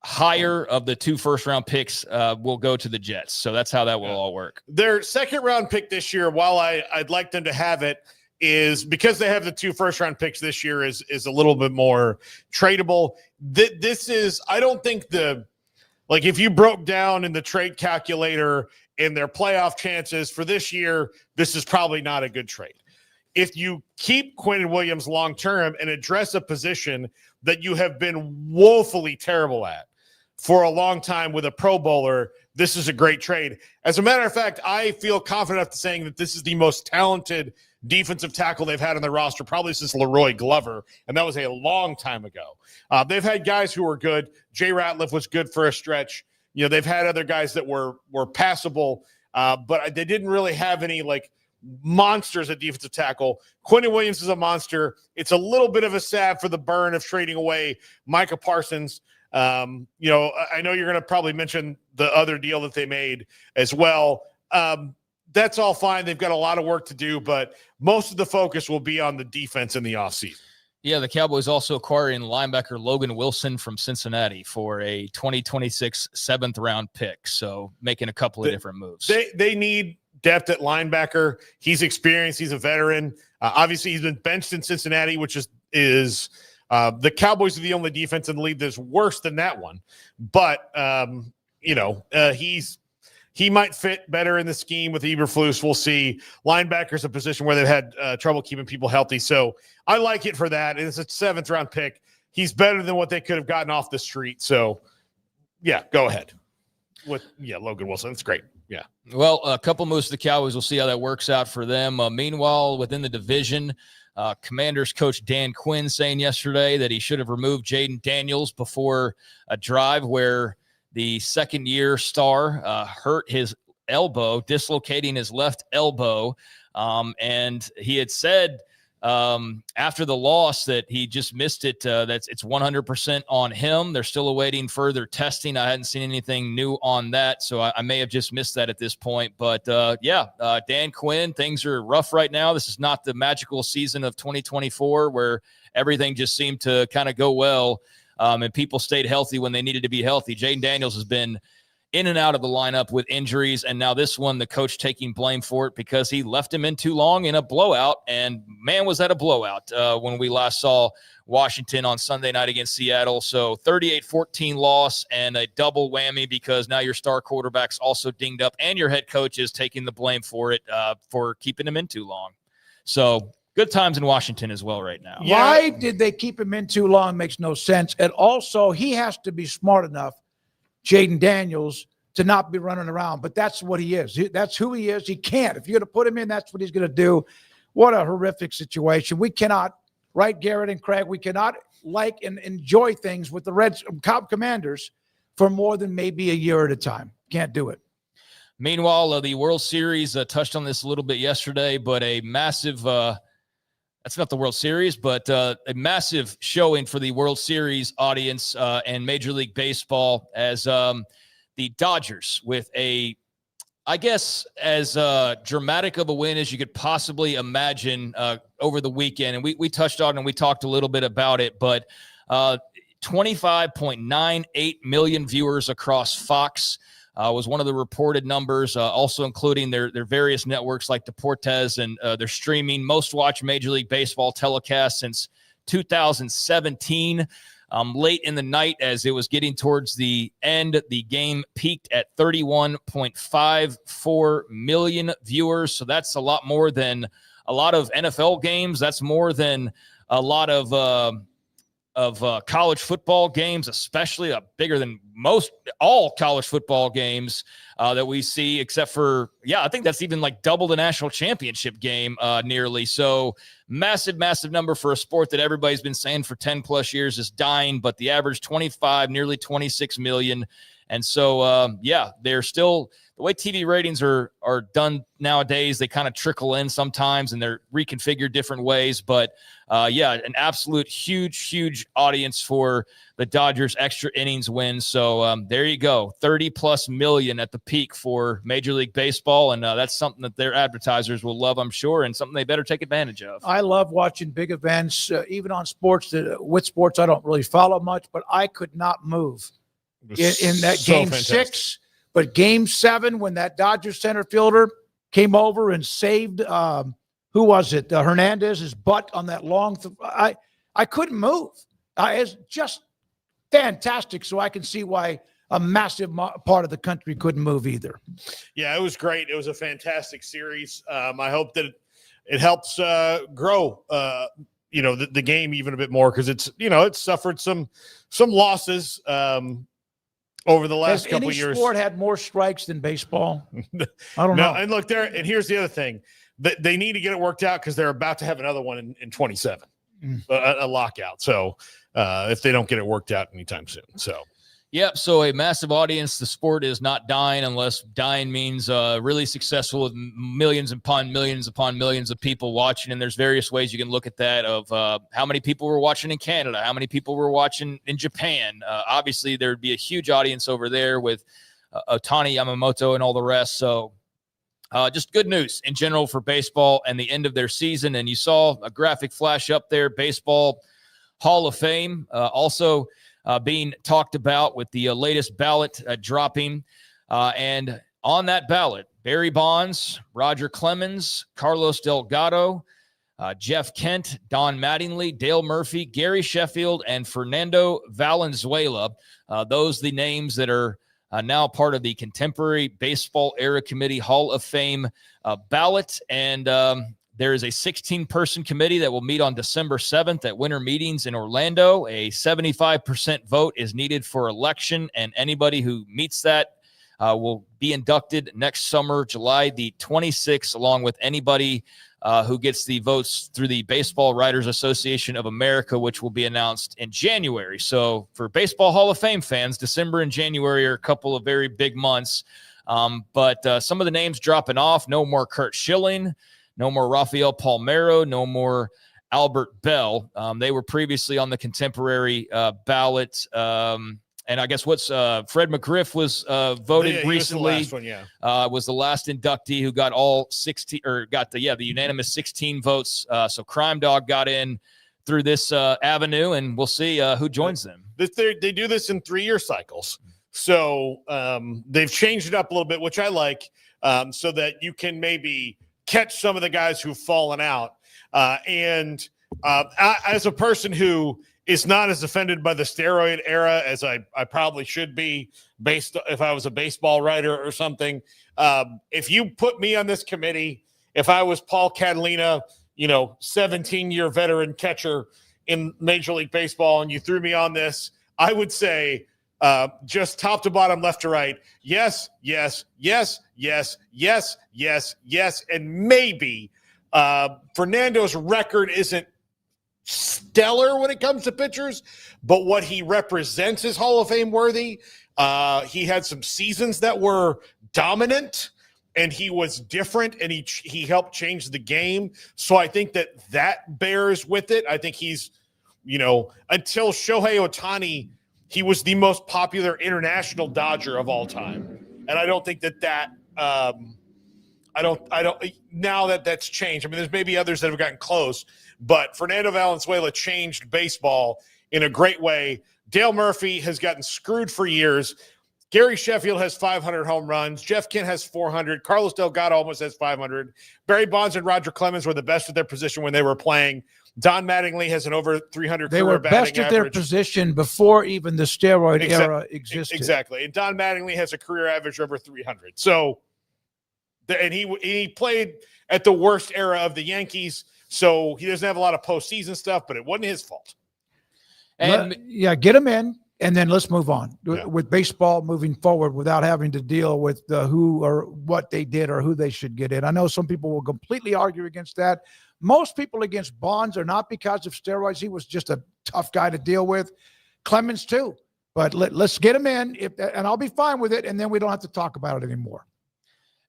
higher of the 2 first-round picks will go to the Jets. So that's how that will all work.
Their second-round pick this year, while I'd like them to have it, is because they have the 2 first-round picks this year is a little bit more tradable. This is, I don't think if you broke down in the trade calculator in their playoff chances for this year, this is probably not a good trade. If you keep Quinnen Williams long-term and address a position that you have been woefully terrible at for a long time with a Pro Bowler, this is a great trade. As a matter of fact, I feel confident enough to saying that this is the most talented defensive tackle they've had on their roster probably since Leroy Glover, and that was a long time ago. They've had guys who were good. Jay Ratliff was good for a stretch. They've had other guys that were passable, but they didn't really have any monsters at defensive tackle. Quinnen Williams is a monster. It's a little bit of a salve for the burn of trading away Micah Parsons. I know you're going to probably mention the other deal that they made as well. That's all fine. They've got a lot of work to do, but most of the focus will be on the defense in the offseason.
Yeah, the Cowboys also acquiring linebacker Logan Wilson from Cincinnati for a 2026 7th-round pick. So making a couple of different moves.
They need depth at linebacker. He's experienced. He's a veteran. Obviously, he's been benched in Cincinnati, which is the Cowboys are the only defense in the league that's worse than that one. But, he might fit better in the scheme with Eberflus. We'll see. Linebacker's a position where they've had trouble keeping people healthy. So I like it for that. It's a 7th-round pick. He's better than what they could have gotten off the street. So, yeah, go ahead. Logan Wilson. That's great. Yeah.
Well, a couple moves to the Cowboys. We'll see how that works out for them. Meanwhile, within the division, Commanders coach Dan Quinn saying yesterday that he should have removed Jaden Daniels before a drive where the second-year star hurt his elbow, dislocating his left elbow. And he had said after the loss that he just missed it. It's 100% on him. They're still awaiting further testing. I hadn't seen anything new on that, so I may have just missed that at this point. But Dan Quinn, things are rough right now. This is not the magical season of 2024 where everything just seemed to kind of go well, and people stayed healthy when they needed to be healthy. Jaden Daniels has been in and out of the lineup with injuries, and now this one, the coach taking blame for it because he left him in too long in a blowout, and man, was that a blowout when we last saw Washington on Sunday night against Seattle. So 38-14 loss and a double whammy because now your star quarterback's also dinged up and your head coach is taking the blame for it for keeping him in too long. So good times in Washington as well right now.
Why did they keep him in too long makes no sense. And also, he has to be smart enough, Jaden Daniels, to not be running around. But that's what he is. That's who he is. He can't. If you're going to put him in, that's what he's going to do. What a horrific situation. We cannot, right, Garrett and Craig, we cannot like and enjoy things with the Commanders for more than maybe a year at a time. Can't do it.
Meanwhile, the World Series touched on this a little bit yesterday, but a massive that's not the World Series, but a massive showing for the World Series audience and Major League Baseball as the Dodgers with I guess, as dramatic of a win as you could possibly imagine over the weekend. And we touched on and we talked a little bit about it, but 25.98 million viewers across Fox was one of the reported numbers, also including their various networks like Deportes and their streaming. Most watched Major League Baseball telecast since 2017. Late in the night, as it was getting towards the end, the game peaked at 31.54 million viewers. So that's a lot more than a lot of NFL games. That's more than a lot of college football games, especially bigger than all college football games that we see, except for, I think that's even like double the national championship game nearly. So massive number for a sport that everybody's been saying for 10 plus years is dying, but the average 25, nearly 26 million. And so, they're still, the way TV ratings are done nowadays, they kind of trickle in sometimes and they're reconfigured different ways. But an absolute huge audience for the Dodgers extra innings win. So there you go, 30 plus million at the peak for Major League Baseball. And that's something that their advertisers will love, I'm sure, and something they better take advantage of.
I love watching big events, even on sports. With sports I don't really follow much, but I could not move in that
so
game
fantastic.
6. But game 7, when that Dodgers center fielder came over and saved, who was it? Hernandez's butt on that long. I couldn't move. It's just fantastic. So I can see why a massive part of the country couldn't move either.
Yeah, it was great. It was a fantastic series. I hope that it helps grow, the game even a bit more because it's suffered some losses. Over the last couple of years.
Has any sport had more strikes than baseball? I don't know.
And look, and here's the other thing. They need to get it worked out because they're about to have another one in 27, a lockout. So if they don't get it worked out anytime soon. So.
Yep. So a massive audience. The sport is not dying unless dying means really successful with millions upon millions of people watching. And there's various ways you can look at that of how many people were watching in Canada, how many people were watching in Japan. Obviously, there'd be a huge audience over there with Ohtani, Yamamoto, and all the rest. So just good news in general for baseball and the end of their season. And you saw a graphic flash up there, Baseball Hall of Fame. Also, being talked about with the latest ballot dropping. And on that ballot, Barry Bonds, Roger Clemens, Carlos Delgado, Jeff Kent, Don Mattingly, Dale Murphy, Gary Sheffield, and Fernando Valenzuela. Those the names that are now part of the Contemporary Baseball Era Committee Hall of Fame ballot. And there is a 16-person committee that will meet on December 7th at winter meetings in Orlando. A 75% vote is needed for election, and anybody who meets that will be inducted next summer, July the 26th, along with anybody who gets the votes through the Baseball Writers Association of America, which will be announced in January. So for Baseball Hall of Fame fans, December and January are a couple of very big months. But some of the names dropping off, no more Curt Schilling, No more Rafael Palmeiro. No more Albert Bell. They were previously on the contemporary ballot. And I guess Fred McGriff was voted recently.
Was the last one,
was the last inductee who got all 16 or got the unanimous 16 votes. So Crime Dog got in through this avenue, and we'll see who joins them.
They do this in 3-year cycles. So they've changed it up a little bit, which I like, so that you can maybe catch some of the guys who've fallen out. As a person who is not as offended by the steroid era as I probably should be, based if I was a baseball writer or something. If you put me on this committee, if I was Paul Catalina, 17-year veteran catcher in Major League Baseball, and you threw me on this, I would say just top to bottom, left to right, yes, yes, yes, yes, yes, yes, yes, and maybe Fernando's record isn't stellar when it comes to pitchers, but what he represents is Hall of Fame worthy. He had some seasons that were dominant, and he was different, and he helped change the game. So I think that bears with it. I think he's, until Shohei Ohtani, he was the most popular international Dodger of all time. And I don't think that I don't now that's changed. I mean, there's maybe others that have gotten close, but Fernando Valenzuela changed baseball in a great way. Dale Murphy has gotten screwed for years. Gary Sheffield has 500 home runs. Jeff Kent has 400. Carlos Delgado almost has 500. Barry Bonds and Roger Clemens were the best at their position when they were playing. Don Mattingly has an over 300
They
career
were
batting
best at their
average.
position before even the steroid era existed.
Exactly. And Don Mattingly has a career average over 300. So, and he played at the worst era of the Yankees, so he doesn't have a lot of postseason stuff, but it wasn't his fault.
And
get him in, and then let's move on with baseball moving forward without having to deal with who or what they did or who they should get in. I know some people will completely argue against that. Most people against Bonds are not because of steroids. He was just a tough guy to deal with. Clemens too. But let's get him in, and I'll be fine with it, and then we don't have to talk about it anymore.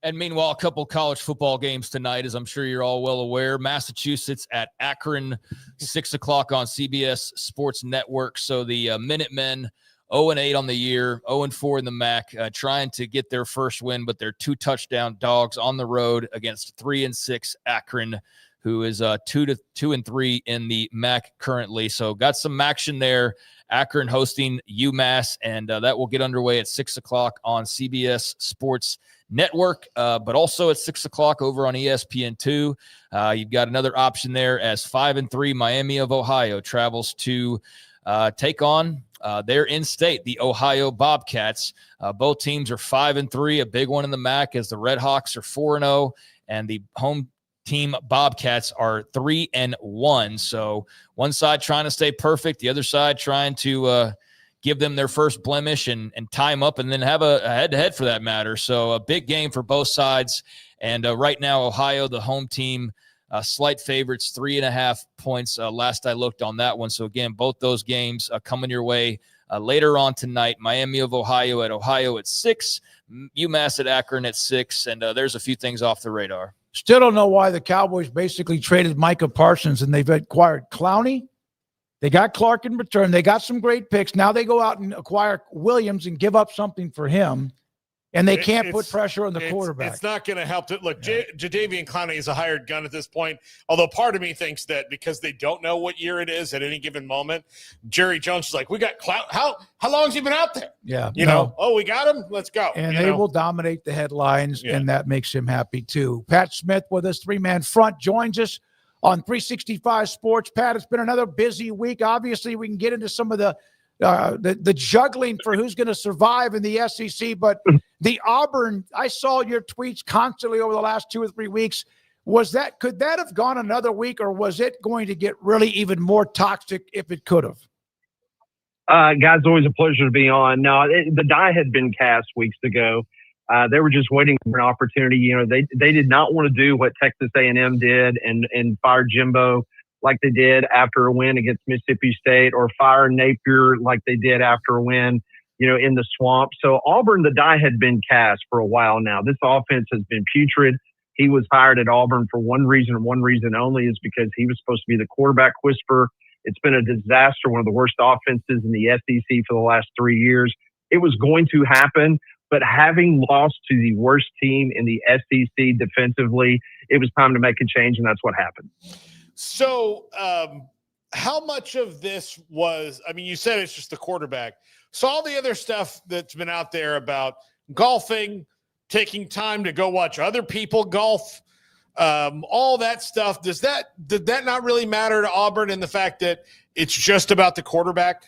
And meanwhile, a couple college football games tonight, as I'm sure you're all well aware. Massachusetts at Akron, 6 o'clock on CBS Sports Network. So the Minutemen, 0-8 on the year, 0-4 in the MAC, trying to get their first win, but they're 2-touchdown dogs on the road against 3-6 Akron, who is 2-3 in the MAC currently. So got some action there. Akron hosting UMass, and that will get underway at 6 o'clock on CBS Sports Network, but also at 6 o'clock over on ESPN2. You've got another option there as 5-3 Miami of Ohio travels to take on their in-state, the Ohio Bobcats. Both teams are 5-3, a big one in the MAC as the Red Hawks are 4-0, and the home team Bobcats are 3-1. So one side trying to stay perfect, the other side trying to give them their first blemish and tie them up and then have a head-to-head for that matter. So a big game for both sides. And right now, Ohio, the home team, slight favorites, 3.5 points last I looked on that one. So again, both those games coming your way later on tonight. Miami of Ohio at 6, UMass at Akron at 6. And there's a few things off the radar.
Still don't know why the Cowboys basically traded Micah Parsons and they've acquired Clowney. They got Clark in return. They got some great picks. Now they go out and acquire Williams and give up something for him, and they can't put pressure on the quarterback.
It's not going to help. Look, Jadeveon Clowney is a hired gun at this point, although part of me thinks that because they don't know what year it is at any given moment, Jerry Jones is like, we got Clown. How long has he been out there?
Yeah.
We got him. Let's go.
And they will dominate the headlines, and that makes him happy too. Pat Smith with us, 3-man front, joins us on 365 Sports. Pat, it's been another busy week. Obviously, we can get into some of the juggling for who's going to survive in the SEC, but the Auburn, I saw your tweets constantly over the last 2 or 3 weeks. Could that have gone another week, or was it going to get really even more toxic if it could have?
Guys, always a pleasure to be on. No, the die had been cast weeks ago. They were just waiting for an opportunity. They did not want to do what Texas A&M did and fire Jimbo like they did after a win against Mississippi State, or fire Napier like they did after a win, in the Swamp. So Auburn, the die had been cast for a while now. This offense has been putrid. he was hired at Auburn for one reason and one reason only, is because he was supposed to be the quarterback whisperer. It's been a disaster, one of the worst offenses in the SEC for the last 3 years. It was going to happen, but having lost to the worst team in the SEC defensively, it was time to make a change, and that's what happened.
So how much of this was, I mean, you said it's just the quarterback. So all the other stuff that's been out there about golfing, taking time to go watch other people golf, all that stuff, did that not really matter to Auburn in the fact that it's just about the quarterback?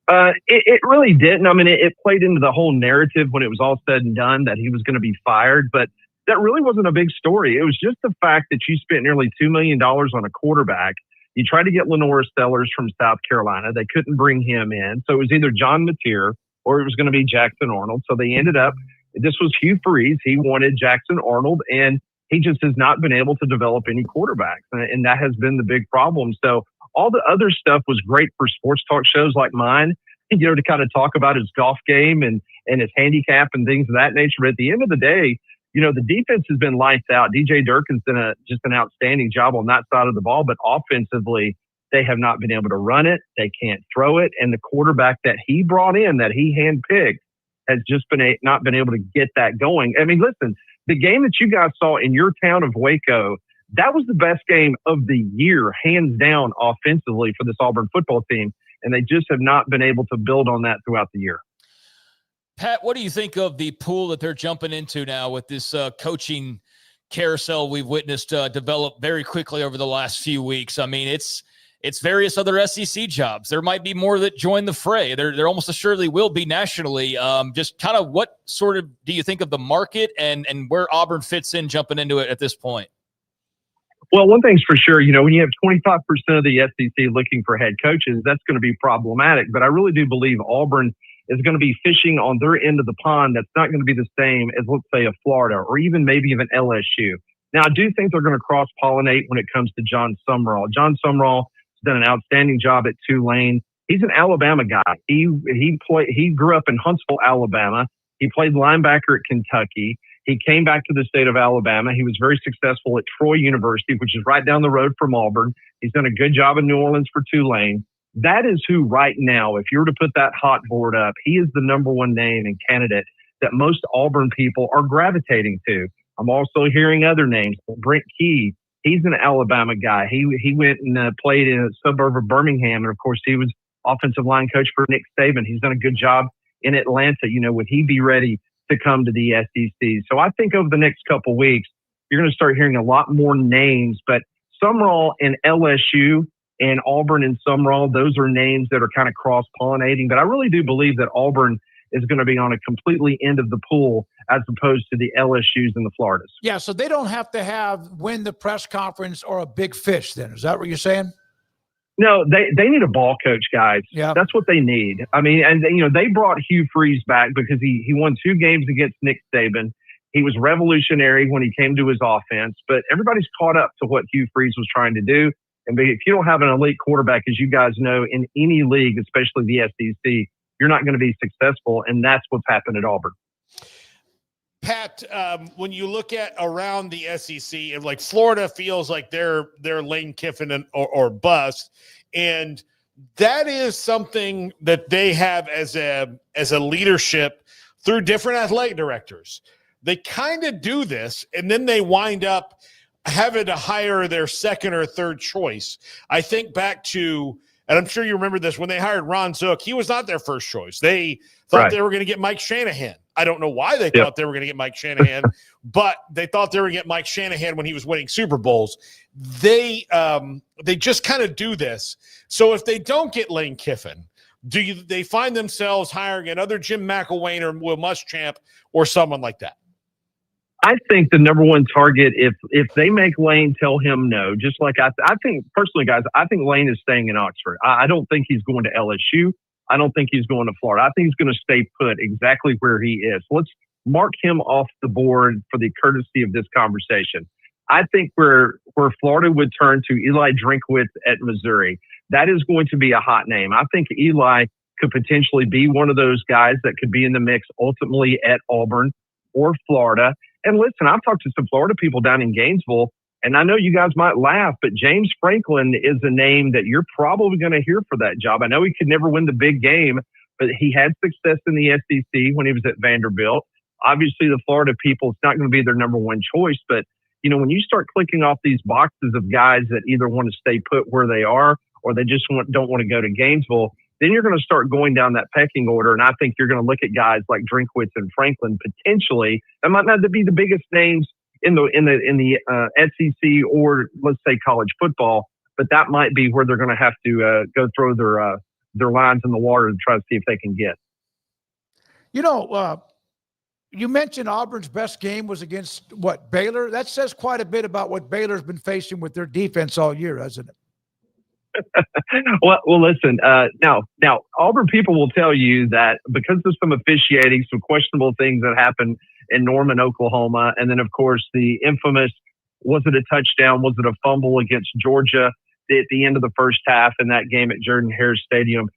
It really didn't. I mean, it played into the whole narrative when it was all said and done that he was going to be fired, but that really wasn't a big story. It was just the fact that you spent nearly $2 million on a quarterback. You tried to get Lenora Sellers from South Carolina. They couldn't bring him in. So it was either John Mateer or it was going to be Jackson Arnold. So they ended up, this was Hugh Freeze. He wanted Jackson Arnold, and he just has not been able to develop any quarterbacks. And that has been the big problem. So all the other stuff was great for sports talk shows like mine, to kind of talk about his golf game and his handicap and things of that nature. But at the end of the day, the defense has been lights out. DJ Durkin's done just an outstanding job on that side of the ball, but offensively, they have not been able to run it. They can't throw it. And the quarterback that he brought in, that he handpicked, has just not been able to get that going. I mean, listen, the game that you guys saw in your town of Waco, that was the best game of the year, hands down, offensively for this Auburn football team. And they just have not been able to build on that throughout the year.
Pat, what do you think of the pool that they're jumping into now with this coaching carousel we've witnessed develop very quickly over the last few weeks? I mean, it's various other SEC jobs. There might be more that join the fray. There almost assuredly will be nationally. Just kind of what sort of do you think of the market and where Auburn fits in jumping into it at this point?
Well, one thing's for sure, when you have 25% of the SEC looking for head coaches, that's going to be problematic. But I really do believe Auburn is going to be fishing on their end of the pond. That's not going to be the same as, let's say, a Florida or even LSU. Now, I do think they're going to cross-pollinate when it comes to John Sumrall. John Sumrall has done an outstanding job at Tulane. He's an Alabama guy. He grew up in Huntsville, Alabama. He played linebacker at Kentucky. He came back to the state of Alabama. He was very successful at Troy University, which is right down the road from Auburn. He's done a good job in New Orleans for Tulane. That is who right now, if you were to put that hot board up, he is the number one name and candidate that most Auburn people are gravitating to. I'm also hearing other names. Brent Key, he's an Alabama guy. He went and played in a suburb of Birmingham. And, of course, he was offensive line coach for Nick Saban. He's done a good job in Atlanta. Would he be ready to come to the SEC? So I think over the next couple of weeks, you're going to start hearing a lot more names. But Sumrall and LSU and Auburn and Sumrall, those are names that are kind of cross-pollinating. But I really do believe that Auburn is going to be on a completely end of the pool as opposed to the LSUs and the Floridas.
Yeah, so they don't have to win the press conference or a big fish then. Is that what you're saying?
No, they need a ball coach, guys.
Yeah.
That's what they need. I mean, and they brought Hugh Freeze back because he won 2 games against Nick Saban. He was revolutionary when he came to his offense, but everybody's caught up to what Hugh Freeze was trying to do. And if you don't have an elite quarterback, as you guys know, in any league, especially the SEC, you're not going to be successful, and that's what's happened at Auburn.
Pat, when you look at around the SEC, like Florida feels like they're Lane Kiffin or bust, and that is something that they have as a leadership through different athletic directors. They kind of do this, and then they wind up having to hire their second or third choice. I think back to, and I'm sure you remember this, when they hired Ron Zook, he was not their first choice. They thought they were going to get Mike Shanahan. I don't know why they thought they were going to get Mike Shanahan, but they thought they were going to get Mike Shanahan when he was winning Super Bowls. They just kind of do this. So if they don't get Lane Kiffin, they find themselves hiring another Jim McElwain or Will Muschamp or someone like that?
I think the number one target, if they make Lane tell him no, just like I think personally, guys, I think Lane is staying in Oxford. I don't think he's going to LSU. I don't think he's going to Florida. I think he's going to stay put exactly where he is. Let's mark him off the board for the courtesy of this conversation. I think where Florida would turn to Eli Drinkwitz at Missouri, that is going to be a hot name. I think Eli could potentially be one of those guys that could be in the mix ultimately at Auburn or Florida. And listen, I've talked to some Florida people down in Gainesville, and I know you guys might laugh, but James Franklin is a name that you're probably going to hear for that job. I know he could never win the big game, but he had success in the SEC when he was at Vanderbilt. Obviously, the Florida people, it's not going to be their number one choice, but when you start clicking off these boxes of guys that either want to stay put where they are or they just don't want to go to Gainesville, then you're going to start going down that pecking order. And I think you're going to look at guys like Drinkwitz and Franklin potentially. That might not be the biggest names in the SEC or let's say college football, but that might be where they're going to have to go throw their lines in the water to try to see if they can get.
You mentioned Auburn's best game was against Baylor. That says quite a bit about what Baylor's been facing with their defense all year, hasn't it?
well, listen. Now, Auburn people will tell you that because of some officiating, some questionable things that happened in Norman, Oklahoma, and then of course the infamous, was it a touchdown? Was it a fumble against Georgia at the end of the first half in that game at Jordan-Hare Stadium?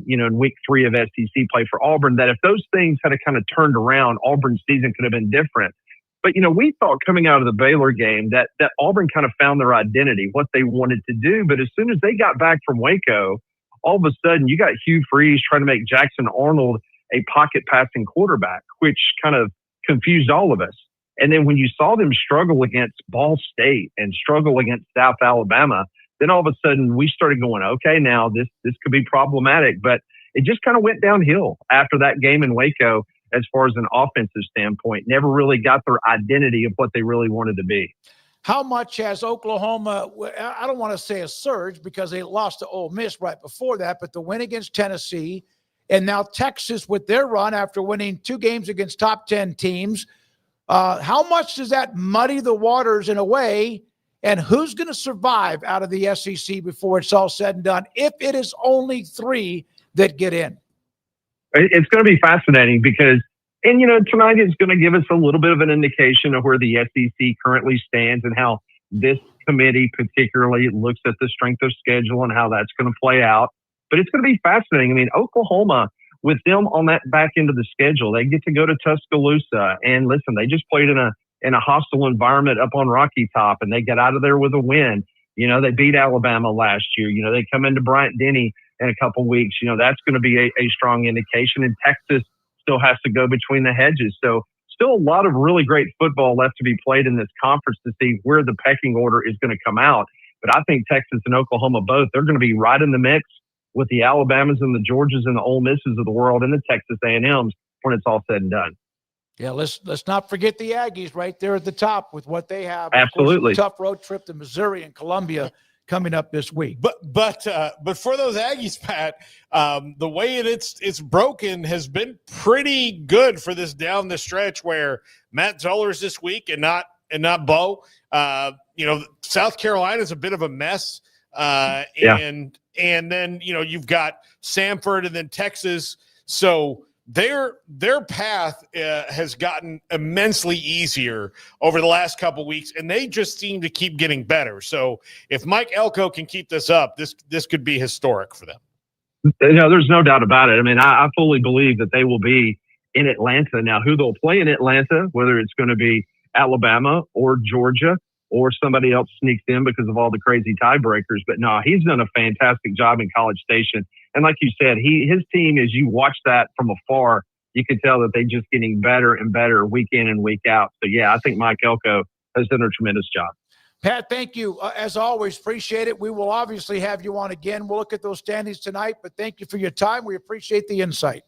In week 3 of SEC play for Auburn, that if those things had kind of turned around, Auburn's season could have been different. But, we thought coming out of the Baylor game that Auburn kind of found their identity, what they wanted to do. But as soon as they got back from Waco, all of a sudden you got Hugh Freeze trying to make Jackson Arnold a pocket passing quarterback, which kind of confused all of us. And then when you saw them struggle against Ball State and struggle against South Alabama, then all of a sudden we started going, okay, now this could be problematic. But it just kind of went downhill after that game in Waco as far as an offensive standpoint. Never really got their identity of what they really wanted to be.
How much has Oklahoma, I don't want to say a surge because they lost to Ole Miss right before that, but the win against Tennessee and now Texas with their run after winning 2 games against top 10 teams, how much does that muddy the waters in a way? And who's going to survive out of the SEC before it's all said and done, if it is only 3 that get in?
It's going to be fascinating because, tonight is going to give us a little bit of an indication of where the SEC currently stands and how this committee particularly looks at the strength of schedule and how that's going to play out. But it's going to be fascinating. Oklahoma, with them on that back end of the schedule, they get to go to Tuscaloosa. And listen, they just played in a hostile environment up on Rocky Top, and they got out of there with a win. They beat Alabama last year. They come into Bryant-Denny in a couple weeks. That's going to be a strong indication. And Texas still has to go between the hedges. So still a lot of really great football left to be played in this conference to see where the pecking order is going to come out. But I think Texas and Oklahoma both, they're going to be right in the mix with the Alabamas and the Georgias and the Ole Misses of the world and the Texas A&Ms when it's all said and done.
Yeah, let's not forget the Aggies right there at the top with what they have.
Absolutely.
Of course, a tough road trip to Missouri and Columbia coming up this week.
But for those Aggies, Pat, the way it's broken has been pretty good for this down the stretch where Matt Zoller's this week and not Bo. South Carolina's a bit of a mess. And then you've got Samford and then Texas. So their path has gotten immensely easier over the last couple of weeks, and they just seem to keep getting better. So if Mike Elco can keep this up, this could be historic for them.
There's no doubt about it. I fully believe that they will be in Atlanta. Now, who they'll play in Atlanta, whether it's going to be Alabama or Georgia or somebody else sneaks in because of all the crazy tiebreakers. But no, he's done a fantastic job in College Station. And like you said, his team, as you watch that from afar, you can tell that they're just getting better and better week in and week out. So, yeah, I think Mike Elko has done a tremendous job.
Pat, thank you. As always, appreciate it. We will obviously have you on again. We'll look at those standings tonight, but thank you for your time. We appreciate the insight.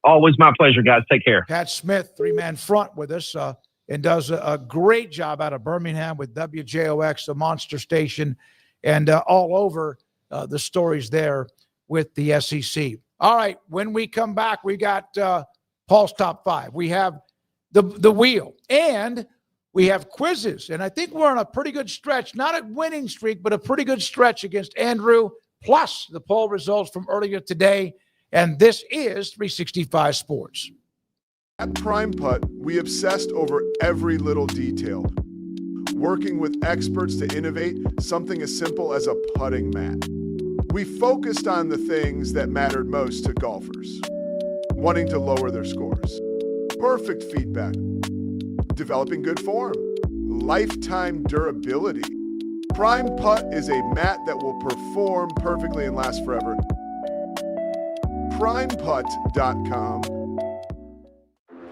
Always my pleasure, guys. Take care.
Pat Smith, 3-man front with us, and does a great job out of Birmingham with WJOX, the monster station, and all over the stories there with the SEC. All right, when we come back, we got Paul's Top 5. We have the wheel, and we have quizzes. And I think we're on a pretty good stretch, not a winning streak, but a pretty good stretch against Andrew, plus the poll results from earlier today. And this is 365 Sports.
At Prime Putt, we obsessed over every little detail, working with experts to innovate something as simple as a putting mat. We focused on the things that mattered most to golfers, wanting to lower their scores, perfect feedback, developing good form, lifetime durability. Prime Putt is a mat that will perform perfectly and last forever. PrimePutt.com.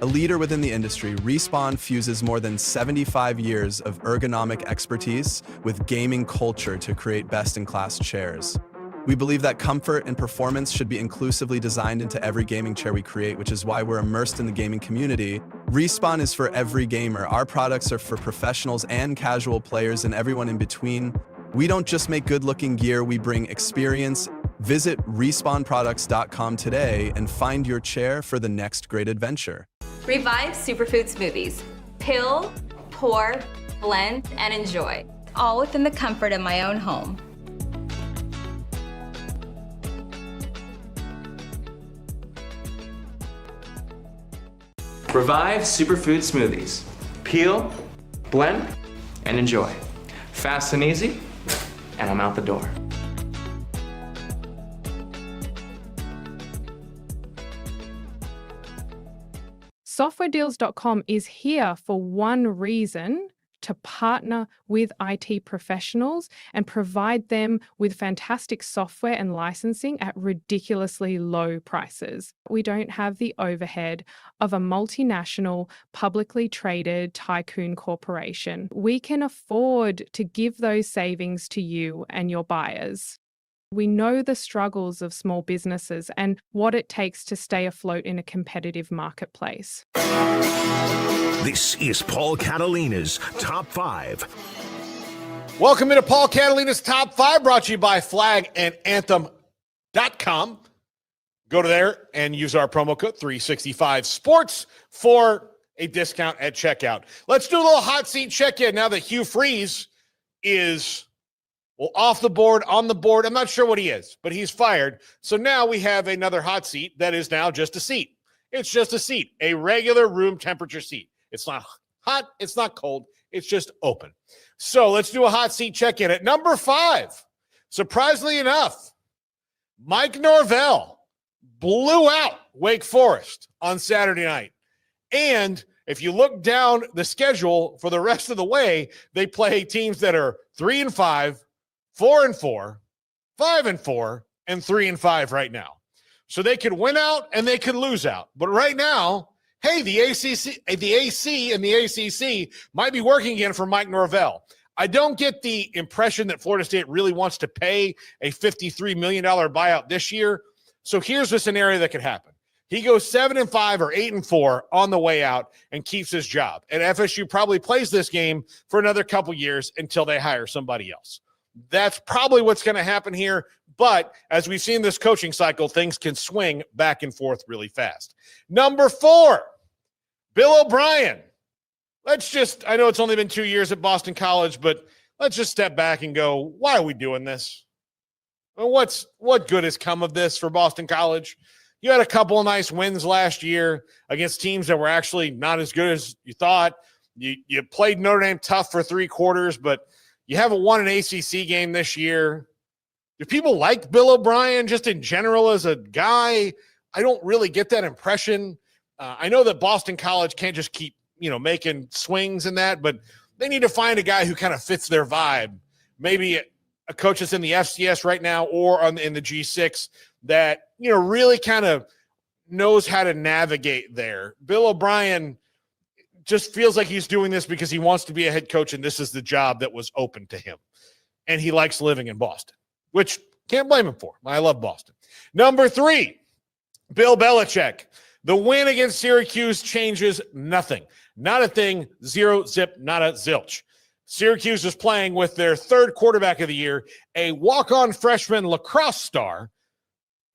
A leader within the industry, Respawn fuses more than 75 years of ergonomic expertise with gaming culture to create best-in-class chairs. We believe that comfort and performance should be inclusively designed into every gaming chair we create, which is why we're immersed in the gaming community. Respawn is for every gamer. Our products are for professionals and casual players and everyone in between. We don't just make good-looking gear, we bring experience. Visit respawnproducts.com today and find your chair for the next great adventure.
Revive Superfood Smoothies. Pill, pour, blend, and enjoy. All within the comfort of my own home.
Revive Superfood Smoothies. Peel, blend, and enjoy. Fast and easy, and I'm out the door.
Softwaredeals.com is here for one reason: to partner with IT professionals and provide them with fantastic software and licensing at ridiculously low prices. We don't have the overhead of a multinational, publicly traded tycoon corporation. We can afford to give those savings to you and your buyers. We know the struggles of small businesses and what it takes to stay afloat in a competitive marketplace.
This is Paul Catalina's Top 5.
Welcome into Paul Catalina's Top 5, brought to you by flagandanthem.com. Go to there and use our promo code 365sports for a discount at checkout. Let's do a little hot seat check-in now that Hugh Freeze is... well, off the board, on the board. I'm not sure what he is, but he's fired. So now we have another hot seat that is now just a seat. It's just a seat, a regular room temperature seat. It's not hot. It's not cold. It's just open. So let's do a hot seat check-in. At number 5, surprisingly enough, Mike Norvell blew out Wake Forest on Saturday night. And if you look down the schedule for the rest of the way, they play teams that are 3-5, 4-4, 5-4, and 3-5 right now. So they could win out and they could lose out. But right now, hey, the AC and the ACC might be working again for Mike Norvell. I don't get the impression that Florida State really wants to pay a $53 million buyout this year. So here's the scenario that could happen. He goes 7-5 or 8-4 on the way out and keeps his job. And FSU probably plays this game for another couple years until they hire somebody else. That's probably what's going to happen here. But as we've seen this coaching cycle, things can swing back and forth really fast. Number 4, Bill O'Brien. I know it's only been 2 years at Boston College, but let's just step back and go, why are we doing this? What good has come of this for Boston College? You had a couple of nice wins last year against teams that were actually not as good as you thought. You played Notre Dame tough for 3 quarters, but you haven't won an ACC game this year. Do people like Bill O'Brien just in general as a guy? I don't really get that impression. I know that Boston College can't just keep, making swings in that, but they need to find a guy who kind of fits their vibe. Maybe a coach that's in the FCS right now or in the G6 that, really kind of knows how to navigate there. Bill O'Brien just feels like he's doing this because he wants to be a head coach and this is the job that was open to him. And he likes living in Boston, which can't blame him for. I love Boston. Number 3, Bill Belichick. The win against Syracuse changes nothing. Not a thing, 0 zip, not a zilch. Syracuse is playing with their 3rd quarterback of the year, a walk-on freshman lacrosse star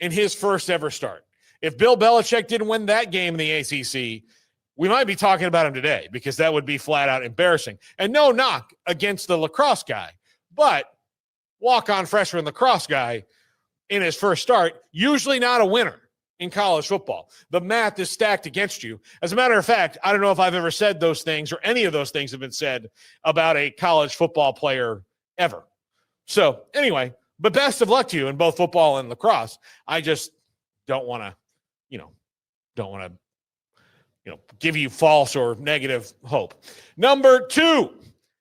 in his first ever start. If Bill Belichick didn't win that game in the ACC, we might be talking about him today because that would be flat out embarrassing. And no knock against the lacrosse guy, but walk-on freshman lacrosse guy in his first start, usually not a winner in college football. The math is stacked against you. As a matter of fact, I don't know if I've ever said those things or any of those things have been said about a college football player ever. So anyway, but best of luck to you in both football and lacrosse. I just don't want to, give you false or negative hope. Number 2,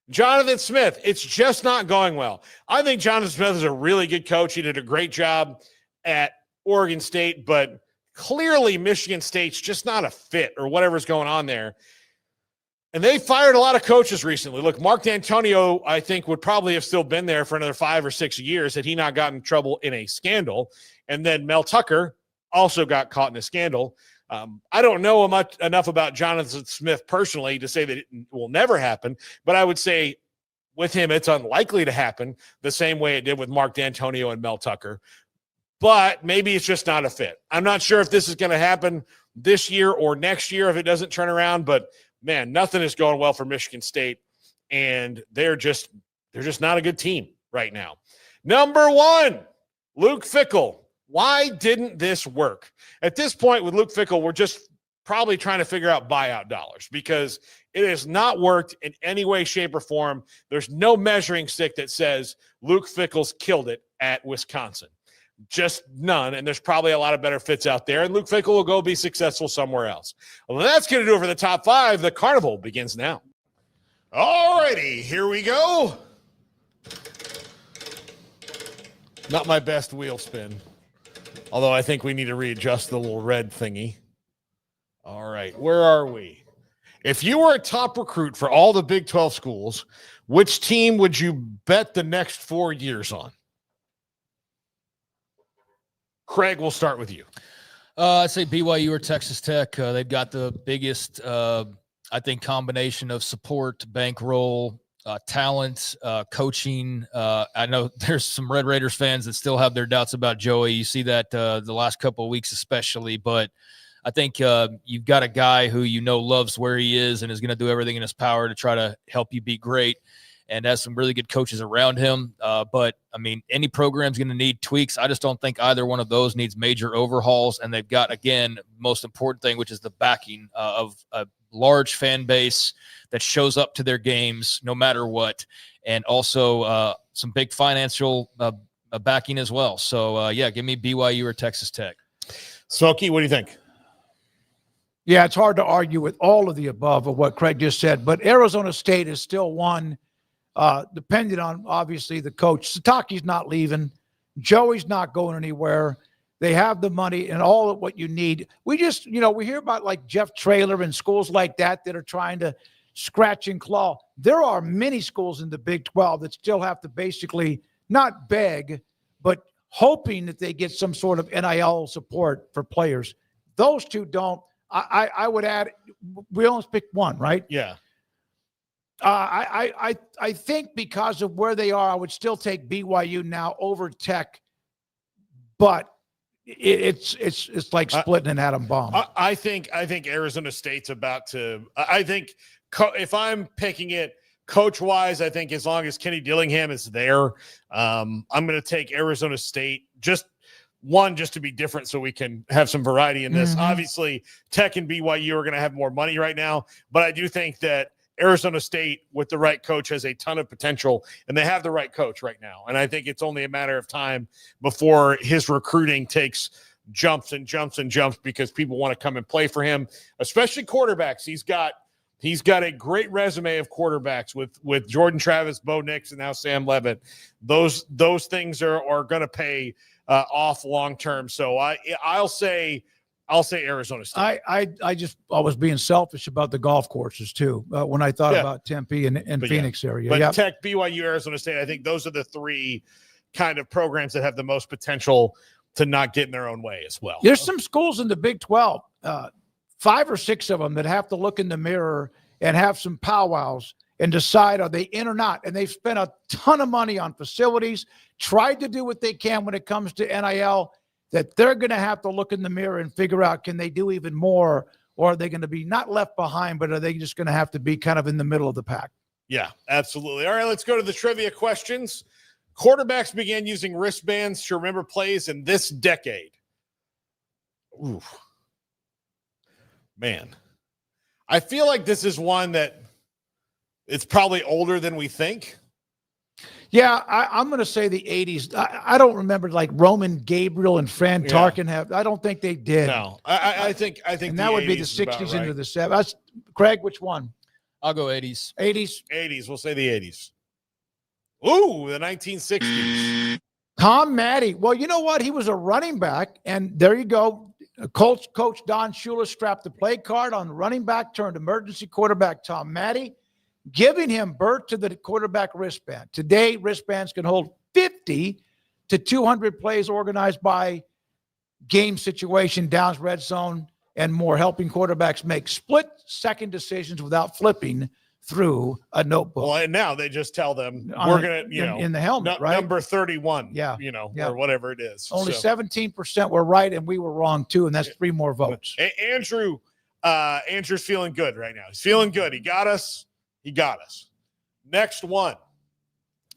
Jonathan Smith. It's just not going well. I think Jonathan Smith is a really good coach. He did a great job at Oregon State, but clearly Michigan State's just not a fit or whatever's going on there. And they fired a lot of coaches recently. Look, Mark D'Antonio, I think, would probably have still been there for another 5 or 6 years had he not gotten in trouble in a scandal. And then Mel Tucker also got caught in a scandal. I don't know enough about Jonathan Smith personally to say that it will never happen, but I would say with him, it's unlikely to happen the same way it did with Mark D'Antonio and Mel Tucker. But maybe it's just not a fit. I'm not sure if this is going to happen this year or next year if it doesn't turn around, but man, nothing is going well for Michigan State, and they're just not a good team right now. Number 1, Luke Fickell. Why didn't this work? At this point with Luke Fickell, we're just probably trying to figure out buyout dollars because it has not worked in any way, shape, or form. There's no measuring stick that says Luke Fickell's killed it at Wisconsin. Just none, and there's probably a lot of better fits out there, and Luke Fickell will go be successful somewhere else. Well, that's going to do it for the top 5. The carnival begins now.
All righty, here we go.
Not my best wheel spin, although I think we need to readjust the little red thingy. All right, where are we? If you were a top recruit for all the Big 12 schools, which team would you bet the next 4 years on? Craig, we'll start with you.
I'd say BYU or Texas Tech. They've got the biggest, I think, combination of support, bankroll, talent, coaching. I know there's some Red Raiders fans that still have their doubts about Joey. You see that the last couple of weeks especially, but I think you've got a guy who loves where he is and is going to do everything in his power to try to help you be great, and has some really good coaches around him. But, I mean, any program's going to need tweaks. I just don't think either one of those needs major overhauls. And they've got, again, most important thing, which is the backing of a large fan base that shows up to their games no matter what, and also some big financial backing as well. So, give me BYU or Texas Tech.
Smokey, what do you think?
Yeah, it's hard to argue with all of the above of what Craig just said, but Arizona State is still one, depending on, obviously, the coach. Sataki's not leaving. Joey's not going anywhere. They have the money and all of what you need. We just, we hear about like Jeff Traylor and schools like that are trying to scratch and claw. There are many schools in the Big 12 that still have to basically not beg, but hoping that they get some sort of NIL support for players. Those two don't. I would add, we only picked one, right?
Yeah.
I think because of where they are, I would still take BYU now over Tech, but it's like splitting an atom bomb.
I think Arizona State's about to. I think if I'm picking it coach-wise, I think as long as Kenny Dillingham is there, I'm going to take Arizona State just to be different so we can have some variety in this.
Mm-hmm.
Obviously, Tech and BYU are going to have more money right now, but I do think that Arizona State with the right coach has a ton of potential, and they have the right coach right now. And I think it's only a matter of time before his recruiting takes jumps and jumps and jumps because people want to come and play for him, especially quarterbacks. He's got a great resume of quarterbacks with Jordan Travis, Bo Nix, and now Sam Levitt. Those things are going to pay off long term. So I'll say Arizona State.
I was being selfish about the golf courses too when I thought about Tempe and Phoenix area.
But Tech, BYU, Arizona State, I think those are the three kind of programs that have the most potential to not get in their own way as well.
There's some schools in the Big 12, 5 or 6 of them that have to look in the mirror and have some powwows and decide are they in or not. And they've spent a ton of money on facilities, tried to do what they can when it comes to NIL, that they're going to have to look in the mirror and figure out, can they do even more, or are they going to be not left behind, but are they just going to have to be kind of in the middle of the pack?
Yeah, absolutely. All right, let's go to the trivia questions. Quarterbacks began using wristbands to remember plays in this decade. Ooh. Man. I feel like this is one that it's probably older than we think.
Yeah, I'm going to say the 80s. I don't remember like Roman Gabriel and Fran Tarkin have. I don't think they did.
No, I think
and that would be the 60s into the 70s. Craig, which one?
I'll go 80s.
80s. We'll say the 80s. Ooh, the 1960s.
Tom Matte. Well, you know what? He was a running back, and there you go. Coach Don Shula strapped the play card on the running back, turned emergency quarterback Tom Matte, giving him birth to the quarterback wristband. Today, wristbands can hold 50 to 200 plays organized by game situation, downs, red zone, and more, helping quarterbacks make split-second decisions without flipping through a notebook.
Well, and now they just tell them we're going to,
in the helmet, right?
Number 31,
yeah,
or whatever it is.
Only 17% were right, and we were wrong too, and that's 3 more votes.
Andrew's feeling good right now. He's feeling good. He got us. Next one.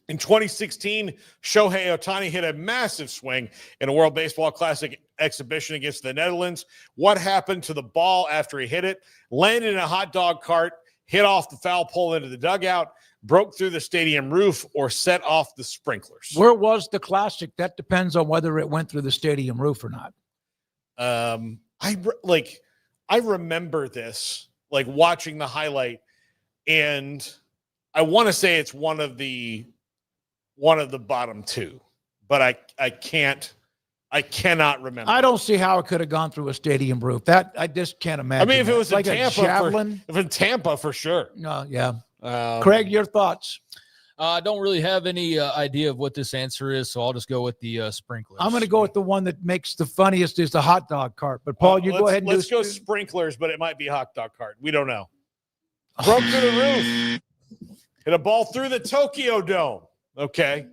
In 2016, Shohei Ohtani hit a massive swing in a World Baseball Classic exhibition against the Netherlands. What happened to the ball after he hit it? Landed in a hot dog cart, hit off the foul pole into the dugout, broke through the stadium roof, or set off the sprinklers.
Where was the Classic? That depends on whether it went through the stadium roof or not.
I remember this, like watching the highlight, and I want to say it's one of the bottom 2, but I cannot remember.
I don't see how it could have gone through a stadium roof. That I just can't imagine.
I mean, if it was
like
in Tampa,
javelin.
if in Tampa for sure.
No, yeah. Craig, your thoughts?
I don't really have any idea of what this answer is, so I'll just go with the sprinklers.
I'm going to go with the one that makes the funniest is the hot dog cart. But Paul, you go ahead and
let's go sprinklers, but it might be hot dog cart. We don't know. Broke through the roof. Hit a ball through the Tokyo Dome. Okay.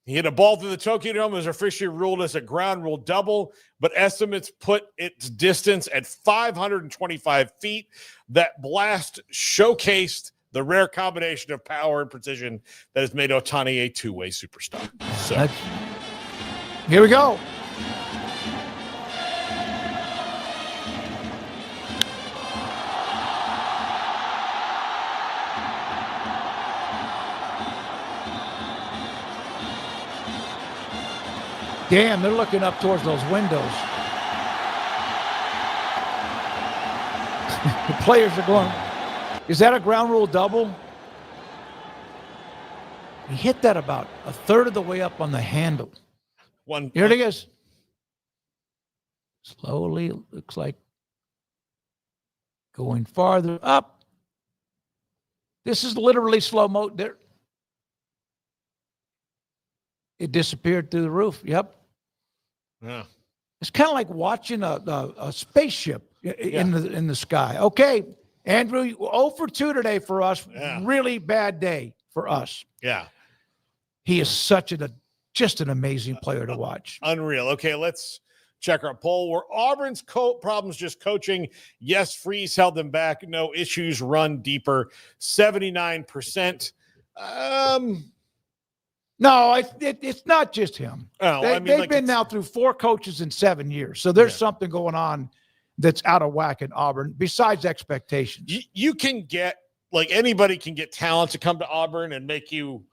He hit a ball through the Tokyo Dome. It was officially ruled as a ground rule double, but estimates put its distance at 525 feet. That blast showcased the rare combination of power and precision that has made Ohtani a two-way superstar. So
here we go. Damn, they're looking up towards those windows. The players are going, is that a ground rule double? He hit that about a third of the way up on the handle. Here it is. Slowly, looks like going farther up. This is literally slow-mo. There. It disappeared through the roof. Yep.
Yeah.
It's kind of like watching a spaceship in the sky. Okay, Andrew, 0 for 2 today for us. Yeah. Really bad day for us.
Yeah.
He is just an amazing player to watch.
Unreal. Okay, let's check our poll. Were Auburn's problems just coaching? Yes, Freeze held them back. No issues, run deeper. 79%.
No, it's not just him.
Oh,
they've been now through 4 coaches in 7 years. So there's something going on that's out of whack in Auburn besides expectations.
You can get, like, anybody can get talent to come to Auburn and make you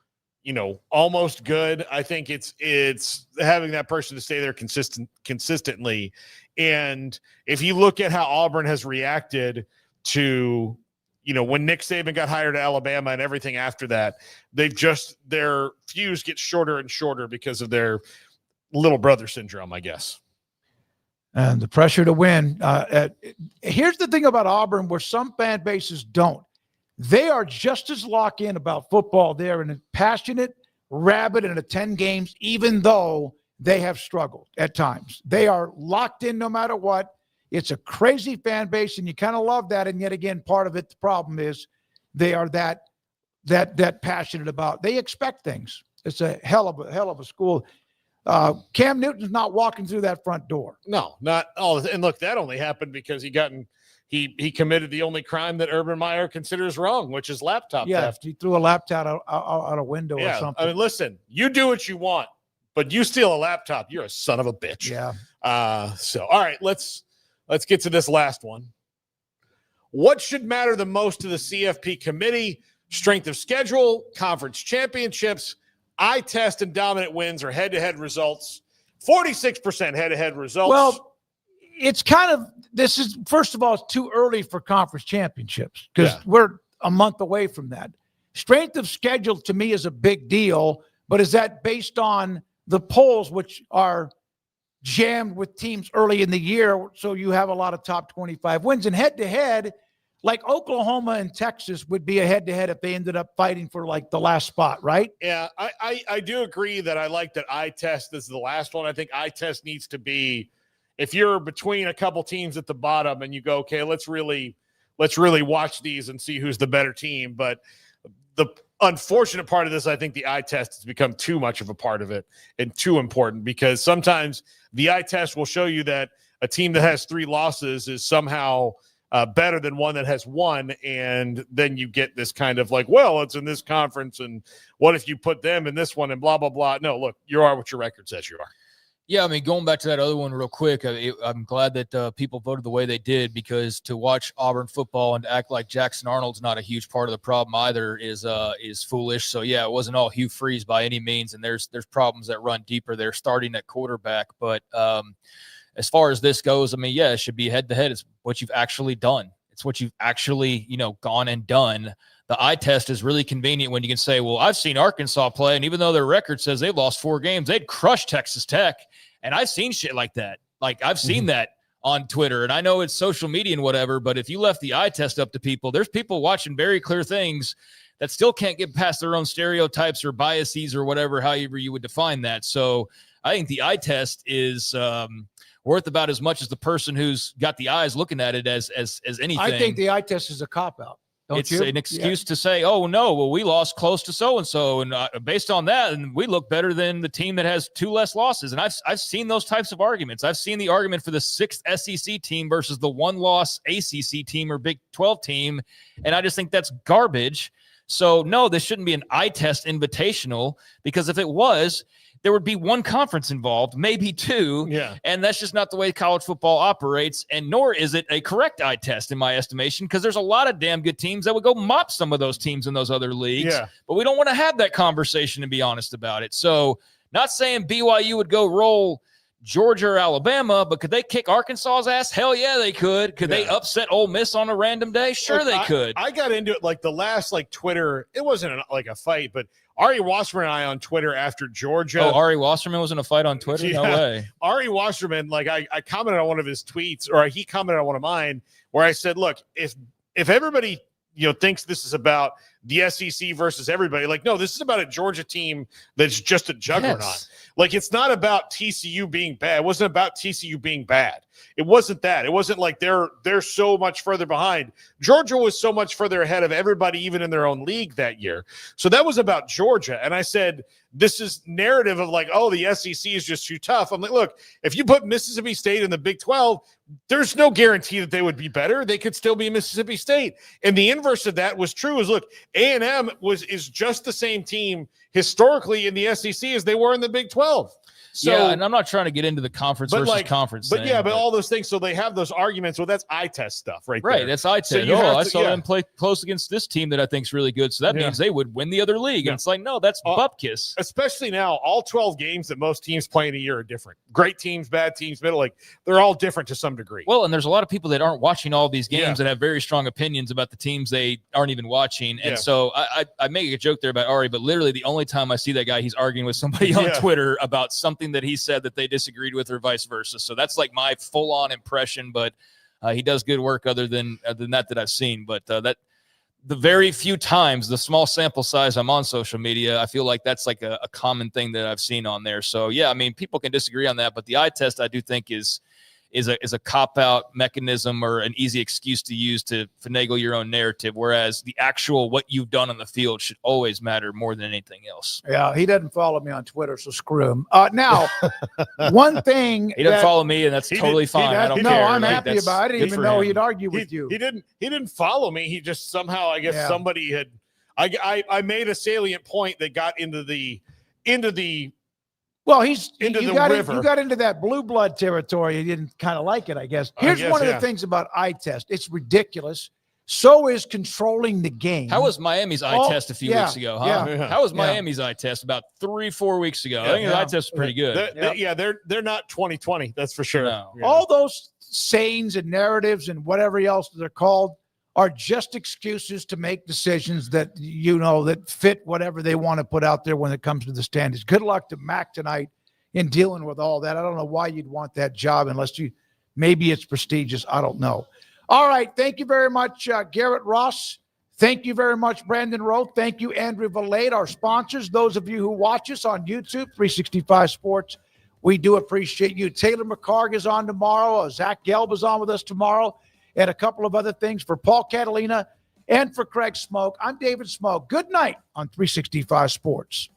almost good. I think it's having that person to stay there consistently. And if you look at how Auburn has reacted to when Nick Saban got hired to Alabama and everything after that, their fuse gets shorter and shorter because of their little brother syndrome, I guess.
And the pressure to win. Here's the thing about Auburn where some fan bases don't. They are just as locked in about football there and passionate, rabid, and attend games, even though they have struggled at times. They are locked in no matter what. It's a crazy fan base, and you kind of love that. And yet again, part of it, the problem is they are that passionate about. They expect things. It's a hell of a school. Cam Newton's not walking through that front door.
No, not all. And look, that only happened because he committed the only crime that Urban Meyer considers wrong, which is laptop theft.
He threw a laptop out a window or something.
I mean, listen, you do what you want, but you steal a laptop, you're a son of a bitch.
Yeah.
All right, let's get to this last one. What should matter the most to the CFP committee? strength of schedule, conference championships, eye test and dominant wins or head-to-head results. 46% head-to-head results.
Well, it's kind of this is first of all, it's too early for conference championships because we're a month away from that. Strength of schedule to me is a big deal, but is that based on the polls, which are jammed with teams early in the year, so you have a lot of top 25 wins? And head-to-head, like Oklahoma and Texas would be a head-to-head if they ended up fighting for like the last spot, right?
Yeah, I do agree that I like that eye test is the last one. I think eye test needs to be if you're between a couple teams at the bottom and you go, okay, let's really watch these and see who's the better team. But the unfortunate part of this, I think the eye test has become too much of a part of it and too important, because sometimes the eye test will show you that a team that has 3 losses is somehow better than one that has 1. And then you get this kind of like, well, it's in this conference, and what if you put them in this one and blah, blah, blah. No, look, you are what your record says you are.
Yeah, I mean, going back to that other one real quick, I'm glad that people voted the way they did, because to watch Auburn football and to act like Jackson Arnold's not a huge part of the problem either is foolish. So, yeah, it wasn't all Hugh Freeze by any means, and there's problems that run deeper there starting at quarterback. But as far as this goes, I mean, yeah, it should be head-to-head. It's what you've actually done. It's what you've actually, gone and done. The eye test is really convenient when you can say, well, I've seen Arkansas play, and even though their record says they've lost 4 games, they'd crush Texas Tech. And I've seen shit like that. Like, I've seen that on Twitter, and I know it's social media and whatever, but if you left the eye test up to people, there's people watching very clear things that still can't get past their own stereotypes or biases or whatever, however you would define that. So I think the eye test is worth about as much as the person who's got the eyes looking at it as anything.
I think the eye test is a cop-out.
It's an excuse to say, oh, no, well, we lost close to so-and-so, and based on that, and we look better than the team that has 2 less losses. And I've seen those types of arguments. I've seen the argument for the 6th SEC team versus the 1-loss ACC team or Big 12 team, and I just think that's garbage. So, no, this shouldn't be an eye test invitational, because if it was, there would be 1 conference involved, maybe 2.
Yeah.
And that's just not the way college football operates. And nor is it a correct eye test in my estimation, because there's a lot of damn good teams that would go mop some of those teams in those other leagues.
Yeah.
But we don't want to have that conversation and be honest about it. So not saying BYU would go roll Georgia or Alabama, but could they kick Arkansas's ass? Hell yeah, they could. Could they upset Ole Miss on a random day? Sure, they could.
I got into it like the last Twitter. It wasn't like a fight, but Ari Wasserman and I on Twitter after Georgia.
Oh, Ari Wasserman was in a fight on Twitter?
Yeah.
No way.
Ari Wasserman, I commented on one of his tweets, or he commented on one of mine, where I said, look, if everybody thinks this is about the SEC versus everybody, no, this is about a Georgia team that's just a juggernaut.
Yes.
It's not about TCU being bad. It wasn't about TCU being bad. It wasn't that. It wasn't like they're so much further behind. Georgia was so much further ahead of everybody, even in their own league that year. So that was about Georgia. And I said, this is narrative of the SEC is just too tough. I'm like, look, if you put Mississippi State in the Big 12, there's no guarantee that they would be better. They could still be Mississippi State. And the inverse of that was true. Is look, A&M is just the same team historically in the SEC as they were in the Big 12. So,
yeah, and I'm not trying to get into the conference versus conference
but
thing,
all those things. So they have those arguments. Well, that's eye test stuff, right?
Right,
there.
that's eye test.
So
I saw them play close against this team that I think is really good. So that means they would win the other league. And it's like, no, that's bupkis.
Especially now, all 12 games that most teams play in a year are different. Great teams, bad teams, middle. They're all different to some degree.
Well, and there's a lot of people that aren't watching all these games and have very strong opinions about the teams they aren't even watching. And so I make a joke there about Ari, but literally the only time I see that guy, he's arguing with somebody on Twitter about something that he said that they disagreed with or vice versa. So that's my full-on impression, but he does good work other than that I've seen. But that the very few times, the small sample size I'm on social media, I feel like that's a common thing that I've seen on there. So yeah, I mean, people can disagree on that, but the eye test I do think is a cop-out mechanism or an easy excuse to use to finagle your own narrative, whereas the actual what you've done on the field should always matter more than anything else.
Yeah, he doesn't follow me on Twitter, so screw him. Now, one thing
he doesn't follow me, and that's totally fine. I don't care.
No, I'm happy about it. I didn't even know he'd argue with you.
He didn't follow me. He just somehow, I guess, somebody had. I made a salient point that got into the.
Well, you got into that blue blood territory. You didn't kind of like it, I guess. Here's one of the things about eye test. It's ridiculous so is controlling the game.
How was Miami's eye test a few weeks ago? Huh?
Yeah.
How was Miami's eye test about 3-4 weeks ago? I think the eye test was pretty good.
They're not 2020. That's for sure.
No.
All those sayings and narratives and whatever else they're called are just excuses to make decisions that, that fit whatever they want to put out there when it comes to the standards. Good luck to Mac tonight in dealing with all that. I don't know why you'd want that job unless maybe it's prestigious. I don't know. All right. Thank you very much, Garrett Ross. Thank you very much, Brandon Rowe. Thank you, Andrew Valade, our sponsors. Those of you who watch us on YouTube, 365 Sports, we do appreciate you. Taylor McCarg is on tomorrow. Zach Gelb is on with us tomorrow, and a couple of other things. For Paul Catalina and for Craig Smoak, I'm David Smoak. Good night on 365 Sports.